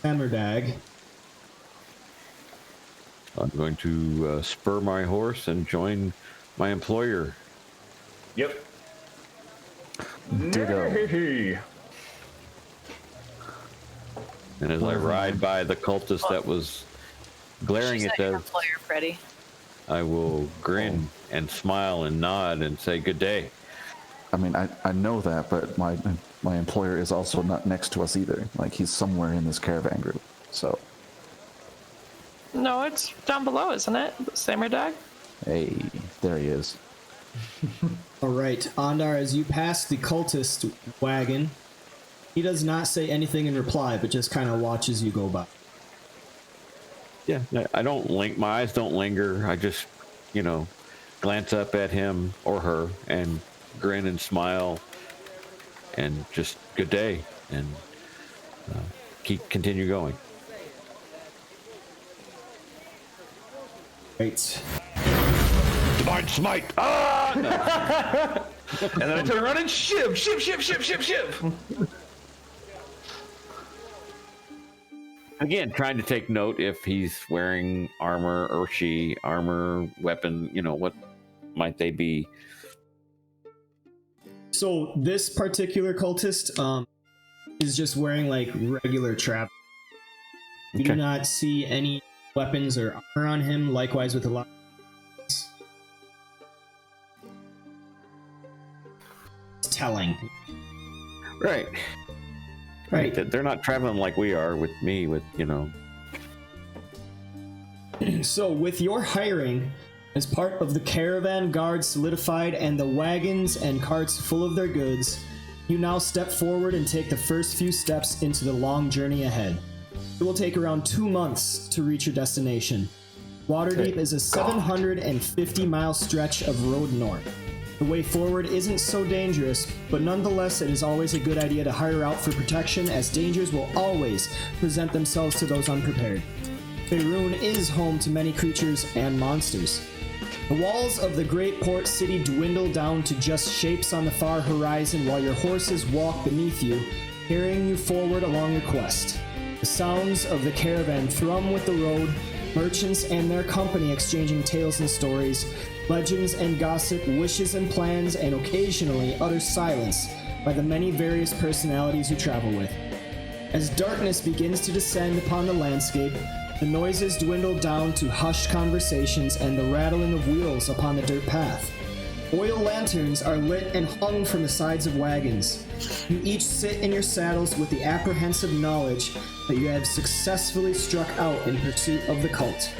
Hammerdag. I'm going to spur my horse and join my employer. Yep. Ditto. And as I ride by the cultist that was glaring She's at not your them, employer, Freddy. I will grin and smile and nod and say good day. I mean, I know that, but my employer is also not next to us either. Like, he's somewhere in this caravan group, so. No, it's down below, isn't it? Samurai dog? Hey, there he is. All right, Andar, as you pass the cultist wagon, he does not say anything in reply, but just kind of watches you go by. Yeah, I don't my eyes don't linger. I just, glance up at him or her and grin and smile and just good day and continue going. Right. Divine smite! Ah! And then I turn around and shiv. Again, trying to take note if he's wearing armor or she, armor, weapon, what might they be? So this particular cultist is just wearing like regular trap. You do not see any weapons or armor on him. Likewise with a lot. It's telling. Right. Right. They're not traveling like we are with me, So with your hiring, as part of the caravan guard solidified and the wagons and carts full of their goods, you now step forward and take the first few steps into the long journey ahead. It will take around 2 months to reach your destination. Waterdeep is a 750-mile stretch of road north. The way forward isn't so dangerous, but nonetheless it is always a good idea to hire out for protection, as dangers will always present themselves to those unprepared. Faerun is home to many creatures and monsters. The walls of the great port city dwindle down to just shapes on the far horizon while your horses walk beneath you, carrying you forward along your quest. The sounds of the caravan thrum with the road, merchants and their company exchanging tales and stories, legends and gossip, wishes and plans, and occasionally utter silence by the many various personalities you travel with. As darkness begins to descend upon the landscape, the noises dwindle down to hushed conversations and the rattling of wheels upon the dirt path. Oil lanterns are lit and hung from the sides of wagons. You each sit in your saddles with the apprehensive knowledge that you have successfully struck out in pursuit of the cult,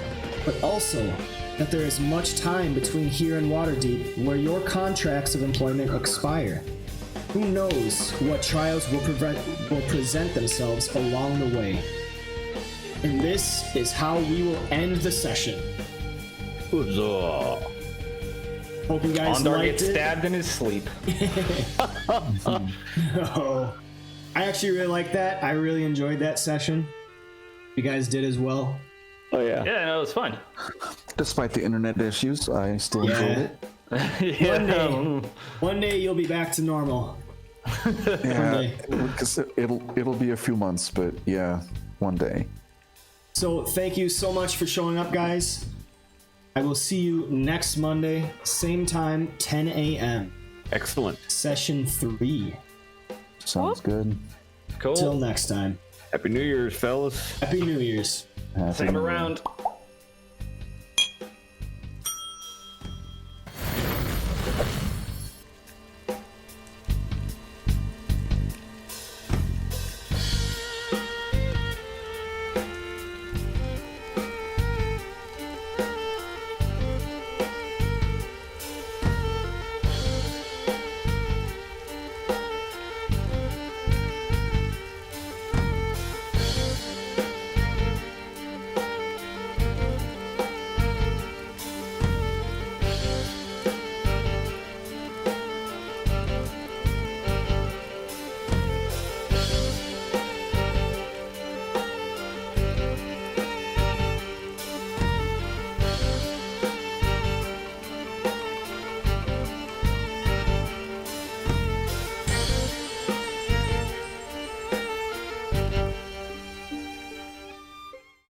but also that there is much time between here and Waterdeep where your contracts of employment expire. Who knows what trials will present themselves along the way. And this is how we will end the session. Huzzah. Hope you guys Ondar liked gets it. stabbed in his sleep. Oh, I actually really liked that. I really enjoyed that session. You guys did as well. Oh, yeah. Yeah, no, it was fun. Despite the internet issues, I still enjoyed it. Yeah. One day you'll be back to normal. Yeah, because it'll be a few months, but yeah, one day. So thank you so much for showing up, guys. I will see you next Monday, same time, 10 a.m. Excellent. Session 3. Sounds good. Cool. Till next time. Happy New Year's, fellas. Happy New Year's. Happy Same New Year. around.